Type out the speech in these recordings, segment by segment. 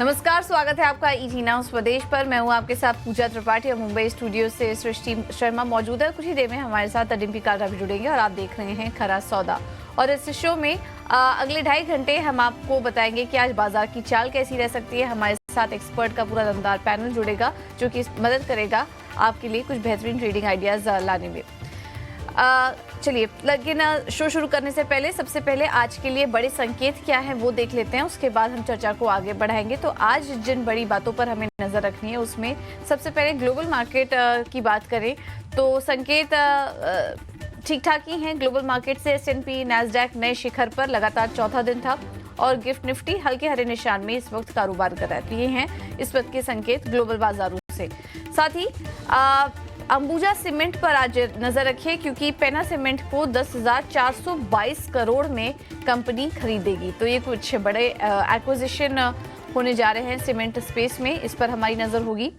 नमस्कार, स्वागत है आपका ईटी नाउ स्वदेश पर। मैं हूं आपके साथ पूजा त्रिपाठी और मुंबई स्टूडियो से सृष्टि शर्मा मौजूद है। कुछ ही देर में हमारे साथ डिम्पी काल्रा भी जुड़ेंगे और आप देख रहे हैं खरा सौदा। और इस शो में अगले 2.5 घंटे हम आपको बताएंगे कि आज बाजार की चाल कैसी रह सकती है। हमारे साथ एक्सपर्ट का पूरा दमदार पैनल जुड़ेगा जो कि मदद करेगा आपके लिए कुछ बेहतरीन ट्रेडिंग आइडियाज लाने में। चलिए, लेकिन शो शुरू करने से पहले सबसे पहले आज के लिए बड़े संकेत क्या हैं वो देख लेते हैं, उसके बाद हम चर्चा को आगे बढ़ाएंगे। तो आज जिन बड़ी बातों पर हमें नजर रखनी है उसमें सबसे पहले ग्लोबल मार्केट की बात करें तो संकेत ठीक ठाक ही हैं। ग्लोबल मार्केट से S&P नैस्डैक नए शिखर पर लगातार चौथा दिन था और गिफ्ट निफ्टी हल्के हरे निशान में इस वक्त कारोबार कर रहा है। तो ये हैं इस वक्त के संकेत ग्लोबल बाजारों से। साथ ही अंबुजा सीमेंट पर आज नजर रखिए क्योंकि पेना सीमेंट को 10,422 करोड़ में कंपनी खरीदेगी। तो ये कुछ बड़े एक्विजिशन होने जा रहे हैं सीमेंट स्पेस में, इस पर हमारी नजर होगी।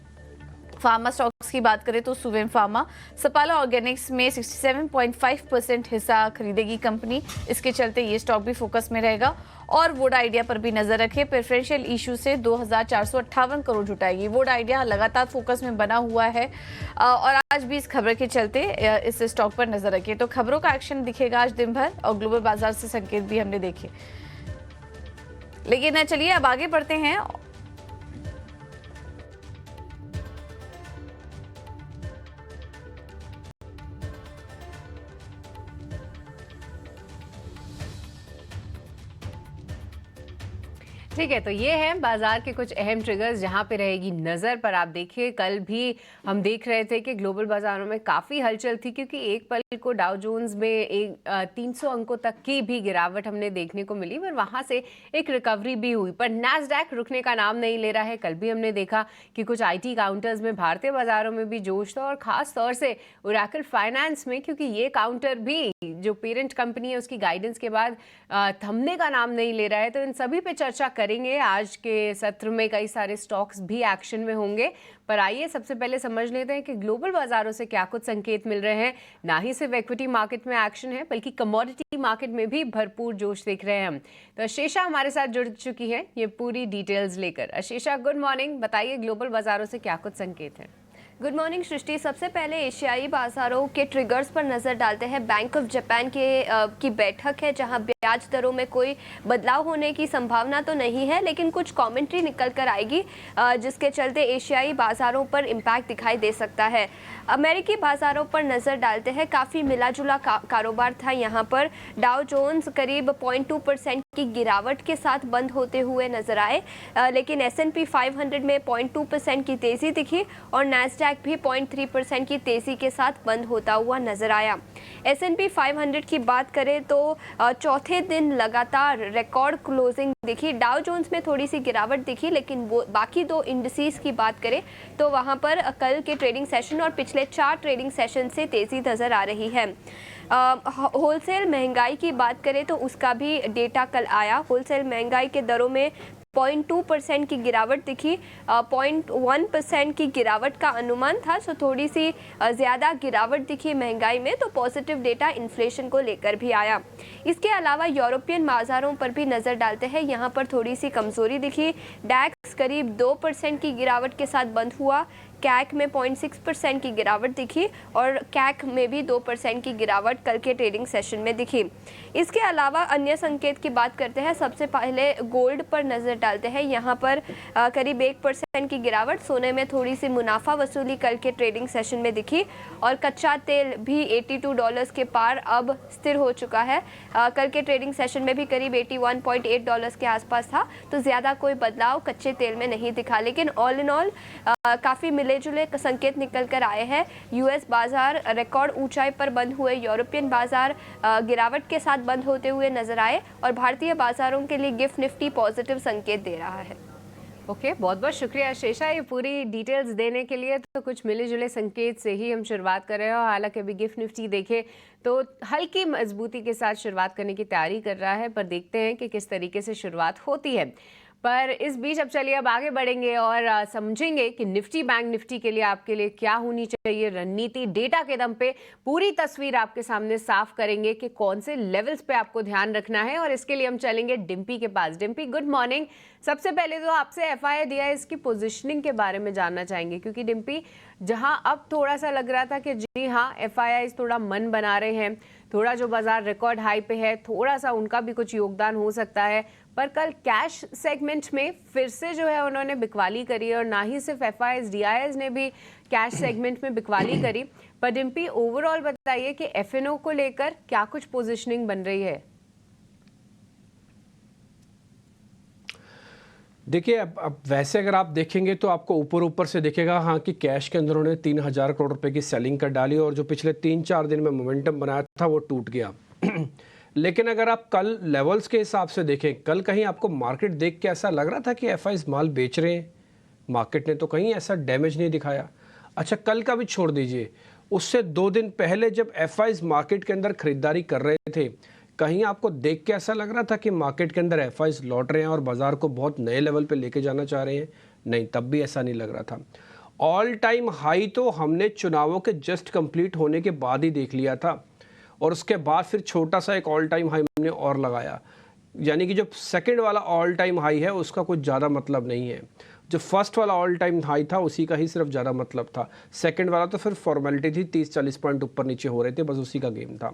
फार्मा स्टॉक्स की बात करें तो सुवेम फार्मा सपाला ऑर्गेनिक्स में 67.5% हिस्सा खरीदेगी कंपनी। इसके चलते ये स्टॉक भी फोकस में रहेगा। और वोडा आइडिया पर भी नजर रखें, प्रेफरेंशियल इशू से 2,458 करोड़ जुटाएगी। वोडा आइडिया लगातार फोकस में बना हुआ है और आज भी इस खबर के चलते इस स्टॉक पर नजर रखें। तो खबरों का एक्शन दिखेगा आज दिन भर और ग्लोबल बाजार से संकेत भी हमने देखे। लेकिन चलिए अब आगे बढ़ते हैं। ठीक है, तो ये हैं बाजार के कुछ अहम ट्रिगर्स जहां पे रहेगी नज़र। पर आप देखिए, कल भी हम देख रहे थे कि ग्लोबल बाजारों में काफ़ी हलचल थी क्योंकि एक पल को डाउ जोन्स में 300 अंकों तक की भी गिरावट हमने देखने को मिली, पर वहां से एक रिकवरी भी हुई। पर नैस्डैक रुकने का नाम नहीं ले रहा है। कल भी हमने देखा कि कुछ IT काउंटर्स में भारतीय बाजारों में भी जोश था और खास तौर से ओरेकल फाइनेंस में, क्योंकि ये काउंटर भी जो पेरेंट कंपनी है उसकी गाइडेंस के बाद थमने का नाम नहीं ले रहा है। तो इन सभी पे चर्चा करेंगे। आज के सत्र में कई सारे स्टॉक्स भी एक्शन में होंगे। पर आइए सबसे पहले समझ लेते हैं कि ग्लोबल बाजारों से क्या कुछ संकेत मिल रहे हैं। ना ही सिर्फ इक्विटी मार्केट में एक्शन है बल्कि कमोडिटी मार्केट में भी भरपूर जोश देख रहे हैं हम। तो अशेषा हमारे साथ जुड़ चुकी है ये पूरी डिटेल्स लेकर। Ashesha, good morning. बताइए ग्लोबल बाजारों से क्या कुछ संकेत है। गुड मॉर्निंग सृष्टि। सबसे पहले एशियाई बाजारों के ट्रिगर्स पर नज़र डालते हैं। बैंक ऑफ जापान की बैठक है जहां ब्याज दरों में कोई बदलाव होने की संभावना तो नहीं है, लेकिन कुछ कमेंट्री निकल कर आएगी जिसके चलते एशियाई बाजारों पर इम्पैक्ट दिखाई दे सकता है। अमेरिकी बाजारों पर नज़र डालते हैं। काफ़ी मिला जुला कारोबार था यहाँ पर। डाउ जोन्स करीब 0.2% की गिरावट के साथ बंद होते हुए नजर आए, लेकिन S&P 500 में 0.2% की तेज़ी दिखी और नैस्डैक भी 0.3% की तेजी के साथ बंद होता हुआ नजर आया। S&P 500 की बात करें तो चौथे दिन लगातार रिकॉर्ड क्लोजिंग दिखी। डाउ जोन्स में थोड़ी सी गिरावट दिखी, लेकिन वो बाकी दो इंडिसेस की बात करें तो वहां पर कल के ट्रेडिंग सेशन और पिछले 4 ट्रेडिंग सेशन से तेजी नजर आ रही है। होलसेल महंगाई की बात करें तो उसका भी डेटा कल आया। होलसेल महंगाई के दरों में 0.2% की गिरावट दिखी। 0.1% की गिरावट का अनुमान था, सो थोड़ी सी ज़्यादा गिरावट दिखी महंगाई में। तो पॉजिटिव डेटा इन्फ्लेशन को लेकर भी आया। इसके अलावा यूरोपियन बाजारों पर भी नज़र डालते हैं। यहाँ पर थोड़ी सी कमज़ोरी दिखी। डैक्स करीब 2% की गिरावट के साथ बंद हुआ। कैक में 0.6% की गिरावट दिखी और कैक में भी 2% की गिरावट कल के ट्रेडिंग सेशन में दिखी। इसके अलावा अन्य संकेत की बात करते हैं। सबसे पहले गोल्ड पर नज़र डालते हैं। यहाँ पर करीब 1% की गिरावट। सोने में थोड़ी सी मुनाफा वसूली कल के ट्रेडिंग सेशन में दिखी और कच्चा तेल भी $82 के पार अब स्थिर हो चुका है। कल के ट्रेडिंग सेशन में भी करीब $81.8 के आसपास था, तो ज़्यादा कोई बदलाव कच्चे तेल में नहीं दिखा। लेकिन ऑल इन ऑल काफ़ी मिले जुले संकेत निकल कर आए हैं। US बाजार रिकॉर्ड ऊंचाई पर बंद हुए, यूरोपियन बाजार गिरावट के साथ बंद होते हुए नजर आए और भारतीय बाजारों के लिए गिफ्ट निफ्टी पॉजिटिव संकेत दे रहा है। ओके, बहुत बहुत शुक्रिया अशेषा ये पूरी डिटेल्स देने के लिए। तो कुछ मिले जुले संकेत से ही हम शुरुआत कर रहे हैं और हालांकि अभी गिफ्ट निफ्टी देखे तो हल्की मजबूती के साथ शुरुआत करने की तैयारी कर रहा है, पर देखते हैं कि किस तरीके से शुरुआत होती है। पर इस बीच अब चलिए अब आगे बढ़ेंगे और समझेंगे कि निफ्टी बैंक निफ्टी के लिए आपके लिए क्या होनी चाहिए रणनीति। डेटा के दम पे पूरी तस्वीर आपके सामने साफ करेंगे कि कौन से लेवल्स पे आपको ध्यान रखना है, और इसके लिए हम चलेंगे डिम्पी के पास। Dimpy, good morning. सबसे पहले तो आपसे FII की पोजीशनिंग के बारे में जानना चाहेंगे, क्योंकि डिम्पी जहां अब थोड़ा सा लग रहा था कि जी हाँ FII थोड़ा मन बना रहे हैं, थोड़ा जो बाजार रिकॉर्ड हाई पे है थोड़ा सा उनका भी कुछ योगदान हो सकता है, पर कल कैश सेगमेंट में फिर से जो है उन्होंने बिकवाली करी, और ना ही सिर्फ FIIs DIIs ने भी कैश सेगमेंट में बिकवाली करी। पर डिम्पी, ओवरऑल बताइए कि FNO को लेकर क्या कुछ पोजीशनिंग बन रही है? देखिए, अब वैसे अगर आप देखेंगे तो आपको ऊपर ऊपर से दिखेगा हाँ कि कैश के अंदर उन्होंने 3000 करोड़ रुपए की सेलिंग कर डाली, और जो पिछले 3-4 दिन में मोमेंटम बनाया था वो टूट गया। लेकिन अगर आप कल लेवल्स के हिसाब से देखें, कल कहीं आपको मार्केट देख के ऐसा लग रहा था कि FIs माल बेच रहे हैं? मार्केट ने तो कहीं ऐसा डैमेज नहीं दिखाया। अच्छा, कल का भी छोड़ दीजिए, उससे 2 दिन पहले जब FIs मार्केट के अंदर खरीदारी कर रहे थे, कहीं आपको देख के ऐसा लग रहा था कि मार्केट के अंदर FIs लौट रहे हैं और बाजार को बहुत नए लेवल पे लेके जाना चाह रहे हैं? नहीं, तब भी ऐसा नहीं लग रहा था। ऑल टाइम हाई तो हमने चुनावों के जस्ट कंप्लीट होने के बाद ही देख लिया था, और उसके बाद फिर छोटा सा एक ऑल टाइम हाई हमने और लगाया। यानी कि जो सेकंड वाला ऑल टाइम हाई है उसका कुछ ज़्यादा मतलब नहीं है, जो फर्स्ट वाला ऑल टाइम हाई था उसी का ही सिर्फ ज़्यादा मतलब था। सेकंड वाला तो फिर फॉर्मेलिटी थी, 30-40 पॉइंट ऊपर नीचे हो रहे थे, बस उसी का गेम था।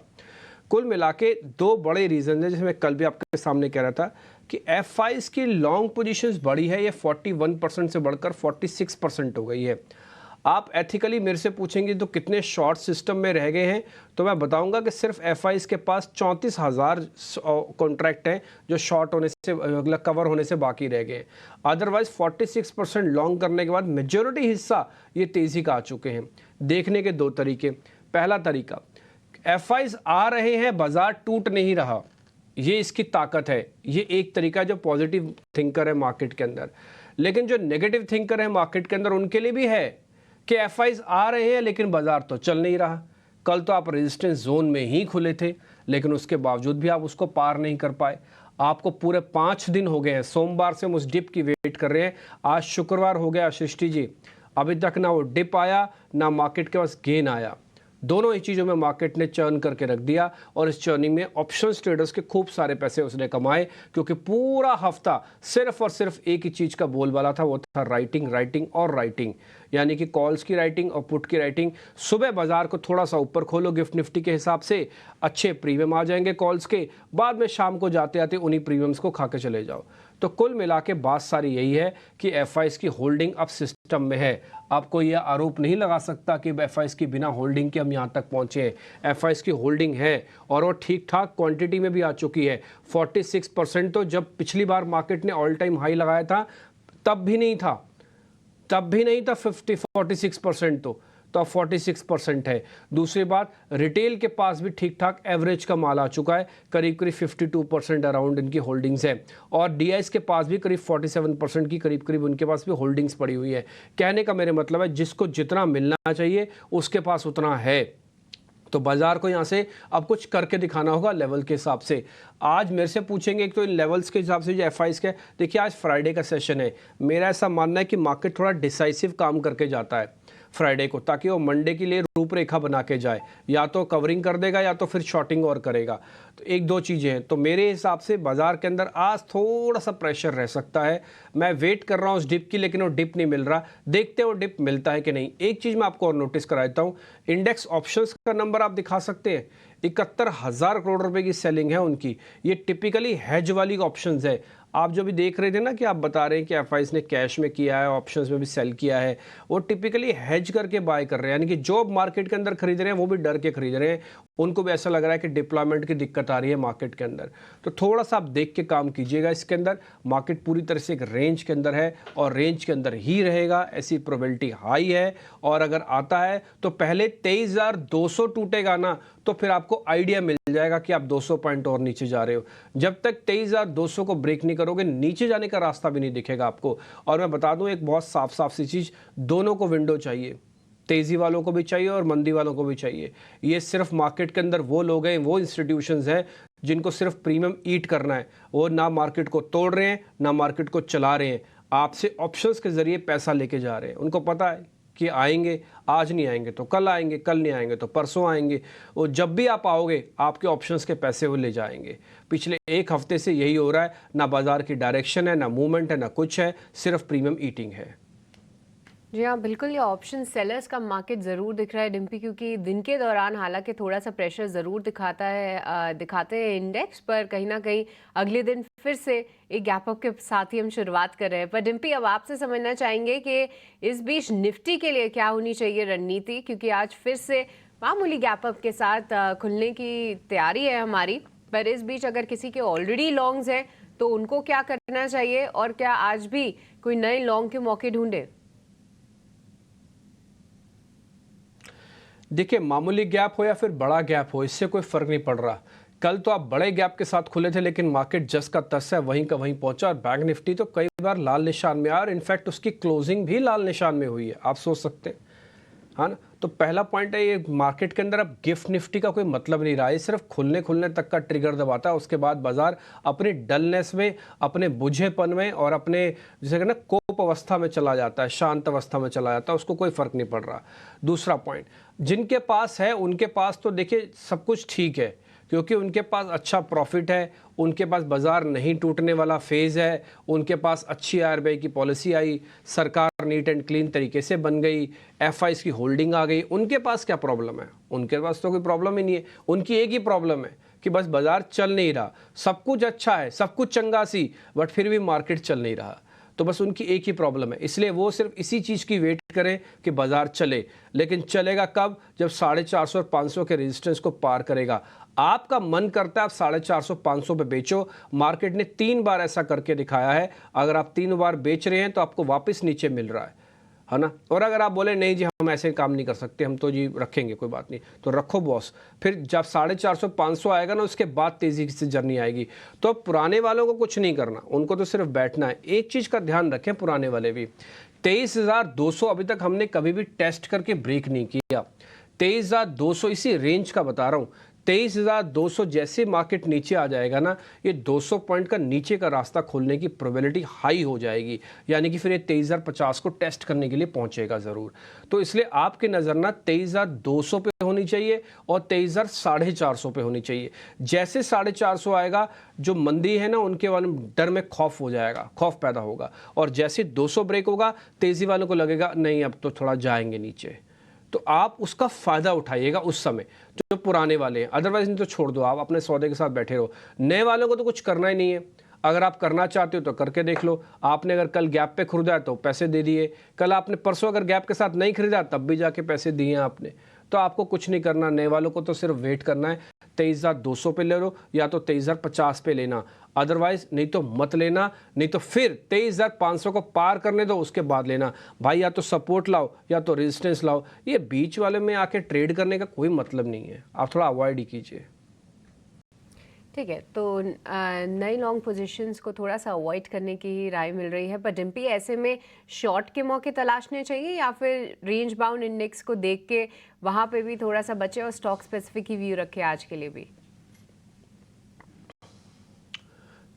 कुल मिला के 2 बड़े रीज़न है, जैसे मैं कल भी आपके सामने कह रहा था कि FIs की लॉन्ग पोजीशंस बढ़ी है, ये 41% से बढ़कर 46% हो गई है। आप एथिकली मेरे से पूछेंगे तो कितने शॉर्ट सिस्टम में रह गए हैं, तो मैं बताऊंगा कि सिर्फ FIs के पास 34,000 कॉन्ट्रैक्ट हैं जो शॉर्ट होने से कवर होने से बाकी रह गए। अदरवाइज 46% लॉन्ग करने के बाद मेजॉरिटी हिस्सा ये तेज़ी का आ चुके हैं। देखने के 2 तरीके। पहला तरीका, FIs आ रहे हैं, बाजार टूट नहीं रहा, ये इसकी ताकत है। ये एक तरीका जो पॉजिटिव थिंकर है मार्केट के अंदर। लेकिन जो नेगेटिव थिंकर है मार्केट के अंदर उनके लिए भी है कि FIs आ रहे हैं लेकिन बाजार तो चल नहीं रहा। कल तो आप रेजिस्टेंस जोन में ही खुले थे, लेकिन उसके बावजूद भी आप उसको पार नहीं कर पाए। आपको पूरे 5 दिन हो गए हैं, सोमवार से हम उस डिप की वेट कर रहे हैं। आज शुक्रवार हो गया सृष्टि जी, अभी तक ना वो डिप आया ना मार्केट के पास गेन आया। दोनों ही चीज़ों में मार्केट ने चर्न करके रख दिया, और इस चर्निंग में ऑप्शंस ट्रेडर्स के खूब सारे पैसे उसने कमाए, क्योंकि पूरा हफ्ता सिर्फ और सिर्फ एक ही चीज़ का बोलबाला था, वो था राइटिंग राइटिंग और राइटिंग। यानी कि कॉल्स की राइटिंग और पुट की राइटिंग। सुबह बाजार को थोड़ा सा ऊपर खोलो गिफ्ट निफ्टी के हिसाब से, अच्छे प्रीमियम आ जाएंगे कॉल्स के, बाद में शाम को जाते आते उन्हीं प्रीमियम्स को खा के चले जाओ। तो कुल मिला के बात सारी यही है कि FIs की होल्डिंग अब सिस्टम में है। आपको यह आरोप नहीं लगा सकता कि FIs की बिना होल्डिंग के हम यहाँ तक पहुँचे हैं। FIs की होल्डिंग है, और वो ठीक ठाक क्वांटिटी में भी आ चुकी है। 46% तो जब पिछली बार मार्केट ने ऑल टाइम हाई लगाया था तब भी नहीं था, 46% तो अब 46% है। दूसरी बात, रिटेल के पास भी ठीक ठाक एवरेज का माल आ चुका है, करीब करीब 52% अराउंड इनकी होल्डिंग्स है, और DIs के पास भी करीब 47% की करीब करीब उनके पास भी होल्डिंग्स पड़ी हुई है। कहने का मेरे मतलब है जिसको जितना मिलना चाहिए उसके पास उतना है। तो बाजार को यहाँ से अब कुछ करके दिखाना होगा लेवल के हिसाब से। आज मेरे से पूछेंगे एक तो इन लेवल्स के हिसाब से जो FIs के, देखिए आज फ्राइडे का सेशन है, मेरा ऐसा मानना है कि मार्केट थोड़ा डिसाइसिव काम करके जाता है फ्राइडे को, ताकि वो मंडे के लिए रूपरेखा बना के जाए। या तो कवरिंग कर देगा या तो फिर शॉर्टिंग और करेगा। तो 1-2 चीज़ें हैं। तो मेरे हिसाब से बाजार के अंदर आज थोड़ा सा प्रेशर रह सकता है। मैं वेट कर रहा हूँ उस डिप की, लेकिन वो डिप नहीं मिल रहा। देखते हैं वो डिप मिलता है कि नहीं। एक चीज़ मैं आपको और नोटिस करा देता हूँ, इंडेक्स ऑप्शंस का नंबर आप दिखा सकते हैं, 71,000 करोड़ रुपए की सेलिंग है उनकी। ये टिपिकली हेज वाली ऑप्शंस है। आप जो भी देख रहे थे ना कि आप बता रहे हैं कि FIs ने कैश में किया है, ऑप्शंस में भी सेल किया है, वो टिपिकली हेज करके बाय कर रहे हैं। यानी कि जो मार्केट के अंदर खरीद रहे हैं वो भी डर के खरीद रहे हैं, उनको भी ऐसा लग रहा है कि डिप्लॉयमेंट की दिक्कत आ रही है मार्केट के अंदर। तो थोड़ा सा आप देख के काम कीजिएगा। इसके अंदर मार्केट पूरी तरह से एक रेंज के अंदर है और रेंज के अंदर ही रहेगा, ऐसी प्रोबेबिलिटी हाई है। और अगर आता है तो पहले 23,200 टूटेगा ना, तो फिर आपको आइडिया मिल जाएगा कि आप 200 पॉइंट और नीचे जा रहे हो। जब तक 23,200 को ब्रेक नहीं करोगे, नीचे जाने का रास्ता भी नहीं दिखेगा आपको। और मैं बता दूं एक बहुत साफ साफ सी चीज़, दोनों को विंडो चाहिए। तेज़ी वालों को भी चाहिए और मंदी वालों को भी चाहिए। ये सिर्फ मार्केट के अंदर वो लोग हैं, वो इंस्टीट्यूशंस हैं जिनको सिर्फ प्रीमियम ईट करना है। वो ना मार्केट को तोड़ रहे हैं ना मार्केट को चला रहे हैं, आपसे ऑप्शंस के ज़रिए पैसा लेके जा रहे हैं। उनको पता है कि आएंगे, आज नहीं आएंगे तो कल आएंगे, कल नहीं आएंगे तो परसों आएंगे, और जब भी आप आओगे आपके ऑप्शंस के पैसे वो ले जाएंगे। पिछले एक हफ्ते से यही हो रहा है, ना बाजार की डायरेक्शन है, ना मूवमेंट है, ना कुछ है, सिर्फ प्रीमियम ईटिंग है। जी हाँ, बिल्कुल। ये ऑप्शन सेलर्स का मार्केट ज़रूर दिख रहा है डिम्पी, क्योंकि दिन के दौरान हालांकि थोड़ा सा प्रेशर ज़रूर दिखाते हैं इंडेक्स पर, कहीं ना कहीं अगले दिन फिर से एक गैप अप के साथ ही हम शुरुआत कर रहे हैं। पर डिम्पी, अब आपसे समझना चाहेंगे कि इस बीच निफ्टी के लिए क्या होनी चाहिए रणनीति, क्योंकि आज फिर से मामूली गैप अप के साथ खुलने की तैयारी है हमारी। पर इस बीच अगर किसी के ऑलरेडी लॉन्ग्स हैं तो उनको क्या करना चाहिए, और क्या आज भी कोई नए लॉन्ग के मौके ढूंढे? देखिए, मामूली गैप हो या फिर बड़ा गैप हो, इससे कोई फ़र्क नहीं पड़ रहा। कल तो आप बड़े गैप के साथ खुले थे, लेकिन मार्केट जस का तस है वहीं का वहीं पहुंचा, और बैंक निफ्टी तो कई बार लाल निशान में आया, और इनफैक्ट उसकी क्लोजिंग भी लाल निशान में हुई है, आप सोच सकते हैं, हाँ ना। तो पहला पॉइंट है, ये मार्केट के अंदर अब गिफ्ट निफ्टी का कोई मतलब नहीं रहा है, सिर्फ खुलने तक का ट्रिगर दबाता है। उसके बाद बाजार अपनी डलनेस में, अपने बुझेपन में और अपने जैसे कि ना कोप अवस्था में चला जाता है, शांत अवस्था में चला जाता है, उसको कोई फर्क नहीं पड़ रहा। दूसरा पॉइंट, जिनके पास है उनके पास तो देखिए सब कुछ ठीक है, क्योंकि उनके पास अच्छा प्रॉफिट है, उनके पास बाजार नहीं टूटने वाला फेज़ है, उनके पास अच्छी आरबीआई की पॉलिसी आई, सरकार नीट एंड क्लीन तरीके से बन गई, एफआईज की होल्डिंग आ गई। उनके पास क्या प्रॉब्लम है? उनके पास तो कोई प्रॉब्लम ही नहीं है। उनकी एक ही प्रॉब्लम है कि बस बाजार चल नहीं रहा, सब कुछ अच्छा है, सब कुछ चंगा सी, बट फिर भी मार्केट चल नहीं रहा। तो बस उनकी एक ही प्रॉब्लम है, इसलिए वो सिर्फ इसी चीज़ की वेट करें कि बाजार चले। लेकिन चलेगा कब? जब 450 और 500 के रेजिस्टेंस को पार करेगा। आपका मन करता है आप 450 500 पे बेचो। मार्केट ने 3 बार ऐसा करके दिखाया है। अगर आप 3 बार बेच रहे हैं तो आपको वापस नीचे मिल रहा है ना। और अगर आप बोले नहीं जी हम ऐसे काम नहीं कर सकते, हम तो जी रखेंगे, कोई बात नहीं, तो रखो बॉस। फिर जब 450 500 आएगा ना, उसके बाद तेज़ी से जर्नी आएगी। तो पुराने वालों को कुछ नहीं करना, उनको तो सिर्फ बैठना है। एक चीज़ का ध्यान रखें, पुराने वाले भी 23,200 अभी तक हमने कभी भी टेस्ट करके ब्रेक नहीं किया। 23,200 इसी रेंज का बता रहा हूँ। 23,200 जैसे मार्केट नीचे आ जाएगा ना, ये 200 पॉइंट का नीचे का रास्ता खोलने की प्रोबेबिलिटी हाई हो जाएगी, यानी कि फिर ये 23,050 को टेस्ट करने के लिए पहुंचेगा ज़रूर। तो इसलिए आपकी नज़र ना 23,200 पे होनी चाहिए और 23,450 पे होनी चाहिए। जैसे 450 आएगा, जो मंदी है ना उनके वाले डर में खौफ हो जाएगा, खौफ पैदा होगा, और जैसे 200 ब्रेक होगा तेज़ी वालों को लगेगा नहीं अब तो थोड़ा जाएंगे नीचे, तो आप उसका फ़ायदा उठाइएगा उस समय, जो पुराने वाले हैं। अदरवाइज नहीं तो छोड़ दो, आप अपने सौदे के साथ बैठे रहो। नए वालों को तो कुछ करना ही नहीं है। अगर आप करना चाहते हो तो करके देख लो। आपने अगर कल गैप पे खरीदा है तो पैसे दे दिए, कल आपने परसों अगर गैप के साथ नहीं खरीदा तब भी जाके पैसे दिए आपने। तो आपको कुछ नहीं करना, नए वालों को तो सिर्फ वेट करना है। 23,200 पे ले लो या तो 23,050 पे लेना, अदरवाइज नहीं तो मत लेना। नहीं तो फिर 23,500 को पार करने दो, उसके बाद लेना। भाई या तो सपोर्ट लाओ या तो रेजिस्टेंस लाओ। ये बीच वाले में आके ट्रेड करने का कोई मतलब नहीं है, आप थोड़ा अवॉइड ही कीजिए। ठीक है, तो नई लॉन्ग पोजीशंस को थोड़ा सा अवॉइड करने की ही राय मिल रही है। पर डिम्पी, ऐसे में शॉर्ट के मौके तलाशने चाहिए या फिर रेंज बाउंड इंडेक्स को देख के वहाँ पे भी थोड़ा सा बचे और स्टॉक स्पेसिफिक ही व्यू रखे आज के लिए भी?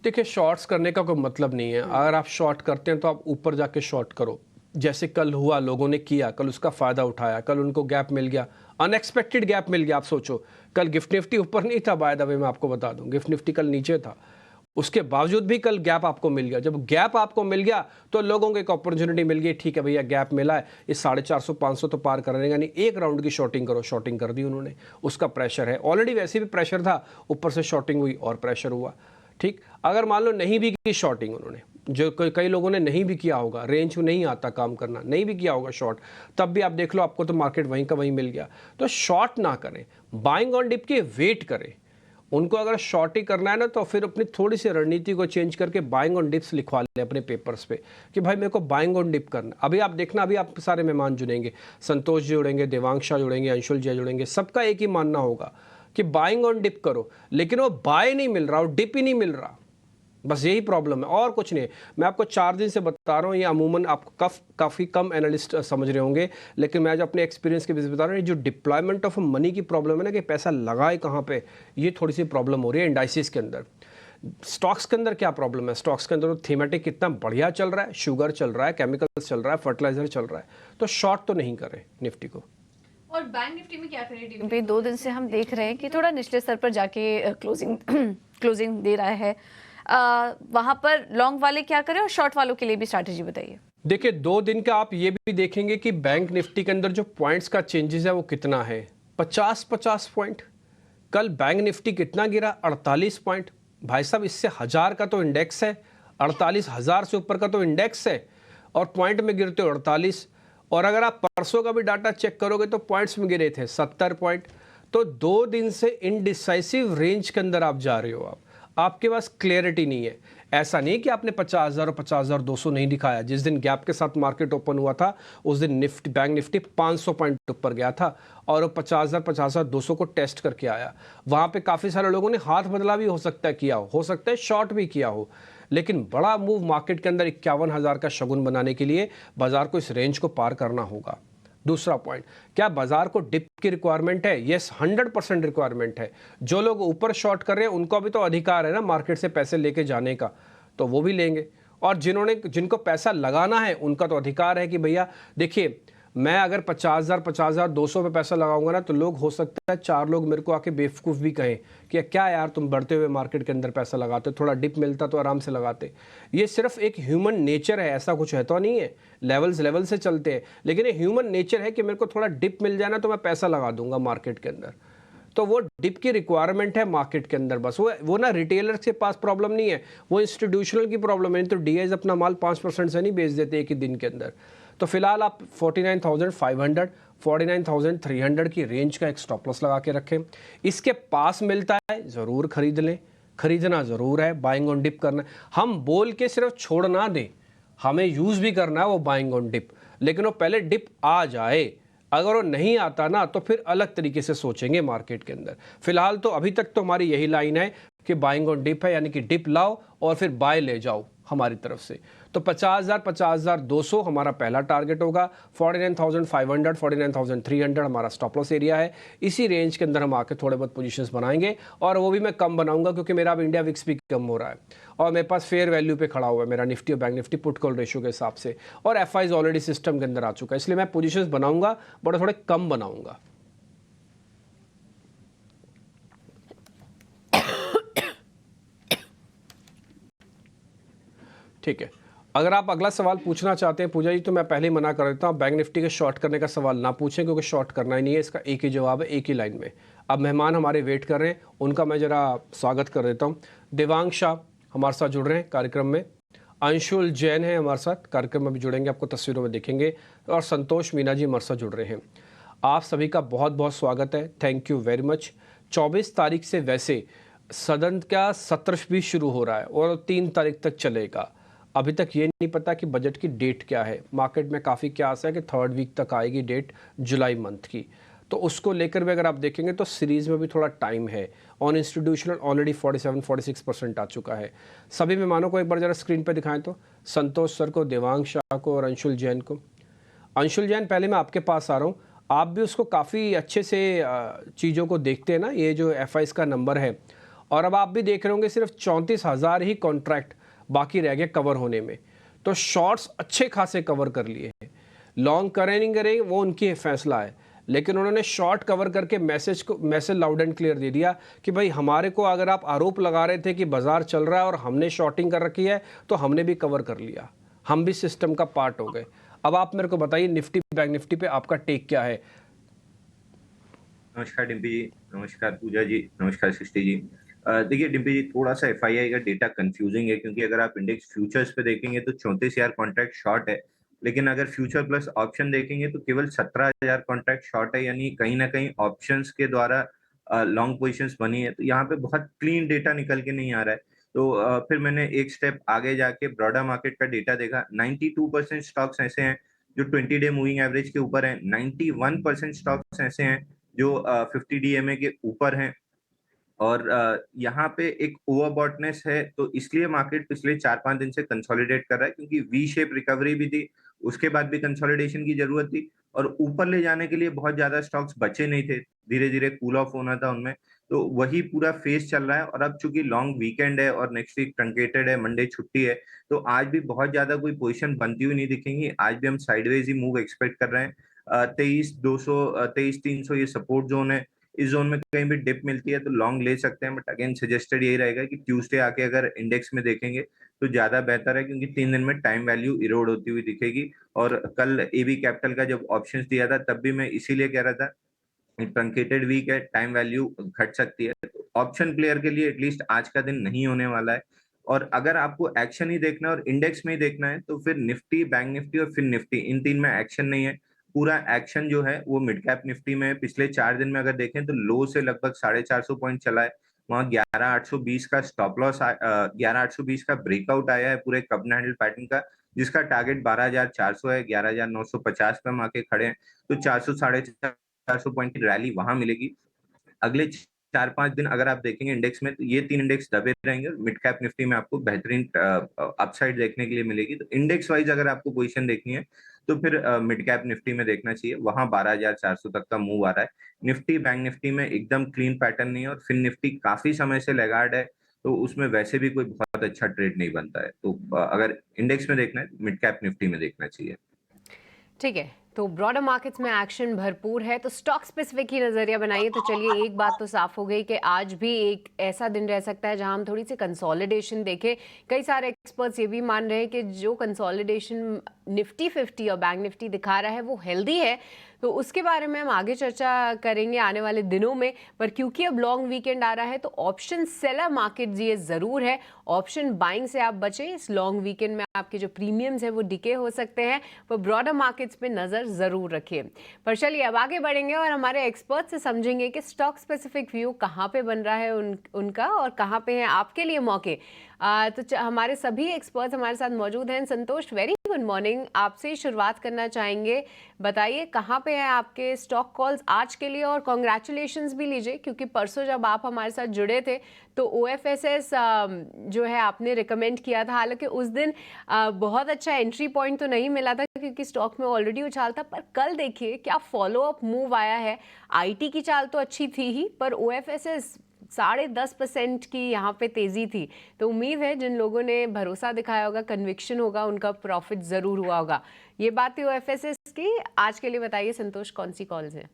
देखिए, शॉर्ट्स करने का कोई मतलब नहीं है। अगर आप शॉर्ट करते हैं तो आप ऊपर जाके शॉर्ट करो, जैसे कल हुआ, लोगों ने किया, कल उसका फ़ायदा उठाया, कल उनको गैप मिल गया, अनएक्सपेक्टेड गैप मिल गया। आप सोचो, कल गिफ्ट निफ्टी ऊपर नहीं था, बाय द वे मैं आपको बता दूं, गिफ्ट निफ्टी कल नीचे था, उसके बावजूद भी कल गैप आपको मिल गया। जब गैप आपको मिल गया तो लोगों को एक अपॉर्चुनिटी मिल गई, ठीक है भैया गैप मिला है, इस 450 500 तो पार कर रहेगा नहीं, एक राउंड की शॉर्टिंग करो। शॉर्टिंग कर दी उन्होंने, उसका प्रेशर है ऑलरेडी, वैसे भी प्रेशर था, ऊपर से शॉर्टिंग हुई और प्रेशर हुआ। ठीक, अगर मान लो नहीं भी की शॉर्टिंग उन्होंने, जो कई लोगों ने नहीं भी किया होगा, रेंज में नहीं आता काम करना, नहीं भी किया होगा शॉर्ट, तब भी आप देख लो आपको तो मार्केट वहीं का वहीं मिल गया। तो शॉर्ट ना करें, बाइंग ऑन डिप के वेट करें। उनको अगर शॉर्ट ही करना है ना तो फिर अपनी थोड़ी सी रणनीति को चेंज करके बाइंग ऑन डिप्स लिखवा लें अपने पेपर्स पे कि भाई मेरे को बाइंग ऑन डिप करना। अभी आप देखना, अभी आप सारे मेहमान जुड़ेंगे, संतोष जी जुड़ेंगे, देवांश जुड़ेंगे, अंशुल जी जुड़ेंगे, सबका एक ही मानना होगा कि बाइंग ऑन डिप करो, लेकिन वो बाय नहीं मिल रहा, वो डिप ही नहीं मिल रहा। बस यही प्रॉब्लम है और कुछ नहीं है। मैं आपको 4 दिन से बता रहा हूँ, ये अमूमन आपको काफ़ी कम एनालिस्ट समझ रहे होंगे, लेकिन मैं जो अपने एक्सपीरियंस के बेसिस बता रहा हूँ, जो डिप्लॉयमेंट ऑफ मनी की प्रॉब्लम है ना, कि पैसा लगाए कहाँ पे, ये थोड़ी सी प्रॉब्लम हो रही है इंडाइसिस के अंदर। स्टॉक्स के अंदर क्या प्रॉब्लम है? स्टॉक्स के अंदर थीमेटिक कितना बढ़िया चल रहा है, शुगर चल रहा है, केमिकल्स चल रहा है, फर्टिलाइजर चल रहा है, तो शॉर्ट तो नहीं करें निफ्टी को। और बैंक निफ्टी में क्या करें? पे 2 दिन से हम देख रहे हैं कि थोड़ा निचले स्तर पर जाके क्लोजिंग दे रहा है। वहां पर लॉन्ग वाले क्या करें और शॉर्ट वालों के लिए भी स्ट्रैटेजी बताइए। देखिए 2 दिन का आप ये भी देखेंगे कि बैंक निफ्टी के अंदर जो पॉइंट्स का चेंजेस है वो कितना है, 50 पॉइंट। कल बैंक निफ्टी कितना गिरा? 48 पॉइंट। भाई साहब, इससे 1000 का तो इंडेक्स है, 48,000 से ऊपर का तो इंडेक्स है, और पॉइंट में गिरते हो 48। और अगर आप परसों का भी डाटा चेक करोगे तो पॉइंट्स में गिरे थे 70 पॉइंट। तो 2 दिन से इनडिसाइसिव रेंज के अंदर आप जा रहे हो। आपके पास क्लियरिटी नहीं है। ऐसा नहीं कि आपने 50,000 और 50,200 नहीं दिखाया। जिस दिन गैप के साथ मार्केट ओपन हुआ था उस दिन निफ्टी, बैंक निफ्टी 500 पॉइंट ऊपर गया था और वो 50,000 50,200 को टेस्ट करके आया। वहाँ पे काफ़ी सारे लोगों ने हाथ बदला भी हो सकता है किया हो सकता है शॉर्ट भी किया हो, लेकिन बड़ा मूव मार्केट के अंदर 51,000 का शगुन बनाने के लिए बाजार को इस रेंज को पार करना होगा। दूसरा पॉइंट, क्या बाजार को डिप की रिक्वायरमेंट है? यस, 100% रिक्वायरमेंट है। जो लोग ऊपर शॉर्ट कर रहे हैं उनको भी तो अधिकार है ना मार्केट से पैसे लेके जाने का, तो वो भी लेंगे। और जिनको पैसा लगाना है उनका तो अधिकार है कि भैया देखिए, मैं अगर 50,000 50,200 पे पैसा लगाऊंगा ना, तो लोग हो सकता है 4 लोग मेरे को आके बेवकूफ़ भी कहें कि क्या यार तुम बढ़ते हुए मार्केट के अंदर पैसा लगाते हो, थोड़ा डिप मिलता तो आराम से लगाते। ये सिर्फ एक ह्यूमन नेचर है, ऐसा कुछ है तो नहीं है। लेवल से चलते हैं, लेकिन ये ह्यूमन नेचर है कि मेरे को थोड़ा डिप मिल जाए ना तो मैं पैसा लगा दूंगा मार्केट के अंदर। तो वो डिप की रिक्वायरमेंट है मार्केट के अंदर। बस वो ना रिटेलर्स के पास प्रॉब्लम नहीं है, वो इंस्टीट्यूशनल की प्रॉब्लम है। तो डीआईज अपना माल 5% से नहीं बेच देते एक ही दिन के अंदर। तो फिलहाल आप 49,500 49,300 की रेंज का एक स्टॉप लॉस लगा के रखें। इसके पास मिलता है ज़रूर खरीद लें, खरीदना ज़रूर है, बाइंग ऑन डिप करना है। हम बोल के सिर्फ छोड़ ना दें, हमें यूज़ भी करना है वो बाइंग ऑन डिप, लेकिन वो पहले डिप आ जाए। अगर वो नहीं आता ना तो फिर अलग तरीके से सोचेंगे मार्केट के अंदर। फिलहाल तो अभी तक तो हमारी यही लाइन है कि बाइंग ऑन डिप है, यानी कि डिप लाओ और फिर बाय ले जाओ हमारी तरफ से। तो 50,000 50,200 हमारा पहला टारगेट होगा। 49,500 49,300 हमारा स्टॉप लॉस एरिया है। इसी रेंज के अंदर हम आके थोड़े बहुत पोजीशंस बनाएंगे, और वो भी मैं कम बनाऊंगा क्योंकि मेरा अब इंडिया विक्स भी कम हो रहा है और मेरे पास फेयर वैल्यू पे खड़ा हुआ है मेरा निफ्टी और bank Nifty put call ratio के हिसाब से, और एफआईज ऑलरेडी सिस्टम के अंदर आ चुका है। इसलिए मैं पोजीशंस बनाऊंगा, बट थोड़े कम बनाऊंगा। ठीक है, अगर आप अगला सवाल पूछना चाहते हैं पूजा जी, तो मैं पहले ही मना कर देता हूँ, बैंक निफ्टी के शॉर्ट करने का सवाल ना पूछें क्योंकि शॉर्ट करना ही नहीं है। इसका एक ही जवाब है, एक ही लाइन में। अब मेहमान हमारे वेट कर रहे हैं, उनका मैं ज़रा स्वागत कर देता हूँ। देवांग शाह हमारे साथ जुड़ रहे हैं कार्यक्रम में, अंशुल जैन है हमारे साथ कार्यक्रम में भी जुड़ेंगे, आपको तस्वीरों में देखेंगे, और संतोष मीना जी हमारे साथ जुड़ रहे हैं। आप सभी का बहुत बहुत स्वागत है, थैंक यू वेरी मच। 24 तारीख से वैसे सदन का सत्र भी शुरू हो रहा है और 3 तारीख तक चलेगा। अभी तक ये नहीं पता कि बजट की डेट क्या है। मार्केट में काफ़ी क्या आशा है कि 3rd वीक तक आएगी डेट जुलाई मंथ की, तो उसको लेकर भी अगर आप देखेंगे तो सीरीज़ में भी थोड़ा टाइम है। ऑन इंस्टीट्यूशनल ऑलरेडी 47-46% आ चुका है। सभी मेहमानों को एक बार ज़रा स्क्रीन पर दिखाएं तो, संतोष सर को, देवांग शाह को और अंशुल जैन को। अंशुल जैन, पहले मैं आपके पास आ रहा हूँ, आप भी उसको काफ़ी अच्छे से चीज़ों को देखते हैं ना, ये जो एफआईज का नंबर है, और अब आप भी देख रहे होंगे सिर्फ 34,000 ही कॉन्ट्रैक्ट बाकी रह गए कवर होने में। तो शॉर्ट्स अच्छे खासे कवर कर लिए हैं, लॉन्ग करें नहीं करें वो उनकी फैसला है, लेकिन उन्होंने शॉर्ट कवर करके मैसेज लाउड एंड क्लियर दे दिया कि भाई हमारे को अगर आप आरोप लगा रहे थे कि बाजार चल रहा है और हमने शॉर्टिंग कर रखी है तो हमने भी कवर कर लिया, हम भी सिस्टम का पार्ट हो गए। अब आप मेरे को बताइए निफ्टी बैंक निफ्टी पे आपका टेक क्या है? नमस्कार डिम्पी जी, नमस्कार पूजा जी, नमस्कार सृष्टि जी। देखिए डिम्पी जी, थोड़ा सा एफआईआई का डेटा कंफ्यूजिंग है क्योंकि अगर आप इंडेक्स फ्यूचर्स पे देखेंगे तो 34,000 कॉन्ट्रैक्ट शॉर्ट है, लेकिन अगर फ्यूचर प्लस ऑप्शन देखेंगे तो केवल 17,000 कॉन्ट्रैक्ट शॉर्ट है, यानी कहीं ना कहीं ऑप्शंस के द्वारा लॉन्ग पोजिशंस बनी है। तो यहाँ पे बहुत क्लीन डेटा निकल के नहीं आ रहा है। तो फिर मैंने एक स्टेप आगे जाके ब्रॉडर मार्केट का डेटा देखा। 92% स्टॉक्स ऐसे हैं जो 20 डे मूविंग एवरेज के ऊपर हैं, 91% स्टॉक्स ऐसे हैं जो 50 डीएमए के ऊपर हैं, और यहाँ पे एक ओवरबॉटनेस है, तो इसलिए मार्केट पिछले 4-5 दिन से कंसोलिडेट कर रहा है, क्योंकि वी शेप रिकवरी भी थी, उसके बाद भी कंसोलिडेशन की जरूरत थी और ऊपर ले जाने के लिए बहुत ज्यादा स्टॉक्स बचे नहीं थे, धीरे धीरे कूल ऑफ होना था उनमें। तो वही पूरा फेज चल रहा है और अब चूंकि लॉन्ग वीकेंड है और नेक्स्ट वीक ट्रंकेटेड है, मंडे छुट्टी है, तो आज भी बहुत ज्यादा कोई पोजीशन बनती हुई नहीं दिखेंगी। आज भी हम साइडवेज ही मूव एक्सपेक्ट कर रहे हैं। 23,200 23,300 ये सपोर्ट जोन है, इस जोन में कहीं भी डिप मिलती है तो लॉन्ग ले सकते हैं, बट अगेन सजेस्टेड यही रहेगा कि ट्यूसडे आके अगर इंडेक्स में देखेंगे तो ज्यादा बेहतर है, क्योंकि 3 दिन में टाइम वैल्यू इरोड होती हुई दिखेगी। और कल एबी कैपिटल का जब ऑप्शंस दिया था तब भी मैं इसीलिए कह रहा था ट्रंकेटेड वीक है, टाइम वैल्यू घट सकती है, तो ऑप्शन प्लेयर के लिए एटलीस्ट आज का दिन नहीं होने वाला है। और अगर आपको एक्शन ही देखना है और इंडेक्स में ही देखना है तो फिर निफ्टी, बैंक निफ्टी और फिर निफ्टी, इन तीन में एक्शन नहीं है। पूरा एक्शन जो है वो मिड कैप निफ्टी में पिछले 4 दिन में अगर देखें तो लो से लगभग 450 पॉइंट चला है, वहां 11,820 का स्टॉप लॉस, 11,820 का ब्रेकआउट आया है पूरे कप एंड हैंडल पैटर्न का, जिसका टारगेट 12,400 है, 11,950 पे हम आके खड़े हैं, तो 400 साढ़े 400 पॉइंट की रैली वहां मिलेगी। अगले 4-5 दिन अगर आप देखेंगे इंडेक्स में तो ये 3 इंडेक्स दबे रहेंगे और मिड कैप निफ्टी में आपको बेहतरीन अपसाइड देखने के लिए मिलेगी। तो इंडेक्स वाइज अगर आपको पोजीशन देखनी है तो फिर मिड कैप निफ्टी में देखना चाहिए, वहां 12,400 तक का मूव आ रहा है। निफ्टी, बैंक निफ्टी में एकदम क्लीन पैटर्न नहीं है और फिर निफ्टी काफी समय से लैगार्ड है, तो उसमें वैसे भी कोई बहुत अच्छा ट्रेड नहीं बनता है। तो अगर इंडेक्स में देखना है मिड कैप निफ्टी में देखना चाहिए। ठीक है, तो ब्रॉडर मार्केट्स में एक्शन भरपूर है, तो स्टॉक स्पेसिफिक ही नजरिया बनाइए। तो चलिए, एक बात तो साफ हो गई कि आज भी एक ऐसा दिन रह सकता है जहां हम थोड़ी सी कंसोलिडेशन देखें। कई सारे एक्सपर्ट्स ये भी मान रहे हैं कि जो कंसोलिडेशन निफ्टी 50 और बैंक निफ्टी दिखा रहा है वो हेल्दी है, तो उसके बारे में हम आगे चर्चा करेंगे आने वाले दिनों में। पर क्योंकि अब लॉन्ग वीकेंड आ रहा है तो ऑप्शन सेलर मार्केट ये ज़रूर है, ऑप्शन बाइंग से आप बचें। इस लॉन्ग वीकेंड में आपके जो प्रीमियम्स हैं वो डिके हो सकते हैं, पर ब्रॉडर मार्केट्स पे नज़र ज़रूर रखिए। पर चलिए, अब आगे बढ़ेंगे और हमारे एक्सपर्ट से समझेंगे कि स्टॉक स्पेसिफिक व्यू कहाँ पे बन रहा है उनका और कहाँ पे हैं आपके लिए मौके। तो हमारे सभी एक्सपर्ट्स हमारे साथ मौजूद हैं। संतोष, वेरी गुड मॉर्निंग। आपसे ही शुरुआत करना चाहेंगे, बताइए कहाँ पे हैं आपके स्टॉक कॉल्स आज के लिए, और कॉन्ग्रेचुलेशंस भी लीजिए क्योंकि परसों जब आप हमारे साथ जुड़े थे तो OFSS जो है आपने रिकमेंड किया था। हालांकि उस दिन बहुत अच्छा एंट्री पॉइंट तो नहीं मिला था क्योंकि स्टॉक में ऑलरेडी उछाल था, पर कल देखिए क्या फॉलो अप मूव आया है। IT की चाल तो अच्छी थी ही, पर OFSS 10.5% की यहाँ पे तेजी थी। तो उम्मीद है जिन लोगों ने भरोसा दिखाया होगा, कन्विक्शन होगा, उनका प्रॉफिट जरूर हुआ होगा। ये बात थी OFSS की। आज के लिए बताइए संतोष, कौन सी कॉल्स हैं?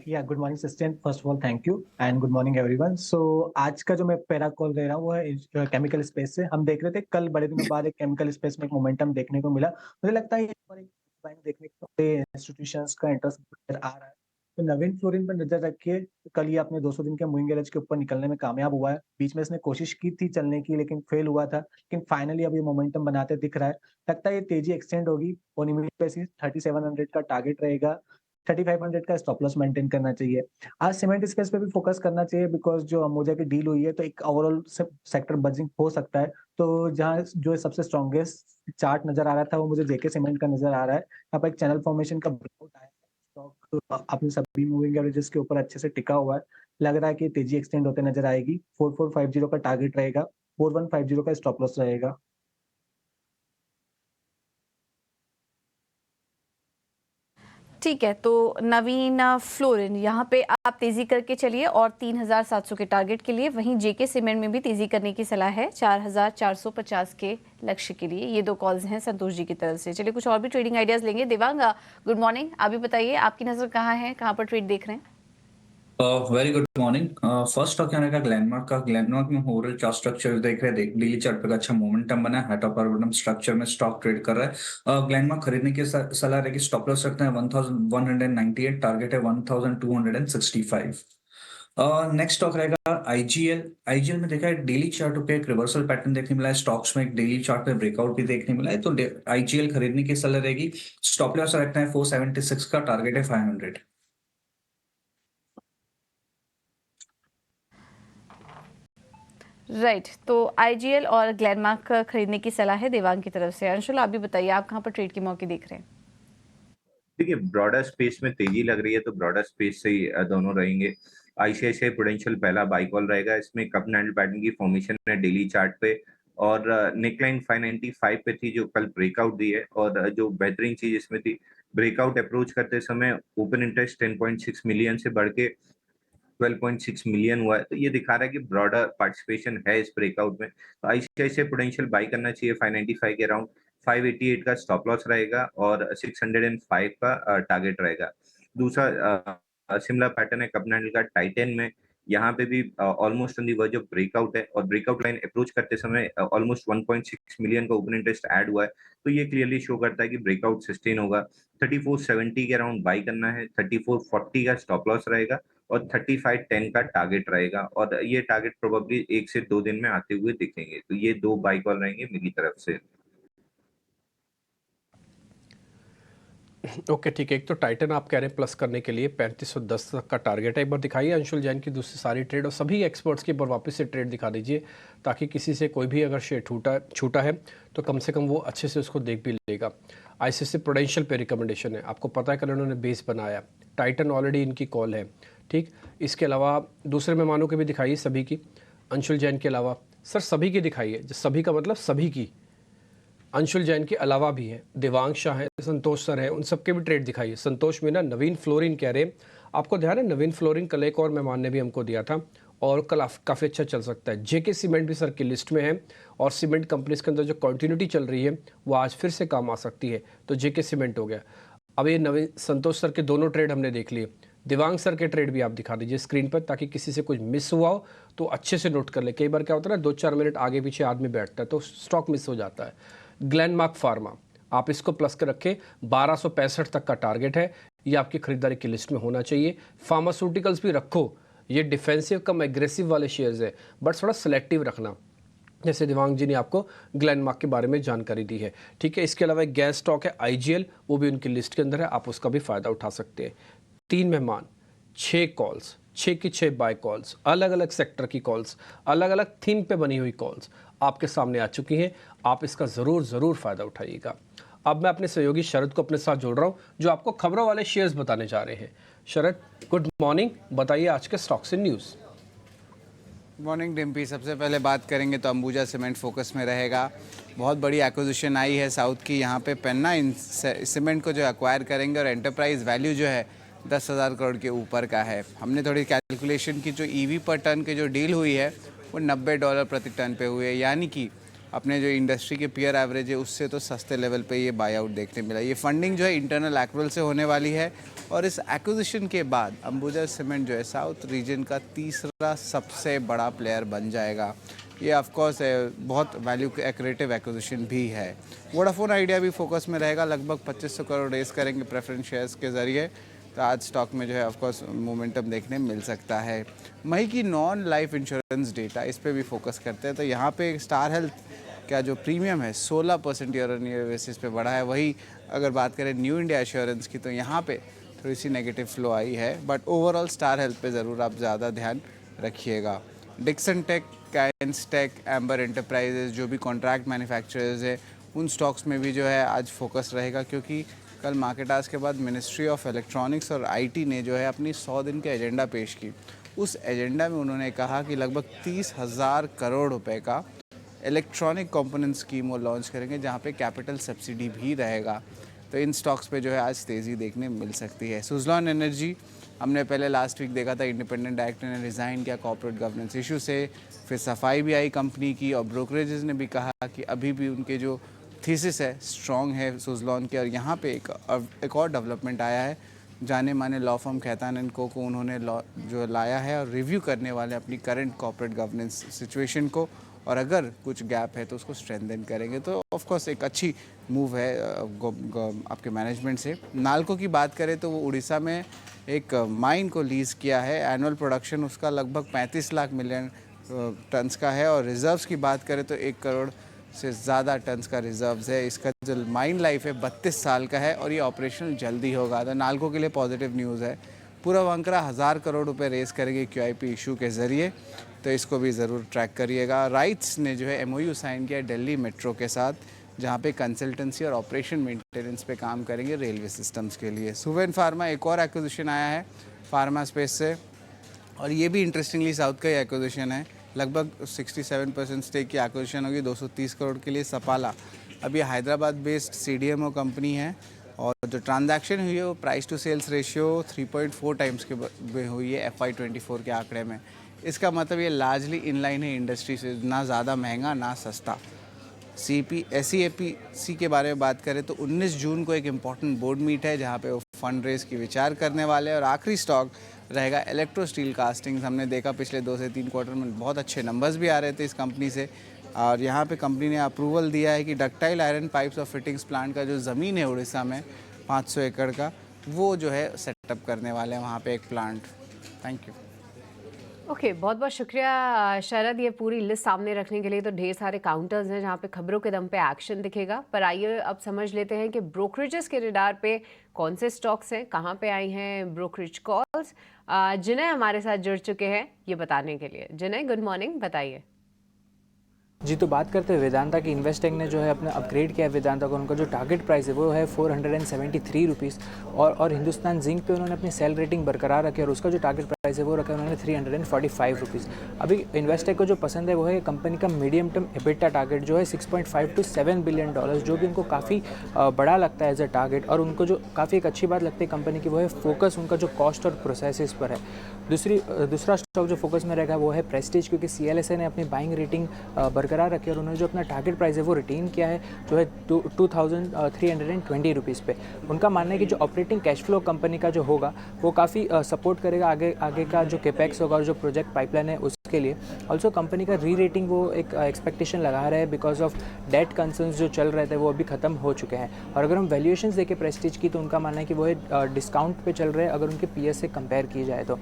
या good morning sister, first of all thank you and good morning everyone. So आज का जो मैं पहला कॉल दे रहा हूँ वो है केमिकल स्पेस से। हम देख रहे थे कल बड़े दिनों बाद एक केमिकल स्पेस में एक मोमेंटम देखने को मिला। मुझे लगता है एक देखने को इंस्टीट्यूशंस का इंटरेस्ट आ रहा है, तो नवीन फ्लोरिन पर नजर रखिए। कल ये अपने 200 दिन के मूविंग एवरेज के ऊपर निकलने में कामयाब हुआ है। बीच में इसने कोशिश की थी चलने की लेकिन फेल हुआ था, लेकिन फाइनली अब ये मोमेंटम बनाते दिख रहा है। लगता है ये तेजी एक्सटेंड होगी और इमीडिएट बेसिस 3700 का टारगेट रहेगा, 3500 का स्टॉप लॉस मेंटेन करना चाहिए। आज सीमेंट स्पेस पे भी फोकस करना चाहिए बिकॉज जो अम्बुजा की डील हुई है तो एक ओवरऑल सेक्टर बजिंग हो सकता है। तो जहाँ जो सबसे स्ट्रॉन्गेस्ट चार्ट नजर आ रहा था वो मुझे जेके सीमेंट का नजर आ रहा है। यहाँ पर एक चैनल फॉर्मेशन का ब्रेकआउट आया है, स्टॉक अपने सभी मूविंग एवरेजेस के ऊपर अच्छे से टिका हुआ है। लग रहा है कि तेजी एक्सटेंड होते नजर आएगी। 4450 का टारगेट रहेगा, 4150 का स्टॉप लॉस रहेगा। ठीक है, तो नवीन फ्लोरिन यहाँ पे आप तेजी करके चलिए और 3,700 के टारगेट के लिए। वहीं जेके सीमेंट में भी तेजी करने की सलाह है 4,450 के लक्ष्य के लिए। ये दो कॉल्स हैं संतोष जी की तरफ से। चलिए, कुछ और भी ट्रेडिंग आइडियाज लेंगे। Devang, good morning. आप भी बताइए, आपकी नजर कहाँ है, कहाँ पर ट्रेड देख रहे हैं? Very good morning. First stock यहाँ का ग्लैनमार्क में ओवरऑल चार्ट स्ट्रक्चर देख रहे हैं, डेली चार्ट पर अच्छा मोमेंटम बना है, हाइट ऑफ बॉटम स्ट्रक्चर में स्टॉक ट्रेड कर रहा है। ग्लैनमार्क खरीदने की सलाह रहेगी। स्टॉप लॉस रखते हैं 1198, टारगेट है 1265। नेक्स्ट स्टॉक रहेगा आईजीएल में देखा है डेली चार्ट पे एक रिवर्सल पैटर्न देखने मिला है, स्टॉक्स में एक डेली चार्ट पे ब्रेकआउट भी देखने मिला है, तो आईजीएल खरीदने की सलाह रहेगी। स्टॉप लॉस रखते हैं 476 का, टारगेट है 500। राइट, तो आईजीएल और ग्लैनमार्क खरीदने की सलाह है देवांग की तरफ से। अंशुल, आप भी बताइए, आप कहाँ पर ट्रेड के मौके देख रहे हैं? देखिए, ब्रॉडर स्पेस में तेजी लग रही है तो ब्रॉडर स्पेस से ही दोनों रहेंगे। आईसीआईसीआई प्रूडेंशियल पहला बाई कॉल रहेगा। इसमें कप एंड हैंडल पैटर्न की फॉर्मेशन है डेली चार्ट पे, और नेकलाइन 595 पे थी जो कल ब्रेकआउट दी है। और जो बेहतरीन चीज इसमें थी, ब्रेकआउट अप्रोच करते समय ओपन इंटरेस्ट 10.6 मिलियन से बढ़ के 12.6 मिलियन हुआ है। तो ये दिखा रहा है कि ब्रॉडर पार्टिसिपेशन है इस ब्रेकआउट में। तो आईसीआईसीआई प्रूडेंशियल बाई करना चाहिए 595 के अराउंड। 588 का स्टॉप लॉस रहेगा और 605 का टारगेट रहेगा। दूसरा सिमिलर पैटर्न है कप एंड हैंडल का टाइटन में। यहाँ पे भी almost on the verge of breakout है, और ब्रेकआउट लाइन अप्रोच करते समय ऑलमोस्ट 1.6 मिलियन का ओपन इंटरेस्ट ऐड हुआ है। तो ये क्लियरली शो करता है कि ब्रेकआउट सस्टेन होगा। 3470 के अराउंड बाई करना है, 3440 का स्टॉप लॉस रहेगा और 3510 का टारगेट रहेगा। और ये टारगेट प्रोबेबली 1 से 2 दिन में आते हुए दिखेंगे। तो ये 2 बाई कॉल रहेंगे मेरी तरफ से। ओके ठीक है, एक तो टाइटन आप कह रहे हैं प्लस करने के लिए 3510 तक का टारगेट है। एक बार दिखाइए अंशुल जैन की दूसरी सारी ट्रेड और सभी एक्सपर्ट्स की एक बार वापस से ट्रेड दिखा दीजिए, ताकि किसी से कोई भी अगर शेयर छूटा है तो कम से कम वो अच्छे से उसको देख भी लेगा। आईसीआईसीआई प्रूडेंशियल पे रिकमेंडेशन है, आपको पता है कल उन्होंने बेस बनाया, टाइटन ऑलरेडी इनकी कॉल है। ठीक, इसके अलावा दूसरे मेहमानों के भी दिखाइए सभी की, अंशुल जैन के अलावा। सर सभी की दिखाइए, सभी का मतलब सभी की, अंशुल जैन के अलावा भी है, देवांग शाह है, संतोष सर है, उन सबके भी ट्रेड दिखाइए। संतोष मीना, नवीन फ्लोरिन कह रहे हैं, आपको ध्यान है नवीन फ्लोरिन कल एक और मेहमान ने भी हमको दिया था और कल काफ़ी अच्छा चल सकता है। जेके सीमेंट भी सर की लिस्ट में है और सीमेंट कंपनीज के अंदर जो कंटिन्यूटी चल रही है वो आज फिर से काम आ सकती है। तो जेके सीमेंट हो गया। अब ये नवीन संतोष सर के दोनों ट्रेड हमने देख लिए, दिवांग सर के ट्रेड भी आप दिखा दीजिए स्क्रीन पर, ताकि किसी से कुछ मिस हुआ हो तो अच्छे से नोट कर ले। कई बार क्या होता है ना, 2-4 मिनट आगे पीछे आदमी बैठता है तो स्टॉक मिस हो जाता है। ग्लेनमार्क फार्मा, आप इसको प्लस कर रखें, 1265 तक का टारगेट है, ये आपकी खरीदारी की लिस्ट में होना चाहिए। फार्मास्यूटिकल्स भी रखो, ये डिफेंसिव कम एग्रेसिव वाले शेयर्स है, बट थोड़ा सिलेक्टिव रखना, जैसे दिवांग जी ने आपको ग्लेनमार्क के बारे में जानकारी दी है। ठीक है, इसके अलावा एक गैस स्टॉक है आईजीएल, वो भी उनकी लिस्ट के अंदर है, आप उसका भी फ़ायदा उठा सकते हैं। 3 मेहमान, 6 कॉल्स, 6 की 6 बाय कॉल्स, अलग अलग सेक्टर की कॉल्स, अलग अलग थीम पे बनी हुई कॉल्स आपके सामने आ चुकी हैं। आप इसका ज़रूर फ़ायदा उठाइएगा। अब मैं अपने सहयोगी शरद को अपने साथ जोड़ रहा हूँ, जो आपको खबरों वाले शेयर्स बताने जा रहे हैं। शरद, गुड मॉर्निंग, बताइए आज के stocks in news. Morning Dimpy, सबसे पहले बात करेंगे तो अंबुजा सीमेंट फोकस में रहेगा। बहुत बड़ी एक्विजिशन आई है साउथ की, यहाँ पे पेन्ना सीमेंट को जो एक्वायर करेंगे और एंटरप्राइज वैल्यू जो है 10,000 करोड़ के ऊपर का है। हमने थोड़ी कैलकुलेशन की, जो ईवी पर टन की जो डील हुई है वो $90 प्रति टन पे हुई है, यानी कि अपने जो इंडस्ट्री के पीयर एवरेज है उससे तो सस्ते लेवल पे ये बाई आउट देखने मिला। ये फंडिंग जो है इंटरनल एक्रूवल से होने वाली है और इस एक्विजिशन के बाद अंबुजा सीमेंट जो है साउथ रीजन का तीसरा सबसे बड़ा प्लेयर बन जाएगा। ये ऑफकोर्स बहुत वैल्यू एक्रेटिव एक्विजिशन भी है। वोडाफोन आइडिया भी फोकस में रहेगा, लगभग 2500 करोड़ रेस करेंगे प्रेफरेंस शेयर्स के ज़रिए, तो आज स्टॉक में जो है ऑफकोर्स मोमेंटम देखने मिल सकता है। मई की नॉन लाइफ इंश्योरेंस डेटा, इस पे भी फोकस करते हैं, तो यहाँ पे स्टार हेल्थ का जो प्रीमियम है 16% ईयर ऑन ईयर बेसिस पे बढ़ा है। वही अगर बात करें न्यू इंडिया एश्योरेंस की तो यहाँ पे थोड़ी सी नेगेटिव फ्लो आई है, बट ओवरऑल स्टार हेल्थ पे ज़रूर आप ज़्यादा ध्यान रखिएगा। Dixon Tech, Kaynes Tech, Amber Enterprises, जो भी कॉन्ट्रैक्ट मैन्युफैक्चरर्स है, उन स्टॉक्स में भी जो है आज फोकस रहेगा, क्योंकि कल मार्केट आज के बाद मिनिस्ट्री ऑफ इलेक्ट्रॉनिक्स और आईटी ने जो है अपनी 100 दिन के एजेंडा पेश की। उस एजेंडा में उन्होंने कहा कि लगभग 30,000 करोड़ रुपए का इलेक्ट्रॉनिक कंपोनेंट स्कीम वो लॉन्च करेंगे, जहाँ पे कैपिटल सब्सिडी भी रहेगा। तो इन स्टॉक्स पे जो है आज तेज़ी देखने मिल सकती है। सुजलॉन एनर्जी, हमने पहले लास्ट वीक देखा था इंडिपेंडेंट डायरेक्टर ने रिज़ाइन किया कॉर्पोरेट गवर्नेंस इशू से, फिर सफाई भी आई कंपनी की और ब्रोकरेजेस ने भी कहा कि अभी भी उनके जो थीसिस है स्ट्रॉन्ग है सुजलॉन के। और यहाँ पे एक और डेवलपमेंट आया है, जाने माने लॉ फर्म खैतान एंड को उन्होंने जो लाया है और रिव्यू करने वाले अपनी करंट कॉर्पोरेट गवर्नेंस सिचुएशन को, और अगर कुछ गैप है तो उसको स्ट्रेंथन करेंगे। तो ऑफ कोर्स एक अच्छी मूव है आपके मैनेजमेंट से। नाल्को की बात करें तो वो उड़ीसा में एक माइन को लीज़ किया है, एनुअल प्रोडक्शन उसका लगभग 35 लाख मिलियन टन्स का है, और रिजर्व्स की बात करें तो 1 करोड़ से ज़्यादा टन्स का रिजर्व्स है। इसका जो माइन लाइफ है 32 साल का है और ये ऑपरेशनल जल्दी होगा, तो नाल्को के लिए पॉजिटिव न्यूज़ है। पूरा वंकरा 1000 करोड़ रुपए रेस करेंगे QIP इशू के ज़रिए, तो इसको भी ज़रूर ट्रैक करिएगा। राइट्स ने जो है MOU साइन किया दिल्ली मेट्रो के साथ, जहाँ पे कंसल्टेंसी और ऑपरेशन मेंटेनेंस पे काम करेंगे रेलवे सिस्टम्स के लिए। सुवेन फार्मा, एक और एक्विजिशन आया है फार्मा स्पेस से, और ये भी इंटरेस्टिंगली साउथ का ही एक्विजिशन है, लगभग 67% स्टेक की एक्विजिशन होगी 230 करोड़ के लिए। सपाला अभी हैदराबाद बेस्ड सीडीएमओ कंपनी है और जो ट्रांजैक्शन हुई है वो price to sales ratio 3.4 times के में हुई है FY24 के आंकड़े में। इसका मतलब ये लार्जली इनलाइन है इंडस्ट्री से, ना ज़्यादा महंगा ना सस्ता। SEAPC के बारे में बात करें तो 19 जून को एक इम्पॉर्टेंट बोर्ड मीट है जहाँ पे वो फंड रेज की विचार करने वाले हैं। और आखिरी स्टॉक रहेगा इलेक्ट्रो स्टील कास्टिंग्स। हमने देखा पिछले 2 से 3 क्वार्टर में बहुत अच्छे नंबर्स भी आ रहे थे इस कंपनी से, और यहाँ पे कंपनी ने अप्रूवल दिया है कि डक्टाइल आयरन पाइप्स और फिटिंग्स प्लांट का जो ज़मीन है उड़ीसा में 500 एकड़ का, वो जो है सेटअप करने वाले हैं वहाँ पे एक प्लांट। Thank you. ओके, बहुत बहुत शुक्रिया शरद, ये पूरी लिस्ट सामने रखने के लिए। तो ढेर सारे काउंटर्स हैं जहाँ पे खबरों के दम पे एक्शन दिखेगा, पर आइए अब समझ लेते हैं कि ब्रोकरेजेस के रडार पे कौन से स्टॉक्स हैं, कहाँ पे आई हैं ब्रोकरेज कॉल्स। जिनय हमारे साथ जुड़ चुके हैं ये बताने के लिए। जिनय, गुड मॉर्निंग, बताइए। जी, तो बात करते हैं वेदांता की। इन्वेस्टेक ने जो है अपना अपग्रेड किया है वेदांता को। उनका जो टारगेट प्राइस है वो है 473 रुपीज़, और हिंदुस्तान जिंक पे उन्होंने अपनी सेल रेटिंग बरकरार रखी है और उसका जो टारगेट प्राइस है वो रखा है उन्होंने 345 रुपीज़। अभी इन्वेस्टेक को जो पसंद है वो है कंपनी का मीडियम टर्म एबिटा टारगेट जो है 6.5 to 7 बिलियन डॉलर्स, जो भी उनको काफ़ी बड़ा लगता है एज अ टारगेट। और उनको जो काफ़ी एक अच्छी बात लगती है कंपनी की वो है फोकस उनका जो कॉस्ट और प्रोसेसेस पर है। दूसरा स्टॉक जो फोकस में रहेगा वो है प्रेस्टीज, क्योंकि CLSA ने अपनी बाइंग रेटिंग बरकरार रखी है और उन्होंने जो अपना टारगेट प्राइस है वो रिटेन किया है जो है 2320 रुपीज़ पे। उनका मानना है कि जो ऑपरेटिंग कैश फ्लो कंपनी का जो होगा वो काफ़ी सपोर्ट करेगा आगे का जो कैपेक्स होगा और जो प्रोजेक्ट पाइपलाइन है उसके लिए। ऑल्सो कंपनी का री रेटिंग वो एक एक्सपेक्टेशन लगा रहे हैं बिकॉज ऑफ डेट कंसर्न्स जो चल रहे थे वो अभी खत्म हो चुके हैं। और अगर हम वैल्यूएशंस देखें प्रेस्टीज की तो उनका मानना है कि वो डिस्काउंट पे चल रहे हैं अगर उनके PS से कंपेयर की जाए तो।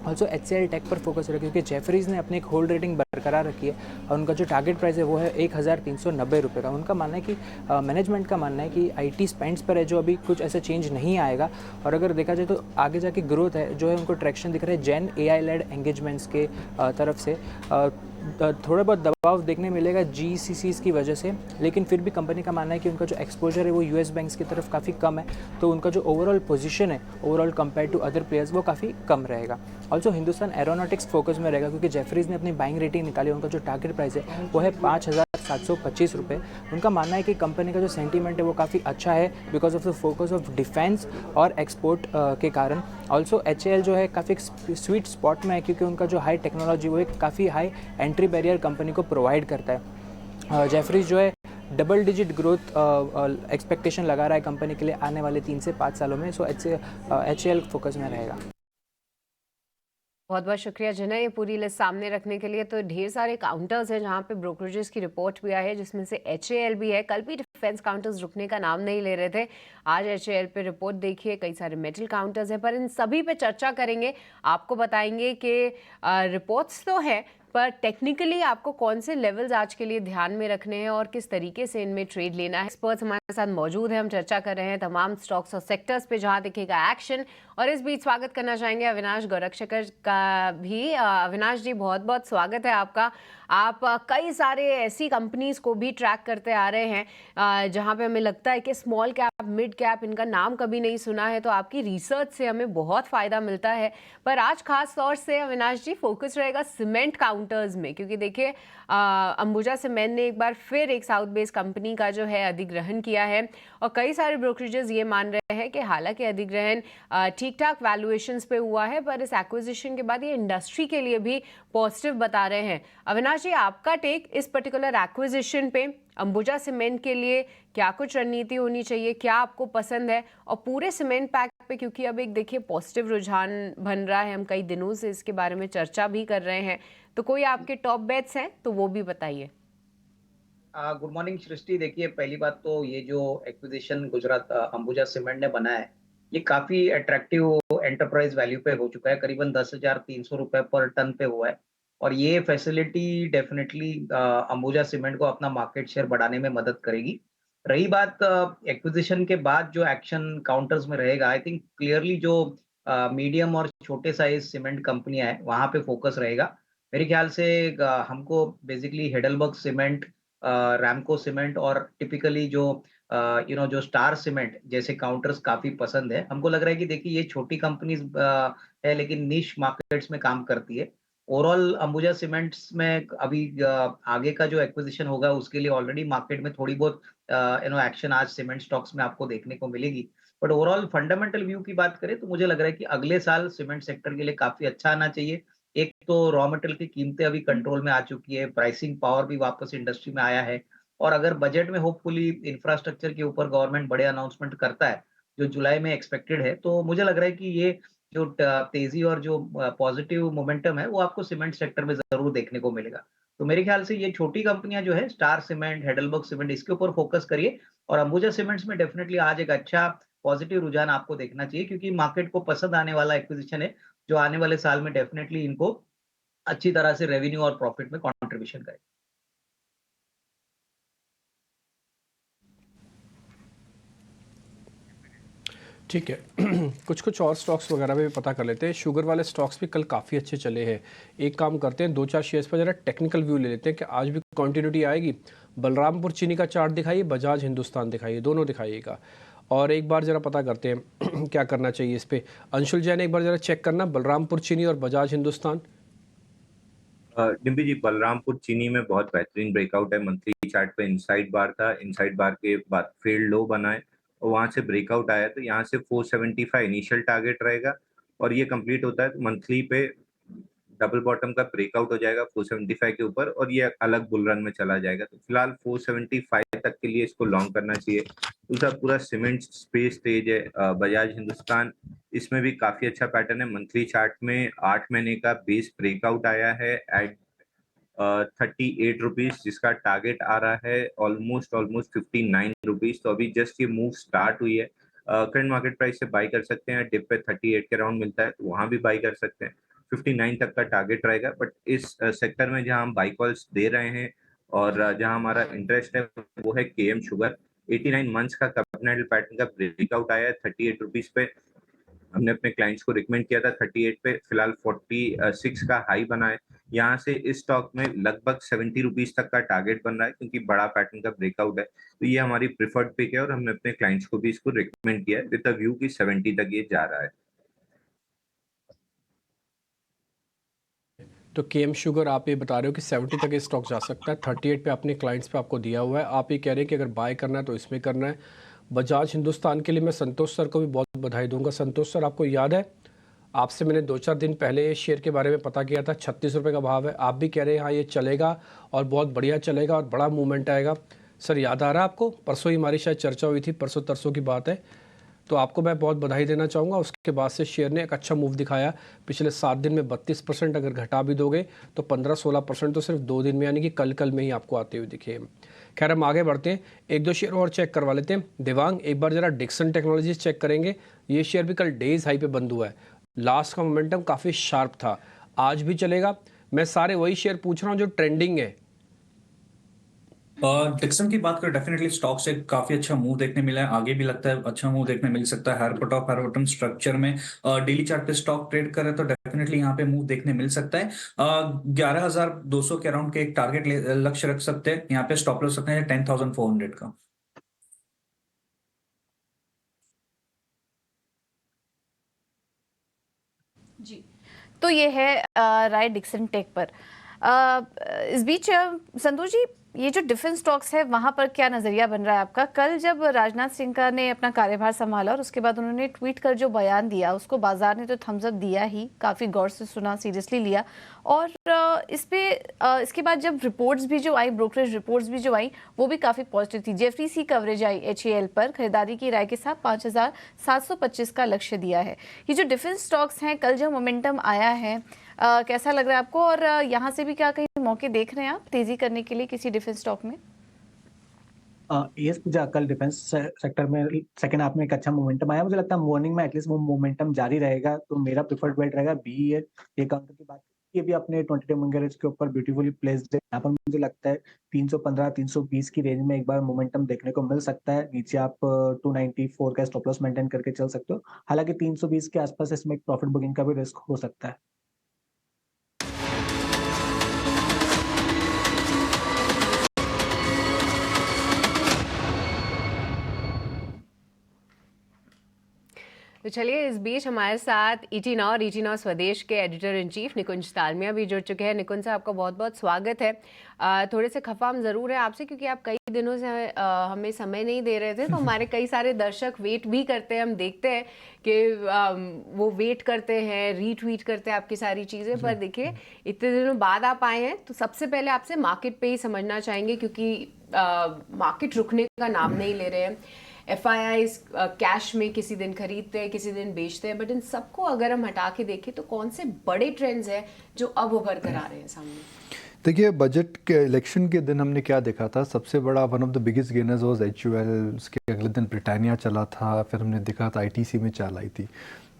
ऑल्सो HCL टेक पर फोकस रखा क्योंकि जेफरीज ने अपनी एक होल्ड रेटिंग बरकरार रखी है और उनका जो टारगेट प्राइस है वो है 1390 रुपये का। उनका मानना है कि मैनेजमेंट का मानना है कि IT स्पेंड्स पर है जो अभी कुछ ऐसा चेंज नहीं आएगा। और अगर देखा जाए तो आगे जाके ग्रोथ है जो है उनको ट्रैक्शन दिख रहा है जेन AI लेड एंगेजमेंट्स के तरफ से। थोड़ा बहुत दबाव देखने मिलेगा GCCs की वजह से, लेकिन फिर भी कंपनी का मानना है कि उनका जो एक्सपोजर है वो US बैंक्स की तरफ काफ़ी कम है, तो उनका जो ओवरऑल पोजीशन है overall compare to other players वो काफ़ी कम रहेगा। ऑल्सो हिंदुस्तान एरोनॉटिक्स फोकस में रहेगा क्योंकि जेफरीज ने अपनी बाइंग रेटिंग निकाली, उनका जो टारगेट प्राइस है वो है 5725 रुपये। उनका मानना है कि कंपनी का जो सेंटीमेंट है वो काफ़ी अच्छा है because of the focus of defence और एक्सपोर्ट के कारण। ऑल्सो HAL जो है काफ़ी स्वीट स्पॉट में है क्योंकि उनका जो हाई टेक्नोलॉजी वो एक काफ़ी हाई एंट्री बैरियर कंपनी को प्रोवाइड करता है। जेफरीज जो है डबल डिजिट ग्रोथ एक्सपेक्टेशन लगा रहा है कंपनी के लिए आने वाले 3 से 5 सालों में। सो HAL फोकस में रहेगा। बहुत बहुत शुक्रिया जिन्हें ये पूरी लिस्ट सामने रखने के लिए। तो ढेर सारे काउंटर्स हैं जहाँ पे ब्रोकरेजेस की रिपोर्ट भी आई है जिसमें से HAL भी है। कल भी डिफेंस काउंटर्स रुकने का नाम नहीं ले रहे थे, आज HAL पे रिपोर्ट देखिए, कई सारे मेटल काउंटर्स हैं, पर इन सभी पे चर्चा करेंगे। आपको बताएंगे कि रिपोर्ट्स तो है पर टेक्निकली आपको कौन से लेवल्स आज के लिए ध्यान में रखने हैं और किस तरीके से इनमें ट्रेड लेना है। एक्सपर्ट्स हमारे साथ मौजूद हैं, हम चर्चा कर रहे हैं तमाम स्टॉक्स और सेक्टर्स पे जहां दिखेगा एक्शन। और इस बीच स्वागत करना चाहेंगे अविनाश गोरक्षकर का भी। अविनाश जी, बहुत बहुत स्वागत है आपका। आप कई सारे ऐसी कंपनीज को भी ट्रैक करते आ रहे हैं जहां पे हमें लगता है कि स्मॉल कैप, मिड कैप, इनका नाम कभी नहीं सुना है, तो आपकी रिसर्च से हमें बहुत फ़ायदा मिलता है। पर आज खास तौर से अविनाश जी फोकस रहेगा सीमेंट काउंटर्स में, क्योंकि देखिए अंबुजा सीमेंट ने एक बार फिर एक साउथ बेस्ड कंपनी का जो है अधिग्रहण किया है और कई सारे ब्रोकरेजेस ये मान रहे हैं कि हालांकि अधिग्रहण ठीक ठाक वैल्यूएशंस पे हुआ है पर इस एक्विजिशन के बाद ये इंडस्ट्री के लिए भी पॉजिटिव बता रहे हैं। अविनाश जी, आपका टेक इस पर्टिकुलर एक्विजिशन पे, अंबुजा सीमेंट के लिए क्या कुछ रणनीति होनी चाहिए, क्या आपको पसंद है, और पूरे सीमेंट पैक पे, क्योंकि अब एक देखिए पॉजिटिव रुझान बन रहा है, हम कई दिनों से इसके बारे में चर्चा भी कर रहे हैं, तो कोई आपके टॉप बेट्स हैं तो वो भी बताइए। गुड मॉर्निंग सृष्टि। देखिए, पहली बात तो ये जो एक्विजिशन गुजरात अंबुजा सीमेंट ने बना है ये काफी अट्रैक्टिव एंटरप्राइज वैल्यू पे हो चुका है, करीबन 10,300 रुपए पर टन पे हुआ है। और ये फैसिलिटी डेफिनेटली अंबुजा सीमेंट को अपना मार्केट शेयर बढ़ाने में मदद करेगी। रही बात एक्विजिशन के बाद जो एक्शन काउंटर्स में रहेगा, आई थिंक क्लियरली जो मीडियम और छोटे साइज सीमेंट कंपनियां हैं वहां पे फोकस रहेगा। मेरे ख्याल से हमको basically Heidelberg cement, Ramco cement और टिपिकली जो जो स्टार सीमेंट जैसे काउंटर्स काफ़ी पसंद है। हमको लग रहा है कि देखिए ये छोटी कंपनीज़ है लेकिन निश मार्केट्स में काम करती है। ओवरऑल अंबुजा सीमेंट्स में अभी आगे का जो एक्विजिशन होगा उसके लिए ऑलरेडी मार्केट में थोड़ी बहुत एक्शन आज सीमेंट स्टॉक्स में आपको देखने को मिलेगी। बट ओवरऑल फंडामेंटल व्यू की बात करें तो मुझे लग रहा है कि अगले साल सीमेंट सेक्टर के लिए काफ़ी अच्छा आना चाहिए। एक तो रॉ मटेरियल की कीमतें अभी कंट्रोल में आ चुकी है, प्राइसिंग पावर भी वापस इंडस्ट्री में आया है और अगर बजट में होपफुली इंफ्रास्ट्रक्चर के ऊपर गवर्नमेंट बड़े अनाउंसमेंट करता है, जो जुलाई में एक्सपेक्टेड है, तो मुझे लग रहा है कि ये जो तेजी और जो पॉजिटिव मोमेंटम है, वो आपको सीमेंट सेक्टर में ज़रूर देखने को मिलेगा। तो मेरे ख्याल से ये छोटी कंपनियाँ जो है, स्टार सीमेंट, heidelberg सीमेंट, इसके ऊपर फोकस करिए और अंबुजा सीमेंट्स में डेफिनिटली आज एक अच्छा पॉजिटिव रुझान आपको देखना चाहिए क्योंकि मार्केट को पसंद आने वाला एक्विजिशन है, जो आने वाले साल में डेफिनिटली इनको अच्छी तरह से रेवेन्यू और प्रॉफिट में कंट्रीब्यूशन करेगा। ठीक है। कुछ कुछ और स्टॉक्स वगैरह भी पता कर लेते हैं। शुगर वाले स्टॉक्स भी कल काफ़ी अच्छे चले हैं। एक काम करते हैं, 2-4 शेयर्स पर जरा टेक्निकल व्यू ले लेते हैं कि आज भी कंटिन्यूटी आएगी। बलरामपुर चीनी का चार्ट दिखाइए, बजाज हिंदुस्तान दिखाइए, दोनों दिखाइएगा। और एक बार ज़रा पता करते हैं क्या करना चाहिए इस पर। अंशुल जैन एक बार ज़रा चेक करना बलरामपुर चीनी और बजाज हिंदुस्तान। डिम्पी जी, बलरामपुर चीनी में बहुत बेहतरीन ब्रेकआउट है। मंथली चार्ट पे इनसाइड बार था, इनसाइड बार के बाद फेल्ड लो बना है और वहां से ब्रेकआउट आया, तो यहाँ से 475 इनिशियल टारगेट रहेगा और ये कंप्लीट होता है तो मंथली पे डबल बॉटम का ब्रेकआउट हो जाएगा 475 के ऊपर और ये अलग बुल रन में चला जाएगा। तो फिलहाल 475 तक के लिए इसको लॉन्ग करना चाहिए। दूसरा, पूरा सीमेंट स्पेस तेज है। बजाज हिंदुस्तान, इसमें भी काफी अच्छा पैटर्न है। मंथली चार्ट में 8 महीने का बेस ब्रेकआउट आया है एट 38 रुपीज, जिसका टारगेट आ रहा है ऑलमोस्ट 59 रुपीज। तो अभी जस्ट ये मूव स्टार्ट हुई है। करंट मार्केट प्राइस से बाई कर सकते हैं, डिप पे 38 के राउंड मिलता है तो वहां भी बाई कर सकते हैं। 59 तक का टारगेट रहेगा। बट इस सेक्टर में जहां हम बाई कॉल्स दे रहे हैं और जहां हमारा इंटरेस्ट है वो है केएम शुगर। 89 मंथ्स का कैपिटल पैटर्न का ब्रेकआउट आया है 38 रुपीज पे। हमने अपने क्लाइंट्स को रिकमेंड किया था 38 पे, फिलहाल 46 का हाई बना है। यहाँ से इस स्टॉक में लगभग 70 रुपीज तक का टारगेट बन रहा है क्योंकि बड़ा पैटर्न का ब्रेकआउट है। तो ये हमारी प्रिफर्ड पिक है और हमने अपने क्लाइंट्स को भी इसको रिकमेंड किया है विद द व्यू की 70 तक ये जा रहा है। तो केएम शुगर आप ये बता रहे हो कि 70 तक ये स्टॉक जा सकता है, 38 पे अपने क्लाइंट्स पे आपको दिया हुआ है। आप ये कह रहे हैं कि अगर बाय करना है तो इसमें करना है। बजाज हिंदुस्तान के लिए मैं संतोष सर को भी बहुत बधाई दूंगा। संतोष सर, आपको याद है आपसे मैंने 2-4 दिन पहले इस शेयर के बारे में पता किया था, 36 रुपये का भाव है। आप भी कह रहे हैं हाँ ये चलेगा और बहुत बढ़िया चलेगा और बड़ा मूवमेंट आएगा। सर याद आ रहा है आपको? परसों ही हमारी शायद चर्चा हुई थी, परसों तरसों की बात है। तो आपको मैं बहुत बधाई देना चाहूँगा। उसके बाद से शेयर ने एक अच्छा मूव दिखाया। पिछले 7 दिन में 32% अगर घटा भी दोगे तो 15-16% तो सिर्फ 2 दिन में, यानी कि कल में ही आपको आते हुए दिखे। खैर हम आगे बढ़ते हैं, 1-2 शेयर और चेक करवा लेते हैं। देवांग, एक बार ज़रा डिक्सन टेक्नोलॉजीज चेक करेंगे। ये शेयर भी कल डेज हाई पे बंद हुआ है। लास्ट का मोमेंटम काफ़ी शार्प था, आज भी चलेगा। मैं सारे वही शेयर पूछ रहा हूँ जो ट्रेंडिंग है। डिक्सन की बात करें, डेफिनेटली स्टॉक से काफी अच्छा मूव देखने मिला है, आगे भी लगता है अच्छा मूव देखने मिल सकता है। Higher top higher bottom structure में डेली चार्ट पे स्टॉक ट्रेड कर रहे तो डेफिनेटली यहाँ पे मूव देखने मिल सकता है। 11,200 के अराउंड के एक टारगेट लक्ष्य रख सकते हैं। यहाँ पे स्टॉप लॉस सकते हैं 10,400 का। जी, तो ये है राय डिक्सन टेक पर। इस बीच संतोष जी, ये जो डिफेंस स्टॉक्स है वहां पर क्या नजरिया बन रहा है आपका? कल जब राजनाथ सिंह का ने अपना कार्यभार संभाला और उसके बाद उन्होंने ट्वीट कर जो बयान दिया उसको बाजार ने तो थम्स अप दिया ही, काफी गौर से सुना, सीरियसली लिया। और इसके बाद जब रिपोर्ट्स भी जो आई, ब्रोकरेज रिपोर्ट्स भी जो आई, वो भी काफी पॉजिटिव थी। जेफरी सी कवरेज आई HAL पर, खरीदारी की राय के साथ 5,725 का लक्ष्य दिया है। ये जो डिफेंस स्टॉक्स हैं, कल जो मोमेंटम आया है, कैसा लग रहा है आपको? और यहाँ से भी क्या कहीं मौके देख रहे हैं आप तेजी करने के लिए किसी डिफेंस स्टॉक में? यस पूजा, कल डिफेंस सेक्टर में सेकंड हाफ में एक अच्छा मोमेंटम आया। मुझे लगता है मॉर्निंग में एटलीस्ट वो मोमेंटम जारी रहेगा, तो मेरा प्रेफर्ड बेट रहेगा BEL। ये काउंटर की बात, ये भी अपने 20 मूविंग एवरेज के ऊपर ब्यूटीफुली प्लेस्ड है। यहाँ पर मुझे लगता है 315-320 की रेंज में एक बार मोमेंटम देखने को मिल सकता है। नीचे आप 294 का स्टॉप लॉस मेंटेन करके चल सकते हो। हालांकि 320 के आसपास इसमें एक प्रॉफिट बुकिंग का भी रिस्क हो सकता है। तो चलिए इस बीच हमारे साथ ईटी नाउ और ईटी नाउ स्वदेश के एडिटर इन चीफ निकुंज तालमिया भी जुड़ चुके हैं। निकुंज साहब आपका बहुत बहुत स्वागत है। थोड़े से खफा हम ज़रूर है आपसे क्योंकि आप कई दिनों से हमें समय नहीं दे रहे थे, तो हमारे कई सारे दर्शक वेट भी करते हैं। हम देखते हैं कि वो वेट करते हैं, रीट्वीट करते हैं आपकी सारी चीज़ें। पर देखिए इतने दिनों बाद आप आए हैं, तो सबसे पहले आपसे मार्केट पे ही समझना चाहेंगे क्योंकि मार्केट रुकने का नाम नहीं ले रहे हैं। FIIs कैश में किसी दिन खरीदते हैं, किसी दिन बेचते हैं, बट इन सबको अगर हम हटा के देखें तो कौन से बड़े ट्रेंड्स हैं जो अब उभर कर आ रहे हैं सामने? देखिए, बजट के इलेक्शन के दिन हमने क्या देखा था, सबसे बड़ा one of the biggest gainers was HUL, उसके अगले दिन ब्रिटानिया चला था, फिर हमने देखा था ITC में चाल आई थी।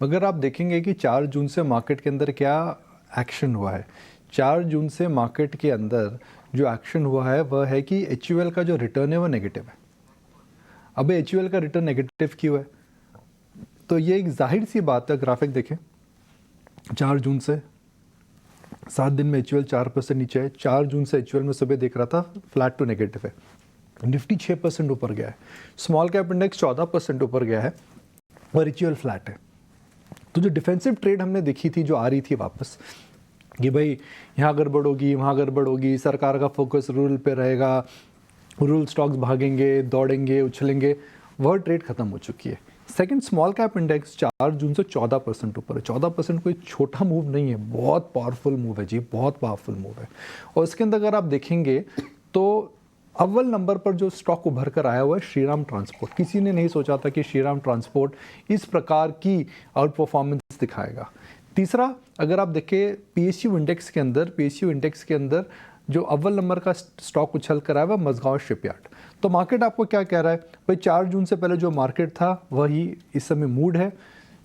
मगर आप देखेंगे कि 4 जून से मार्केट के अंदर क्या एक्शन हुआ है। 4 जून से मार्केट के अंदर जो एक्शन हुआ है वह है कि HUL का जो रिटर्न है वो नेगेटिव है। अब HUL का रिटर्न नेगेटिव क्यों है? तो ये एक जाहिर सी बात है, ग्राफिक देखें 4 जून से 7 दिन में HUL 4% नीचे है। 4 जून से HUL में सुबह देख रहा था फ्लैट टू नेगेटिव है। निफ्टी 6% ऊपर गया है, स्मॉल कैप इंडेक्स 14% ऊपर गया है और HUL फ्लैट है। तो जो डिफेंसिव ट्रेड हमने देखी थी, जो आ रही थी वापस कि भाई यहाँ गड़बड़ होगी, वहाँ गड़बड़ होगी, सरकार का फोकस रूरल पे रहेगा, रूरल स्टॉक्स भागेंगे, दौड़ेंगे, उछलेंगे, वह ट्रेड खत्म हो चुकी है। सेकंड, स्मॉल कैप इंडेक्स 4 जून से 14% ऊपर है। 14% कोई छोटा मूव नहीं है, बहुत पावरफुल मूव है जी, बहुत पावरफुल मूव है। और इसके अंदर अगर आप देखेंगे तो अव्वल नंबर पर जो स्टॉक उभर कर आया हुआ है श्रीराम ट्रांसपोर्ट। किसी ने नहीं सोचा था कि श्रीराम ट्रांसपोर्ट इस प्रकार की आउट परफॉर्मेंस दिखाएगा। तीसरा, अगर आप देखें PSU इंडेक्स के अंदर जो अव्वल नंबर का स्टॉक उछल कर आया वह मझगांव शिपयार्ड। तो मार्केट आपको क्या कह रहा है भाई, 4 जून से पहले जो मार्केट था वही इस समय मूड है।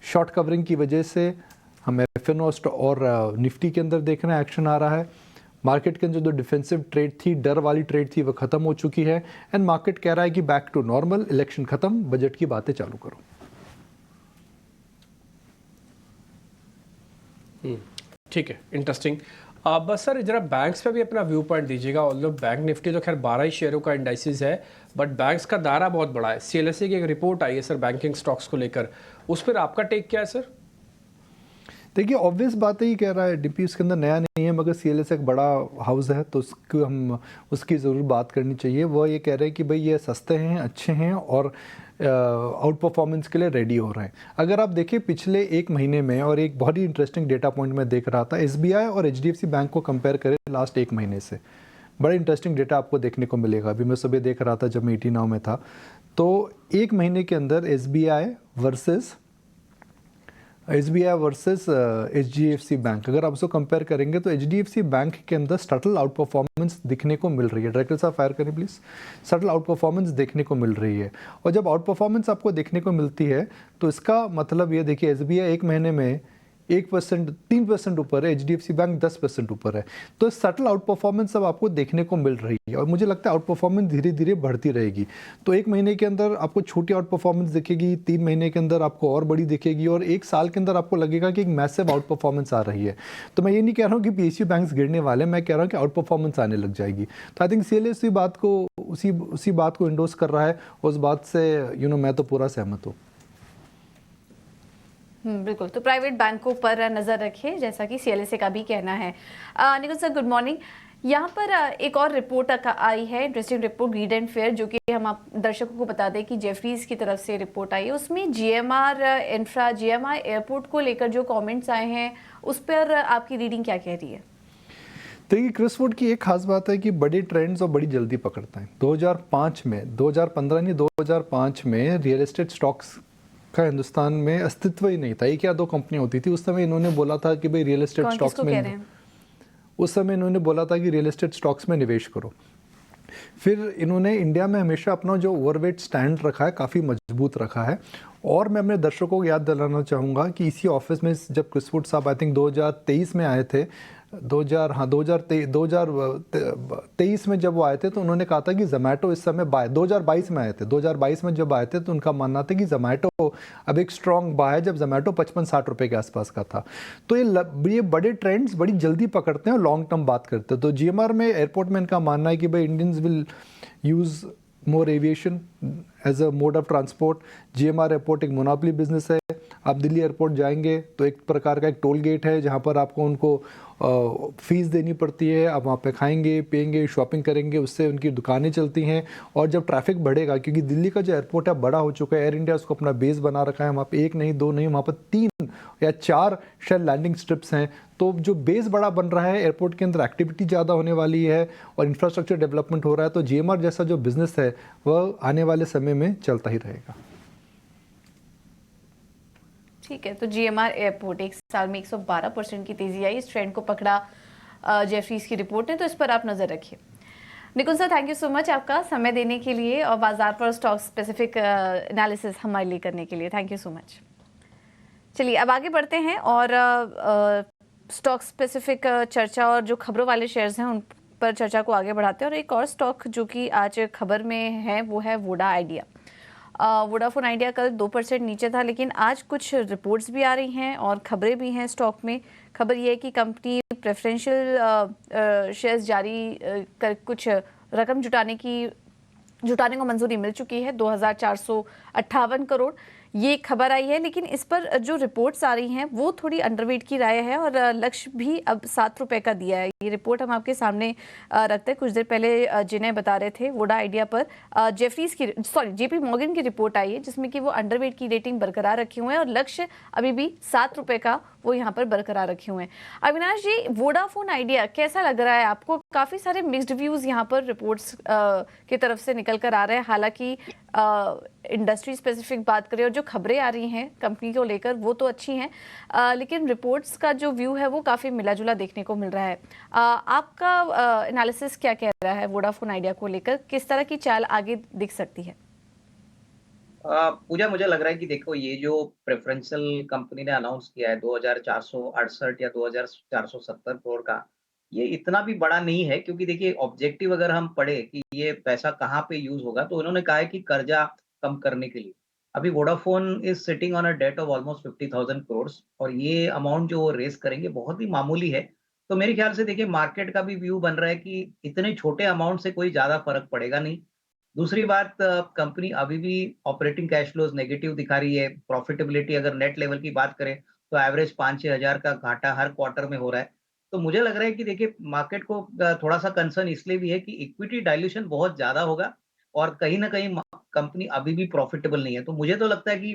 शॉर्ट कवरिंग की वजह से हम FNO और निफ्टी के अंदर देख रहे हैं एक्शन आ रहा है। मार्केट के अंदर जो डिफेंसिव ट्रेड थी, डर वाली ट्रेड थी, वह खत्म हो चुकी है एंड मार्केट कह रहा है कि बैक टू नॉर्मल, इलेक्शन खत्म, बजट की बातें चालू करो। ठीक है, इंटरेस्टिंग। बस सर जरा बैंक्स पे भी अपना व्यू पॉइंट दीजिएगा। ऑल्दो बैंक निफ्टी तो खैर 12 ही शेयरों का इंडाइसिस है, बट बैंक्स का दायरा बहुत बड़ा है। CLSA की एक रिपोर्ट आई है सर बैंकिंग स्टॉक्स को लेकर, उस पर आपका टेक क्या है सर? देखिए, ऑब्वियस बात ही कह रहा है, DP उसके अंदर नया नहीं है, मगर CLSA एक बड़ा हाउस है तो उसकी ज़रूर बात करनी चाहिए। वो ये कह रहे हैं कि भाई ये सस्ते हैं, अच्छे हैं और आउट परफॉर्मेंस के लिए रेडी हो रहे हैं। अगर आप देखें पिछले 1 महीने में, और एक बहुत ही इंटरेस्टिंग डेटा पॉइंट मैं देख रहा था, SBI और HDFC बैंक को कंपेयर करें लास्ट 1 महीने से, बड़ा इंटरेस्टिंग डेटा आपको देखने को मिलेगा। अभी मैं सुबह देख रहा था जब मैं ईटी नाउ में था, तो 1 महीने के अंदर SBI वर्सेस HDFC बैंक, अगर आप उसको कंपेयर करेंगे तो HDFC बैंक के अंदर सटल आउट परफॉर्मेंस दिखने को मिल रही है। डायरेक्टर साहब फायर करें प्लीज़। सटल आउट परफॉर्मेंस देखने को मिल रही है, और जब आउट परफॉर्मेंस आपको देखने को मिलती है तो इसका मतलब ये देखिए, SBI 1 महीने में 1% 3% ऊपर है, HDFC बैंक 10% ऊपर है। तो सटल आउट परफॉर्मेंस अब आपको देखने को मिल रही है और मुझे लगता है आउट परफॉर्मेंस धीरे धीरे बढ़ती रहेगी। तो 1 महीने के अंदर आपको छोटी आउट परफॉर्मेंस दिखेगी, 3 महीने के अंदर आपको और बड़ी दिखेगी, और 1 साल के अंदर आपको लगेगा कि एक मैसिव आउट परफॉर्मेंस आ रही है। तो मैं ये नहीं कह रहा हूँ कि PSU बैंक्स गिरने वाले, मैं कह रहा हूँ कि आउट परफॉर्मेंस आने लग जाएगी। तो आई थिंक CLSA उसी बात को इंडोर्स कर रहा है, उस बात से मैं तो पूरा सहमत हूँ। बिल्कुल। तो प्राइवेट बैंकों पर नज़र रखिए, जैसा कि CLSA का भी कहना है। निकुंज सर गुड मॉर्निंग। यहाँ पर एक और रिपोर्ट आई है, interesting report, grid and fair, जो कि हम आप दर्शकों को बता दें कि जेफरीज की तरफ से रिपोर्ट आई है। उसमें GMR एयरपोर्ट को लेकर जो कमेंट्स आए हैं, उस पर आपकी रीडिंग क्या कह रही है? देखिए, क्रिस वुड की एक खास बात है कि बड़े ट्रेंड्स और बड़ी जल्दी पकड़ता है। 2015 नहीं 2005 में रियल एस्टेट स्टॉक्स का हिंदुस्तान में अस्तित्व ही नहीं था, 1 या 2 कंपनियां होती थी। उस समय इन्होंने बोला था कि भाई रियल एस्टेट स्टॉक्स में, उस समय इन्होंने बोला था कि रियल एस्टेट स्टॉक्स में निवेश करो। फिर इन्होंने इंडिया में हमेशा अपना जो ओवरवेट स्टैंड रखा है काफ़ी मजबूत रखा है। और मैं अपने दर्शकों को याद दिलाना चाहूँगा कि इसी ऑफिस में जब क्रिस वुड साहब आई थिंक 2023 में आए थे, 2023 में जब वो आए थे तो उन्होंने कहा था कि जोमेटो इस समय 2022 में आए थे, 2022 में जब आए थे तो उनका मानना था कि जोमेटो अब एक स्ट्रॉन्ग बाय है, जब जोमेटो 55-60 रुपये के आसपास का था। तो ये बड़े ट्रेंड्स बड़ी जल्दी पकड़ते हैं और लॉन्ग टर्म बात करते हैं। तो GMR में एयरपोर्ट में इनका मानना है कि भाई Indians will use more aviation as a mode of transport. GMR airport एक मोनोपोली बिजनेस है, आप दिल्ली एयरपोर्ट जाएंगे तो एक प्रकार का एक टोल गेट है जहाँ पर आपको उनको फीस देनी पड़ती है। आप वहाँ पे खाएंगे पिएंगे शॉपिंग करेंगे, उससे उनकी दुकानें चलती हैं। और जब ट्रैफिक बढ़ेगा, क्योंकि दिल्ली का जो एयरपोर्ट है बड़ा हो चुका है, एयर इंडिया उसको अपना बेस बना रखा है, वहाँ पे 1 नहीं 2 नहीं, वहाँ पर 3 या 4 शायद लैंडिंग स्ट्रिप्स हैं। तो जो बेस बड़ा बन रहा है, एयरपोर्ट के अंदर एक्टिविटी ज़्यादा होने वाली है और इंफ्रास्ट्रक्चर डेवलपमेंट हो रहा है, तो GMR जैसा जो बिज़नेस है वह आने वाले समय में चलता ही रहेगा। ठीक है, तो GMR एयरपोर्ट एक साल में 112% की तेजी आई, इस ट्रेंड को पकड़ा जेफरीज की रिपोर्ट ने, तो इस पर आप नजर रखिए। Nikunj sir, thank you so much आपका समय देने के लिए और बाजार पर स्टॉक स्पेसिफिक एनालिसिस हमारे लिए करने के लिए। Thank you so much. चलिए अब आगे बढ़ते हैं और स्टॉक स्पेसिफिक चर्चा और जो खबरों वाले शेयर्स हैं उन पर चर्चा को आगे बढ़ाते हैं। और एक और स्टॉक जो कि आज खबर में है वो है वोडा आइडिया। वोडाफोन आइडिया कल 2% नीचे था, लेकिन आज कुछ रिपोर्ट्स भी आ रही हैं और खबरें भी हैं स्टॉक में। खबर ये है कि कंपनी प्रेफरेंशियल शेयर्स जारी कर कुछ रकम जुटाने को मंजूरी मिल चुकी है, 2458 करोड़ ये खबर आई है। लेकिन इस पर जो रिपोर्ट्स आ रही हैं वो थोड़ी अंडरवेट की राय है और लक्ष्य भी अब 7 रुपए का दिया है। ये रिपोर्ट हम आपके सामने रखते हैं। कुछ देर पहले जिन्हें बता रहे थे वोडा आइडिया पर JP मॉर्गन की रिपोर्ट आई है जिसमें कि वो अंडरवेट की रेटिंग बरकरार रखे हुए हैं और लक्ष्य अभी भी 7 रुपए का वो यहाँ पर बरकरार रखे हुए हैं। अविनाश जी, वोडाफोन आइडिया कैसा लग रहा है आपको? काफी सारे मिक्स्ड व्यूज यहाँ पर रिपोर्ट्स की तरफ से निकल कर आ रहे हैं। हालांकि इंडस्ट्री स्पेसिफिक बात करें और जो खबरें आ रही हैं कंपनी को लेकर वो तो अच्छी हैं, लेकिन रिपोर्ट्स का जो व्यू है वो काफ़ी मिला जुला देखने को मिल रहा है। आपका एनालिसिस क्या कह रहा है वोडाफोन आइडिया को लेकर? किस तरह की चाल आगे दिख सकती है? पूजा, मुझे लग रहा है कि देखो ये जो प्रेफरेंशियल कंपनी ने अनाउंस किया है 2468 या 2470 करोड़ का, ये इतना भी बड़ा नहीं है क्योंकि देखिए ऑब्जेक्टिव अगर हम पढ़े कि ये पैसा कहाँ पे यूज होगा तो उन्होंने कहा है कि कर्जा कम करने के लिए। अभी Vodafone is sitting on a debt of almost 50,000 crore और ये अमाउंट जो वो रेस करेंगे बहुत ही मामूली है। तो मेरे ख्याल से देखिए मार्केट का भी व्यू बन रहा है कि इतने छोटे अमाउंट से कोई ज्यादा फर्क पड़ेगा नहीं। दूसरी बात, कंपनी अभी भी ऑपरेटिंग कैश फ्लोज नेगेटिव दिखा रही है। प्रॉफिटेबिलिटी अगर नेट लेवल की बात करें तो एवरेज 5-6 हजार का घाटा हर क्वार्टर में हो रहा है। तो मुझे लग रहा है कि देखिए मार्केट को थोड़ा सा कंसर्न इसलिए भी है कि इक्विटी डाइल्यूशन बहुत ज्यादा होगा और कहीं ना कहीं कंपनी अभी भी प्रॉफिटेबल नहीं है। तो मुझे तो लगता है कि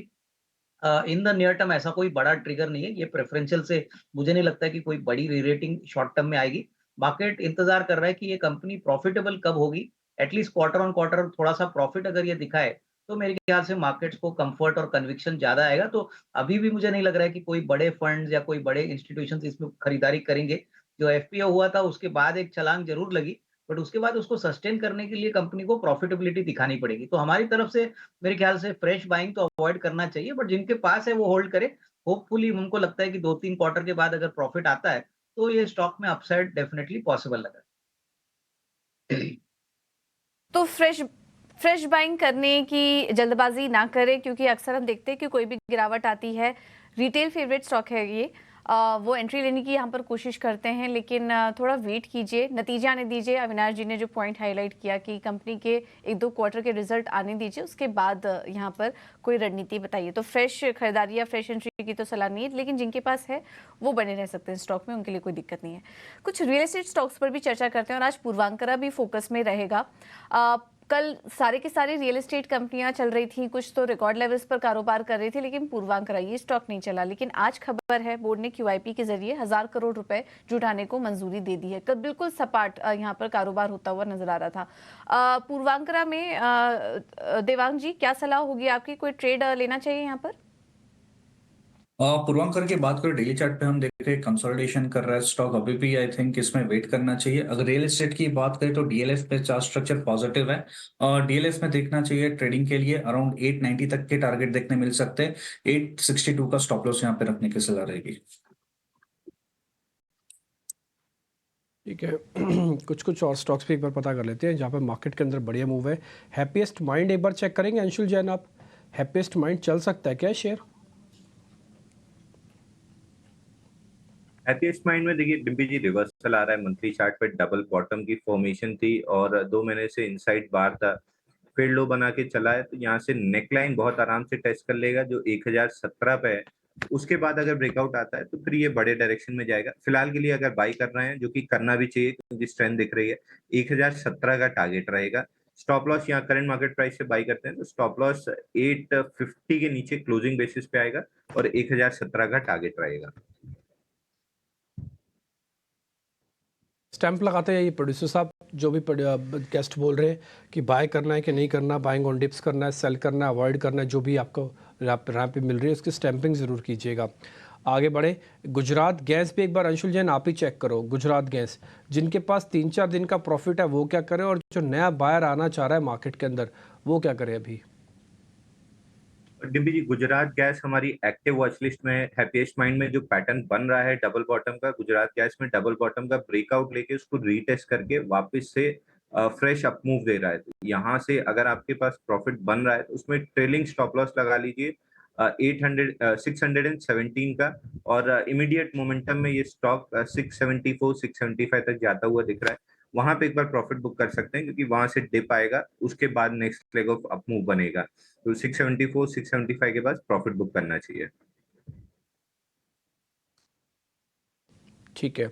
इन द नियर टर्म ऐसा कोई बड़ा ट्रिगर नहीं है। ये प्रेफरेंशियल से मुझे नहीं लगता है कि कोई बड़ी रीरेटिंग शॉर्ट टर्म में आएगी। मार्केट इंतजार कर रहा है कि ये कंपनी प्रॉफिटेबल कब होगी। एटलीस्ट क्वार्टर ऑन क्वार्टर थोड़ा सा प्रॉफिट अगर ये दिखाए तो मेरे ख्याल से मार्केट्स को कंफर्ट और कन्विक्शन ज्यादा आएगा। तो अभी भी मुझे नहीं लग रहा है कि कोई बड़े फंड्स या कोई बड़े इंस्टीट्यूशंस इसमें खरीदारी करेंगे। जो FPO हुआ था उसके बाद एक छलांग जरूर लगी, बट उसके बाद उसको सस्टेन करने के लिए कंपनी को प्रॉफिटेबिलिटी दिखानी पड़ेगी। तो हमारी तरफ से मेरे ख्याल से फ्रेश बाइंग तो अवॉइड करना चाहिए, बट जिनके पास है वो होल्ड करे। होपफुली उनको लगता है कि 2-3 क्वार्टर के बाद अगर प्रॉफिट आता है तो ये स्टॉक में अपसाइड डेफिनेटली पॉसिबल लगा। तो फ्रेश बाइंग करने की जल्दबाजी ना करें, क्योंकि अक्सर हम देखते हैं कि कोई भी गिरावट आती है, रिटेल फेवरेट स्टॉक है ये, वो एंट्री लेने की यहाँ पर कोशिश करते हैं, लेकिन थोड़ा वेट कीजिए, नतीजे आने दीजिए। अविनाश जी ने जो पॉइंट हाईलाइट किया कि कंपनी के 1-2 क्वार्टर के रिजल्ट आने दीजिए, उसके बाद यहाँ पर कोई रणनीति बताइए। तो फ्रेश खरीदारी या फ्रेश एंट्री की तो सलाह नहीं है, लेकिन जिनके पास है वो बने रह सकते हैं स्टॉक में, उनके लिए कोई दिक्कत नहीं है। कुछ रियल एस्टेट स्टॉक्स पर भी चर्चा करते हैं और आज पूर्वांकरा भी फोकस में रहेगा। कल सारे के सारे रियल एस्टेट कंपनियां चल रही थी, कुछ तो रिकॉर्ड लेवल्स पर कारोबार कर रही थी, लेकिन पूर्वांकरा ये स्टॉक नहीं चला। लेकिन आज खबर है बोर्ड ने QIP के जरिए 1000 करोड़ रुपए जुटाने को मंजूरी दे दी है। कल बिल्कुल सपाट यहाँ पर कारोबार होता हुआ नजर आ रहा था। पूर्वांकरा में देवांग जी क्या सलाह होगी आपकी? कोई ट्रेड लेना चाहिए यहाँ पर? पूर्वांकर की बात करें डेली चार्ट पे हम देख रहे हैं कंसोलिडेशन कर रहा है स्टॉक। अभी भी आई थिंक इसमें वेट करना चाहिए। अगर रियल एस्टेट की बात करें तो DLF पे चार्ट स्ट्रक्चर पॉजिटिव है और DLF में देखना चाहिए ट्रेडिंग के लिए अराउंड 890 तक के टारगेट देखने मिल सकते हैं। 862 का स्टॉप लॉस यहाँ पे रखने की सलाह रहेगी। ठीक है। कुछ और स्टॉक्स पे एक बार पता कर लेते हैं जहाँ पे मार्केट के अंदर बढ़िया मूव है। हैप्पीएस्ट माइंड एक बार चेक करेंगे अंशुल जैन आप? हैप्पीएस्ट माइंड चल सकता है क्या शेयर? हैप्पीएस्ट माइंड में देखिए डिम्पी जी रिवर्सल आ रहा है। मंथली चार्ट पे डबल बॉटम की फॉर्मेशन थी और 2 महीने से इनसाइड बार था, फिर लो बना के चला है। तो यहाँ से नेकलाइन बहुत आराम से टेस्ट कर लेगा जो 1017 पे है उसके बाद अगर ब्रेकआउट आता है तो फिर ये बड़े डायरेक्शन में जाएगा। फिलहाल के लिए अगर बाई कर रहे हैं, जो कि करना भी चाहिए क्योंकि स्ट्रेंथ दिख रही है, 1017 का टारगेट रहेगा। स्टॉप लॉस यहाँ करंट मार्केट प्राइस से बाई करते हैं तो स्टॉप लॉस 850 के नीचे क्लोजिंग बेसिस पे आएगा और 1017 का टारगेट रहेगा। स्टैंप लगाते हैं ये प्रोड्यूसर साहब, जो भी गेस्ट बोल रहे हैं कि बाय करना है कि नहीं करना, बाइंग ऑन डिप्स करना है, सेल करना है, अवॉइड करना है, जो भी आपको यहाँ पे मिल रही है उसकी स्टैंपिंग ज़रूर कीजिएगा। आगे बढ़े, गुजरात गैस भी एक बार अंशुल जैन आप ही चेक करो। गुजरात गैस जिनके पास 3-4 दिन का प्रॉफिट है वो क्या करे, और जो नया बायर आना चाह रहा है मार्केट के अंदर वो क्या करे अभी? डिम्पी जी, गुजरात गैस हमारी एक्टिव वॉच लिस्ट में है। हैप्पीएस्ट माइंड में जो पैटर्न बन रहा है डबल बॉटम का, गुजरात गैस में डबल बॉटम का ब्रेकआउट लेके उसको रीटेस्ट करके वापस से फ्रेश अप मूव दे रहा है। तो यहाँ से अगर आपके पास प्रॉफिट बन रहा है तो उसमें ट्रेलिंग स्टॉप लॉस लगा लीजिए 617 का, और इमीडिएट मोमेंटम में ये स्टॉक 674 675 तक जाता हुआ दिख रहा है। वहां पे एक बार प्रॉफिट बुक कर सकते हैं क्योंकि वहां से डिप आएगा, उसके बाद next leg of up move बनेगा। तो 674 675 के बाद प्रॉफिट बुक करना चाहिए। ठीक है।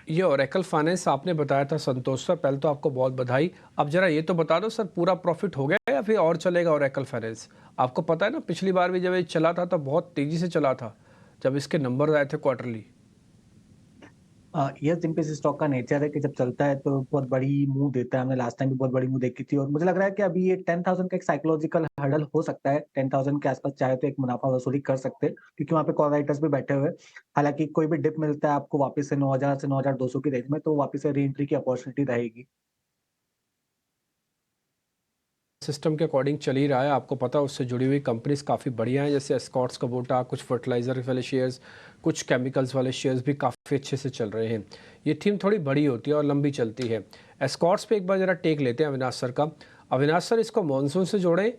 ये ओरेकल फाइनेंस आपने बताया था संतोष सर, पहले तो आपको बहुत बधाई। अब जरा ये तो बता दो सर, पूरा प्रॉफिट हो गया या फिर और चलेगा ओरेकल फाइनेंस? आपको पता है ना पिछली बार भी जब ये चला था तो बहुत तेजी से चला था जब इसके नंबर आए थे क्वार्टरली। यस, जिन पे इस स्टॉक का नेचर है कि जब चलता है तो बहुत बड़ी मूव देता है। हमने लास्ट टाइम भी बहुत बड़ी मूव देखी थी और मुझे लग रहा है कि अभी ये 10,000 का एक साइकोलॉजिकल हर्डल हो सकता है। 10,000 के आसपास चाहे तो एक मुनाफा वसूली कर सकते हैं क्योंकि वहाँ पे कॉल राइटर्स भी बैठे हुए हैं। हालांकि कोई भी डिप मिलता है आपको वापस से 9,000 से 9,200 की रेंज में, तो वापस से री एंट्री की अपॉर्चुनिटी रहेगी। सिस्टम के अकॉर्डिंग चल ही रहा है, आपको पता है उससे जुड़ी हुई कंपनीज काफ़ी बढ़िया हैं, जैसे एस्कॉर्ट्स कबोटा, कुछ फर्टिलाइजर वाले शेयर्स, कुछ केमिकल्स वाले शेयर्स भी काफ़ी अच्छे से चल रहे हैं। ये थीम थोड़ी बड़ी होती है और लंबी चलती है। एस्कॉर्ट्स पे एक बार ज़रा टेक लेते हैं अविनाश सर का। अविनाश सर, इसको मानसून से जोड़ें,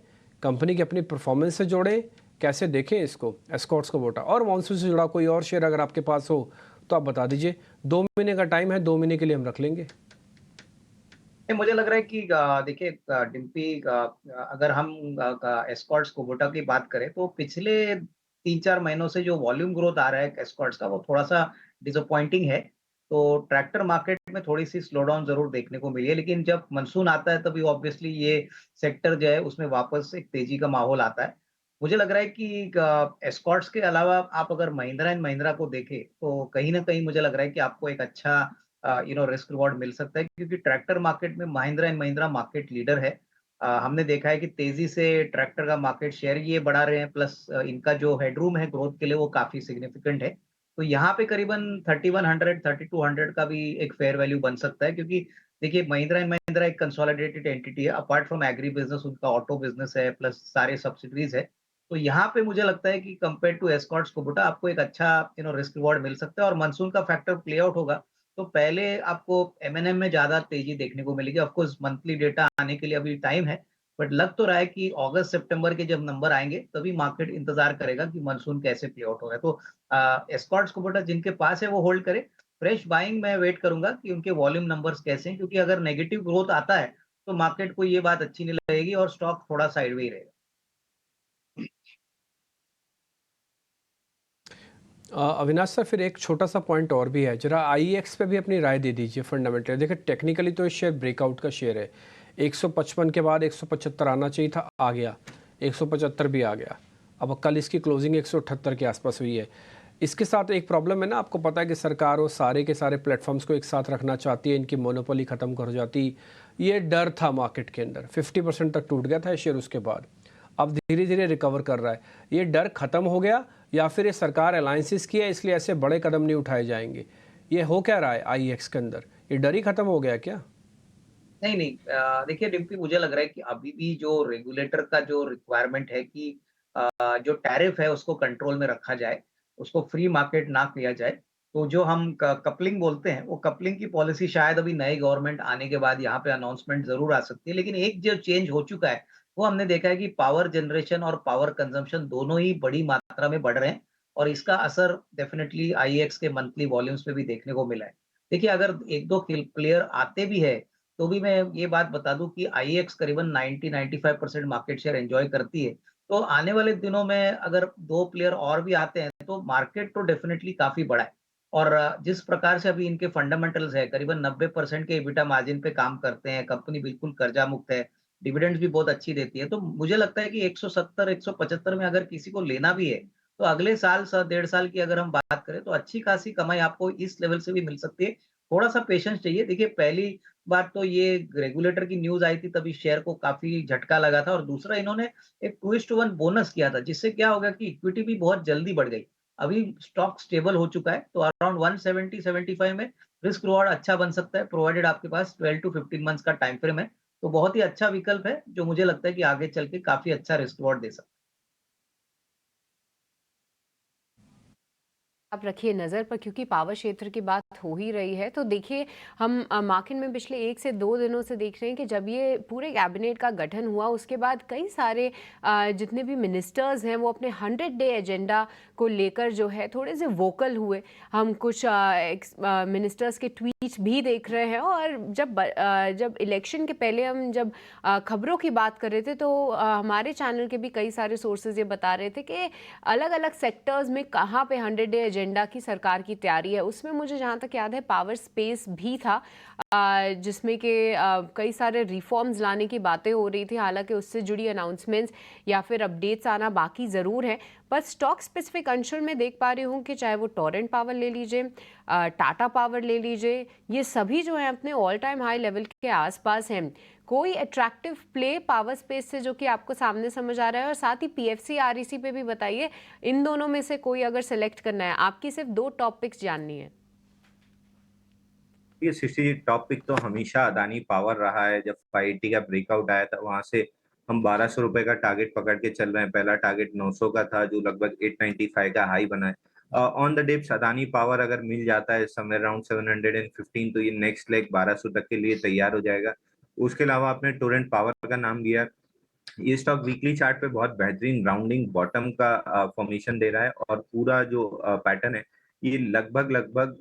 कंपनी की अपनी परफॉर्मेंस से जोड़ें, कैसे देखें इसको एस्कॉर्ट्स कबोटा? और मानसून से जुड़ा कोई और शेयर अगर आपके पास हो तो आप बता दीजिए। 2 महीने का टाइम है, 2 महीने के लिए हम रख लेंगे। मुझे लग रहा है कि देखिए डिम्पी, अगर हम एस्कॉर्ट्स कुबोटा की बात करें तो पिछले 3-4 महीनों से जो वॉल्यूम ग्रोथ आ रहा है एस्कॉर्ट्स का वो थोड़ा सा डिसअपॉइंटिंग है। तो ट्रैक्टर मार्केट में थोड़ी सी स्लो डाउन जरूर देखने को मिली है, लेकिन जब मानसून आता है तभी ऑब्वियसली ये सेक्टर जो है उसमें वापस एक तेजी का माहौल आता है। मुझे लग रहा है कि एस्कॉर्ट्स के अलावा आप अगर महिंद्रा एंड महिंद्रा को देखें तो कहीं ना कहीं मुझे लग रहा है कि आपको एक अच्छा रिस्क रिवॉर्ड मिल सकता है क्योंकि ट्रैक्टर मार्केट में Mahindra and Mahindra market leader है। हमने देखा है कि तेजी से ट्रैक्टर का मार्केट शेयर ये बढ़ा रहे हैं, प्लस इनका जो हेडरूम है ग्रोथ के लिए वो काफी सिग्निफिकेंट है। तो यहाँ पे करीबन 3100 3200 का भी एक फेयर वैल्यू बन सकता है क्योंकि देखिए महिंद्रा एंड महिंद्रा एक कंसोलिडेटेड एंटिटी है। अपार्ट फ्रॉम एग्री बिजनेस उनका ऑटो बिजनेस है, प्लस सारे सब्सिडीज है। तो यहाँ पे मुझे लगता है कि कंपेयर टू एस्कॉर्ट्स कुबोटा आपको एक अच्छा रिस्क रिवॉर्ड मिल सकता है और मानसून का फैक्टर प्ले आउट होगा तो पहले आपको एमएनएम में ज्यादा तेजी देखने को मिलेगी। ऑफ कोर्स मंथली डेटा आने के लिए अभी टाइम है, बट लग तो रहा है कि अगस्त सितंबर के जब नंबर आएंगे तभी मार्केट इंतजार करेगा कि मानसून कैसे प्ले आउट हो रहा है। तो एस्कॉर्ट्स कुबोटा जिनके पास है वो होल्ड करे। फ्रेश बाइंग मैं वेट करूंगा कि उनके वॉल्यूम नंबर्स कैसे हैं, क्योंकि अगर नेगेटिव ग्रोथ आता है तो मार्केट को ये बात अच्छी नहीं लगेगी और स्टॉक थोड़ा साइडवे रहेगा। अविनाश सर, फिर एक छोटा सा पॉइंट और भी है, जरा आईएक्स पे भी अपनी राय दे दीजिए फंडामेंटल। देखिए टेक्निकली तो ये शेयर ब्रेकआउट का शेयर है, 155 के बाद 175 आना चाहिए था, आ गया, 175 भी आ गया। अब कल इसकी क्लोजिंग 178 के आसपास हुई है। इसके साथ एक प्रॉब्लम है ना, आपको पता है कि सरकार वो सारे के सारे प्लेटफॉर्म्स को एक साथ रखना चाहती है, इनकी मोनोपोली ख़त्म कर जाती। ये डर था मार्केट के अंदर, 50% तक टूट गया था ये शेयर, उसके बाद अब धीरे धीरे रिकवर कर रहा है। ये डर खत्म हो गया या फिर ये सरकार अलायंसेस की है इसलिए ऐसे बड़े कदम नहीं उठाए जाएंगे? ये हो क्या रहा है आईएक्स के अंदर, ये डर ही खत्म हो गया क्या? नहीं नहीं, देखिए डिम्पी, मुझे लग रहा है कि अभी भी जो रेगुलेटर का जो रिक्वायरमेंट है कि जो टैरिफ है उसको कंट्रोल में रखा जाए, उसको फ्री मार्केट ना किया जाए। तो जो हम कपलिंग बोलते हैं वो कपलिंग की पॉलिसी शायद अभी नई गवर्नमेंट आने के बाद यहाँ पे अनाउंसमेंट जरूर आ सकती है, लेकिन एक जो चेंज हो चुका है वो हमने देखा है कि पावर जनरेशन और पावर कंजम्पशन दोनों ही बड़ी मात्रा में बढ़ रहे हैं और इसका असर डेफिनेटली आईएक्स के मंथली वॉल्यूम्स पे भी देखने को मिला है। देखिए अगर एक दो प्लेयर आते भी है तो भी मैं ये बात बता दूं कि आईएक्स करीबन 90-95% मार्केट शेयर एंजॉय करती है। तो आने वाले दिनों में अगर 2 प्लेयर और भी आते हैं, तो मार्केट तो डेफिनिटली काफ़ी बड़ा है। और जिस प्रकार से अभी इनके फंडामेंटल्स है, करीबन 90% के एबिटा मार्जिन पे काम करते हैं, कंपनी बिल्कुल कर्जा मुक्त है, डिविडेंड्स भी बहुत अच्छी देती है। तो मुझे लगता है कि 170, 175 में अगर किसी को लेना भी है, तो अगले साल डेढ़ साल की अगर हम बात करें, तो अच्छी खासी कमाई आपको इस लेवल से भी मिल सकती है। थोड़ा-सा पेशेंस चाहिए। देखिए, पहली बात तो ये रेगुलेटर की न्यूज़ आई थी, तभी शेयर को काफ़ी झटका लगा था, और दूसरा इन्होंने एक 2:1 बोनस किया था, जिससे क्या होगा कि इक्विटी भी बहुत जल्दी बढ़ गई। अभी स्टॉक स्टेबल हो चुका है, तो अराउंड 170-75 में रिस्क रिवॉर्ड अच्छा बन सकता है, प्रोवाइडेड आपके पास 12 टू 15 मंथ्स का टाइम फ्रेम है। तो बहुत ही अच्छा विकल्प है, जो मुझे लगता है कि आगे चल के काफ़ी अच्छा रिस्क रिवॉर्ड दे सकता है। आप रखिए नज़र पर, क्योंकि पावर क्षेत्र की बात हो ही रही है तो देखिए हम मार्केट में पिछले 1 से 2 दिनों से देख रहे हैं कि जब ये पूरे कैबिनेट का गठन हुआ उसके बाद कई सारे जितने भी मिनिस्टर्स हैं वो अपने 100 डे एजेंडा को लेकर जो है थोड़े से वोकल हुए। हम कुछ मिनिस्टर्स के ट्वीट भी देख रहे हैं, और जब इलेक्शन के पहले हम जब खबरों की बात कर रहे थे तो हमारे चैनल के भी कई सारे सोर्सेज ये बता रहे थे कि अलग अलग सेक्टर्स में कहाँ पे 100 डे एजेंडा की सरकार की तैयारी है। उसमें मुझे जहाँ तक याद है पावर स्पेस भी था, जिसमें कि कई सारे रिफॉर्म्स लाने की बातें हो रही थी। हालांकि उससे जुड़ी अनाउंसमेंट्स या फिर अपडेट्स आना बाकी ज़रूर है, पर स्टॉक स्पेसिफिक अंशुल में देख पा रही हूँ कि चाहे वो टोरेंट पावर ले लीजिए, टाटा पावर ले लीजिए, ये सभी जो है अपने ऑल टाइम हाई लेवल के आसपास हैं। कोई अट्रैक्टिव प्ले पावर स्पेस से जो कि आपको सामने समझ आ रहा है, और साथ ही पीएफसी आरईसी पे भी बताइए, इन दोनों में से कोई अगर सेलेक्ट करना है। आपकी सिर्फ 2 टॉपिक्स जाननी है। ये सिटी टॉपिक तो हमेशा अदानी पावर रहा है। जब 580 का ब्रेकआउट आया था, वहां से हम 1200 रुपए का टारगेट पकड़ के चल रहे हैं। पहला टारगेट 900 का था, जो लगभग 895 का हाई बना है। On the dips Adani power अगर मिल जाता है समवेयर अराउंड 715, तो ये नेक्स्ट लेग 1200 तक के लिए तैयार हो जाएगा। उसके अलावा आपने टोरेंट पावर का नाम लिया। ये स्टॉक वीकली चार्ट पे बहुत बेहतरीन राउंडिंग बॉटम का फॉर्मेशन दे रहा है, और पूरा जो पैटर्न है ये लगभग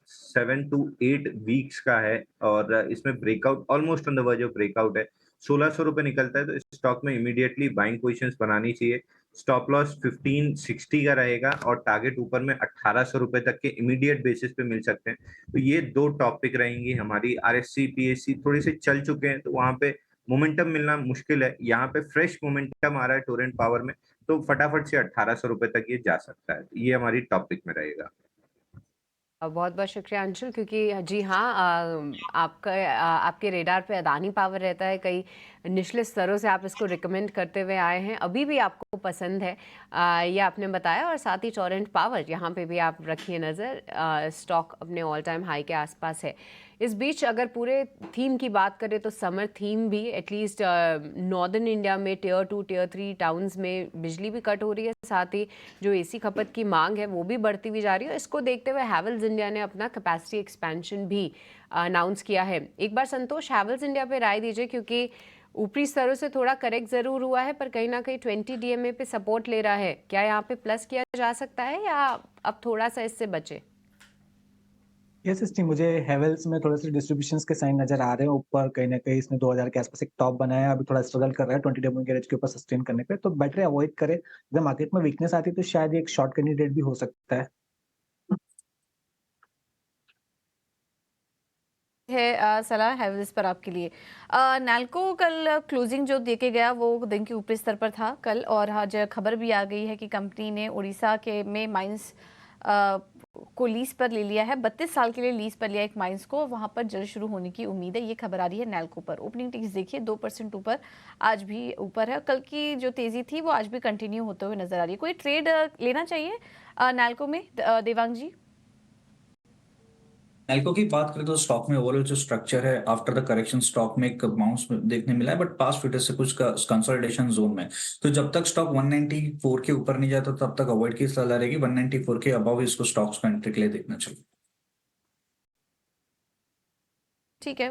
7 to 8 वीक्स का है, और इसमें breakout almost on the verge of breakout है। 1600 रुपए निकलता है तो इस स्टॉक में इमीडिएटली बाइंग पोजीशंस बनानी चाहिए। स्टॉप लॉस 1560 का रहेगा, और टारगेट ऊपर में 1800 रुपए तक के इमीडिएट बेसिस पे मिल सकते हैं। तो ये 2 टॉपिक रहेंगी हमारी। आरएससी पीएससी थोड़े से चल चुके हैं, तो वहां पे मोमेंटम मिलना मुश्किल है। यहाँ पे फ्रेश मोमेंटम आ रहा है टोरेंट पावर में, तो फटाफट से 1800 रुपए तक ये जा सकता है। ये हमारी टॉपिक में रहेगा। बहुत बहुत शुक्रिया अंशुल, क्योंकि जी हाँ, आपके रेडार पे अदानी पावर रहता है। कई निचले स्तरों से आप इसको रिकमेंड करते हुए आए हैं, अभी भी आपको पसंद है, ये आपने बताया। और साथ ही टोरेंट पावर यहाँ पे भी आप रखिए नज़र, स्टॉक अपने ऑल टाइम हाई के आसपास है। इस बीच अगर पूरे थीम की बात करें तो समर थीम भी एटलीस्ट नॉर्दर्न इंडिया में टियर 2 टियर 3 टाउन्स में बिजली भी कट हो रही है, साथ ही जो एसी खपत की मांग है वो भी बढ़ती हुई जा रही है। इसको देखते हुए हैवेल्स इंडिया ने अपना कैपेसिटी एक्सपेंशन भी अनाउंस किया है। एक बार संतोष, हैवेल्स इंडिया पे राय दीजिए, क्योंकि ऊपरी स्तरों से थोड़ा करेक्ट ज़रूर हुआ है, पर कहीं ना कहीं 20 डीएमए पे सपोर्ट ले रहा है। क्या यहाँ पे प्लस किया जा सकता है, या अब थोड़ा सा इससे बचे? यस सिस्टी, मुझे हेवेल्स में थोड़े से डिस्ट्रीब्यूशंस के साइन नजर आ रहे हैं ऊपर। कहीं ना कहीं इसने 2000 के आसपास एक टॉप बनाया, अभी थोड़ा स्ट्रगल कर रहा है 20 डेमो के रेंज के ऊपर सस्टेन करने पे, तो बेटर अवॉइड करे। अगर मार्केट में वीकनेस आती है तो शायद ये एक शॉर्ट कैंडिडेट भी हो सकता है। सलाह हैवेल्स पर आपके लिए। नाल्को कल क्लोजिंग जो देके गया वो दिन के ऊपरी स्तर पर था कल, और आज खबर भी आ गई है कि कंपनी ने उड़ीसा के में माइंस को लीज पर ले लिया है। 32 साल के लिए लीज पर लिया एक माइंस को, वहां पर जल्द शुरू होने की उम्मीद है। ये खबर आ रही है नाल्को पर। ओपनिंग टिक्स देखिए 2% ऊपर, आज भी ऊपर है। कल की जो तेजी थी वो आज भी कंटिन्यू होते हुए नजर आ रही है। कोई ट्रेड लेना चाहिए नाल्को में, देवांग जी? एल्को की बात करें तो स्टॉक में ओवरऑल जो स्ट्रक्चर है आफ्टर द करेक्शन स्टॉक में एक बाउंस देखने मिला है, बट पास्ट फ्यूचर से कुछ कंसोलिडेशन जोन में। तो जब तक स्टॉक 194 के ऊपर नहीं जाता तब तक अवॉइड की सलाह रहेगी। 194 के अबव इसको स्टॉक्स को एंट्री के लिए देखना चाहिए। ठीक है,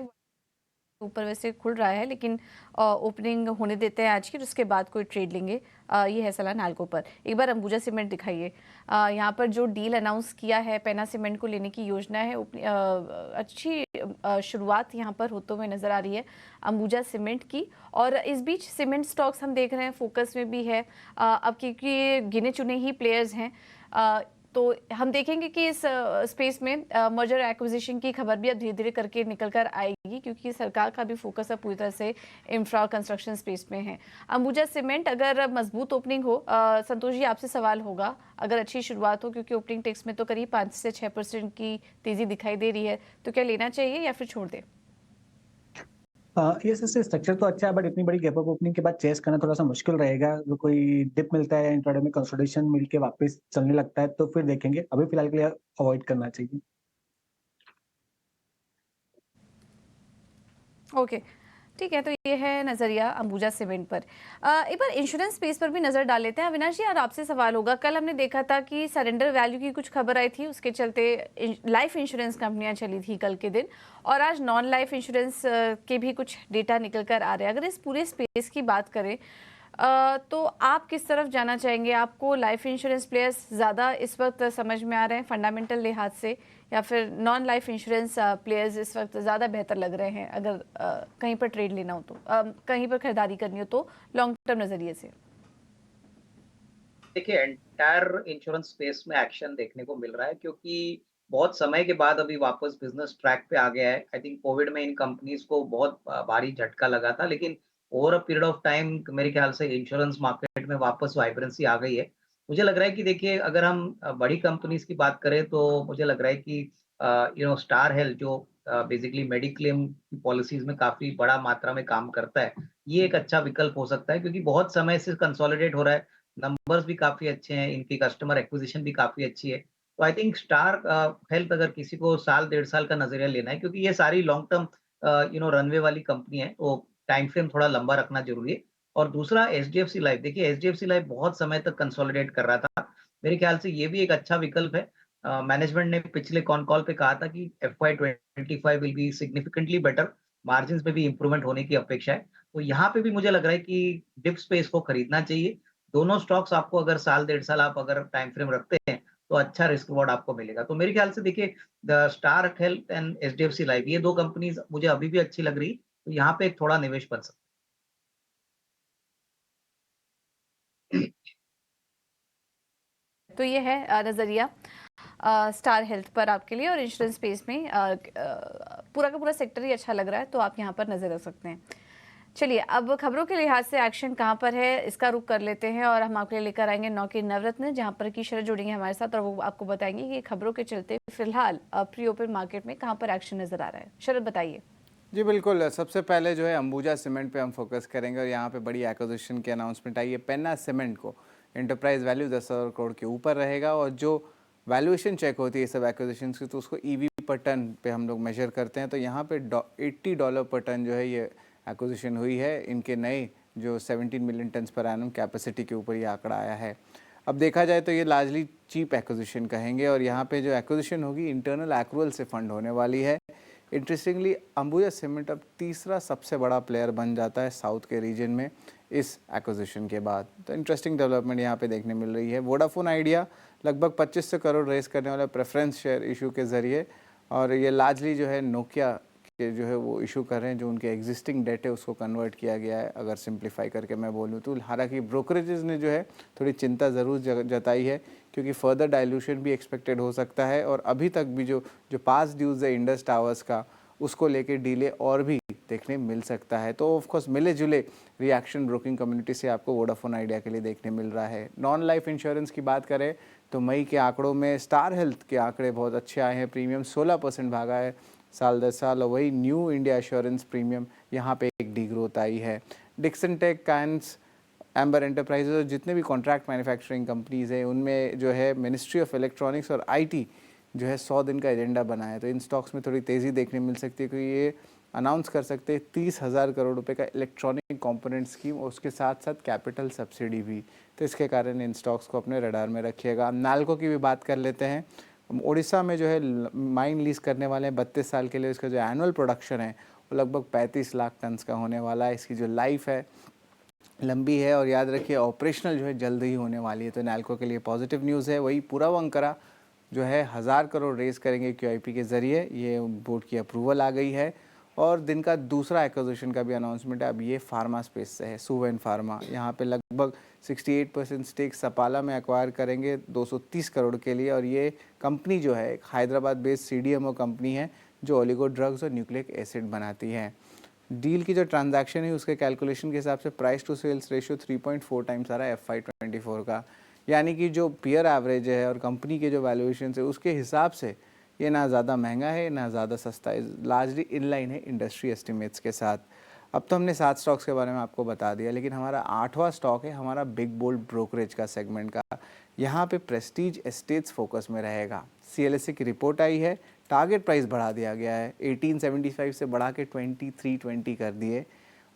ऊपर वैसे खुल रहा है, लेकिन ओपनिंग होने देते हैं आज की, उसके बाद कोई ट्रेड लेंगे। ये है सलाह नाल्को पर। एक बार अंबुजा सीमेंट दिखाइए। यहाँ पर जो डील अनाउंस किया है, पेना सीमेंट को लेने की योजना है, अच्छी शुरुआत यहाँ पर होते हुए नजर आ रही है अंबुजा सीमेंट की। और इस बीच सीमेंट स्टॉक्स हम देख रहे हैं फोकस में भी है, अब क्योंकि ये गिने चुने ही प्लेयर्स हैं, तो हम देखेंगे कि इस स्पेस में मर्जर एक्विजिशन की खबर भी अब धीरे धीरे करके निकल कर आएगी, क्योंकि सरकार का भी फोकस अब पूरी तरह से इंफ्रा कंस्ट्रक्शन स्पेस में है। अंबुजा सीमेंट अगर मजबूत ओपनिंग हो, संतोष जी आपसे सवाल होगा, अगर अच्छी शुरुआत हो, क्योंकि ओपनिंग टेक्स में तो करीब 5 से 6% की तेजी दिखाई दे रही है, तो क्या लेना चाहिए या फिर छोड़ दें? ये स्ट्रक्चर तो अच्छा है, बट इतनी बड़ी गैप अप ओपनिंग के बाद चेस करना थोड़ा सा मुश्किल रहेगा। अगर कोई डिप मिलता है इंट्राडे में, कंसोलिडेशन मिल के वापस चलने लगता है तो फिर देखेंगे, अभी फिलहाल के लिए अवॉइड करना चाहिए। ओके, ठीक है, तो ये है नज़रिया अंबुजा सीमेंट पर। एक बार इंश्योरेंस स्पेस पर भी नज़र डाल लेते हैं। अविनाश जी, और आपसे सवाल होगा, कल हमने देखा था कि सरेंडर वैल्यू की कुछ खबर आई थी, उसके चलते लाइफ इंश्योरेंस कंपनियां चली थी कल के दिन, और आज नॉन लाइफ इंश्योरेंस के भी कुछ डेटा निकल कर आ रहे हैं। अगर इस पूरे स्पेस की बात करें तो आप किस तरफ जाना चाहेंगे? आपको लाइफ इंश्योरेंस प्लेयर्स ज़्यादा इस वक्त समझ में आ रहे हैं फंडामेंटल लिहाज से, या फिर नॉन लाइफ इंश्योरेंस प्लेयर्स इस वक्त ज़्यादा बेहतर लग रहे हैं, अगर कहीं पर ट्रेड लेना हो तो, कहीं पर खरीदारी करनी हो तो लॉन्ग टर्म नज़रिए से? देखिए, एंटायर इंश्योरेंस स्पेस में एक्शन देखने को मिल रहा है, क्योंकि बहुत समय के बाद अभी वापस बिजनेस ट्रैक पे आ गया है। आई थिंक कोविड में इन कंपनीज को बहुत भारी झटका लगा था, लेकिन over a period of time मेरे ख्याल से इंश्योरेंस मार्केट में वापस वाइब्रेंसी आ गई है। मुझे लग रहा है कि देखिए, अगर हम बड़ी कंपनीज की बात करें तो मुझे लग रहा है कि स्टार हेल्थ जो बेसिकली मेडिक्लेम की पॉलिसीज में काफी बड़ा मात्रा में काम करता है, ये एक अच्छा विकल्प हो सकता है, क्योंकि बहुत समय से कंसोलिडेट हो रहा है, नंबर्स भी काफ़ी अच्छे हैं, इनकी कस्टमर एक्विजिशन भी काफ़ी अच्छी है। तो आई थिंक स्टार हेल्थ अगर किसी को साल, डेढ़ साल का नज़रिया लेना है, क्योंकि ये सारी लॉन्ग टर्म रनवे वाली कंपनी है, तो टाइम फ्रेम थोड़ा लंबा रखना ज़रूरी है। और दूसरा एचडीएफसी लाइफ, देखिए एचडीएफसी लाइफ बहुत समय तक कंसोलिडेट कर रहा था। मेरे ख्याल से ये भी एक अच्छा विकल्प है। मैनेजमेंट ने पिछले कॉन कॉल पे कहा था कि FY 25 will be significantly better, margins में भी इंप्रूवमेंट होने की अपेक्षा है। तो यहाँ पे भी मुझे लग रहा है कि डिप स्पेस को खरीदना चाहिए। दोनों स्टॉक्स आपको अगर साल, डेढ़ साल आप अगर टाइम फ्रेम रखते हैं, तो अच्छा रिस्क रिवॉर्ड आपको मिलेगा। तो मेरे ख्याल से देखिए, the star health and HDFC life, ये 2 कंपनीज़ मुझे अभी भी अच्छी लग रही है, तो यहाँ पे एक थोड़ा निवेश बन सकता है। तो ये है नज़रिया स्टार हेल्थ पर आपके लिए, और इंश्योरेंस स्पेस में पूरा का पूरा सेक्टर ही अच्छा लग रहा है, तो आप यहाँ पर नज़र रख सकते हैं। चलिए, अब खबरों के लिहाज से एक्शन कहाँ पर है, इसका रुख कर लेते हैं, और हम आपके लिए लेकर आएंगे नौ के नवरत्न, जहाँ पर की शरद जुड़ेंगे हमारे साथ, और वो आपको बताएंगे कि खबरों के चलते फिलहाल प्री ओपन मार्केट में कहाँ पर एक्शन नजर आ रहा है। शरद, बताइए। जी बिल्कुल, सबसे पहले जो है अंबुजा सीमेंट पे हम फोकस करेंगे, और यहाँ पे बड़ी एक्विजिशन की अनाउंसमेंट आई है। पेन्ना सीमेंट को एंटरप्राइज वैल्यू 10,000 करोड़ के ऊपर रहेगा, और जो वैल्यूएशन चेक होती है सब एक्विजिशन की, तो उसको ईवी पर टन पे हम लोग मेजर करते हैं। तो यहाँ पे $80 पर टन जो है ये एक्विजिशन हुई है। इनके नए जो 17 million tonne per annum capacity के ऊपर ये आंकड़ा आया है। अब देखा जाए तो ये लार्जली चीप एक्विजिशन कहेंगे, और यहाँ पे जो एक्विजिशन होगी इंटरनल एक्रूअल से फंड होने वाली है। इंटरेस्टिंगली अंबुजा सीमेंट अब तीसरा सबसे बड़ा प्लेयर बन जाता है साउथ के रीजन में इस एक्विजिशन के बाद। तो इंटरेस्टिंग डेवलपमेंट यहाँ पे देखने मिल रही है। वोडाफोन आइडिया लगभग 2500 करोड़ रेस करने वाला प्रेफरेंस शेयर इशू के ज़रिए, और ये लार्जली जो है नोकिया के जो है वो इशू कर रहे हैं, जो उनके एग्जिस्टिंग डेट है उसको कन्वर्ट किया गया है, अगर सिंप्लीफाई करके मैं बोलूँ तो। हालांकि ब्रोकरेजेस ने जो है थोड़ी चिंता ज़रूर जताई है, क्योंकि फर्दर डाइल्यूशन भी एक्सपेक्टेड हो सकता है, और अभी तक भी जो पास ड्यूज़ है इंडस टावर्स का, उसको लेके डिले और भी देखने मिल सकता है। तो ऑफकोर्स मिले जुले रिएक्शन ब्रोकिंग कम्युनिटी से आपको वोडाफोन आइडिया के लिए देखने मिल रहा है। नॉन लाइफ इंश्योरेंस की बात करें तो मई के आंकड़ों में स्टार हेल्थ के आंकड़े बहुत अच्छे आए हैं, प्रीमियम 16% भागा है साल दर साल, और वही न्यू इंडिया एश्योरेंस प्रीमियम यहाँ पे एक डी ग्रोथ आई है। Dixon Tech, Kaynes, Amber Enterprises और जितने भी कॉन्ट्रैक्ट मैन्युफैक्चरिंग कंपनीज़ हैं, उनमें जो है मिनिस्ट्री ऑफ इलेक्ट्रॉनिक्स और आईटी जो है 100 दिन का एजेंडा बनाया है। तो इन स्टॉक्स में थोड़ी तेज़ी देखने मिल सकती है, क्योंकि ये अनाउंस कर सकते हैं 30,000 करोड़ रुपए का इलेक्ट्रॉनिक कंपोनेंट स्कीम, और उसके साथ साथ कैपिटल सब्सिडी भी। तो इसके कारण इन स्टॉक्स को अपने रडार में रखिएगा। नाल्को की भी बात कर लेते हैं। उड़ीसा में जो है माइन लीज करने वाले हैं 32 साल के लिए, उसका जो एनुअल प्रोडक्शन है वो लगभग 35 लाख टन का होने वाला है। इसकी जो लाइफ है लंबी है और याद रखिए ऑपरेशनल जो है जल्द ही होने वाली है, तो नैल्को के लिए पॉजिटिव न्यूज़ है। वही पूरावंकरा जो है 1000 करोड़ रेज करेंगे QIP के ज़रिए, ये बोर्ड की अप्रूवल आ गई है। और दिन का दूसरा एक्विजिशन का भी अनाउंसमेंट है, अब ये फार्मा स्पेस से है, सुवेन फार्मा। यहाँ पे लगभग 68% स्टेक सपाला में एक्वायर करेंगे 230 करोड़ के लिए। और ये कंपनी जो है एक हैदराबाद बेस्ड CDMO कंपनी है जो ओलिगो ड्रग्स और न्यूक्लिक एसिड बनाती है। डील की जो ट्रांजैक्शन है उसके कैलकुलेशन के हिसाब से price to sales ratio 3.4 times आ रहा है FY24 का, यानी कि जो पीयर एवरेज है और कंपनी के जो वैल्यूएशन है उसके हिसाब से ये ना ज़्यादा महंगा है ना ज़्यादा सस्ता है, लार्जली इन लाइन है इंडस्ट्री एस्टिमेट्स के साथ। अब तो हमने 7 स्टॉक्स के बारे में आपको बता दिया, लेकिन हमारा 8वां स्टॉक है हमारा बिग बोल्ड ब्रोकरेज का सेगमेंट का। यहाँ पे प्रेस्टीज एस्टेट्स फोकस में रहेगा। CLSA की रिपोर्ट आई है, टारगेट प्राइस बढ़ा दिया गया है, 1875 से बढ़ा के 2320 कर दिए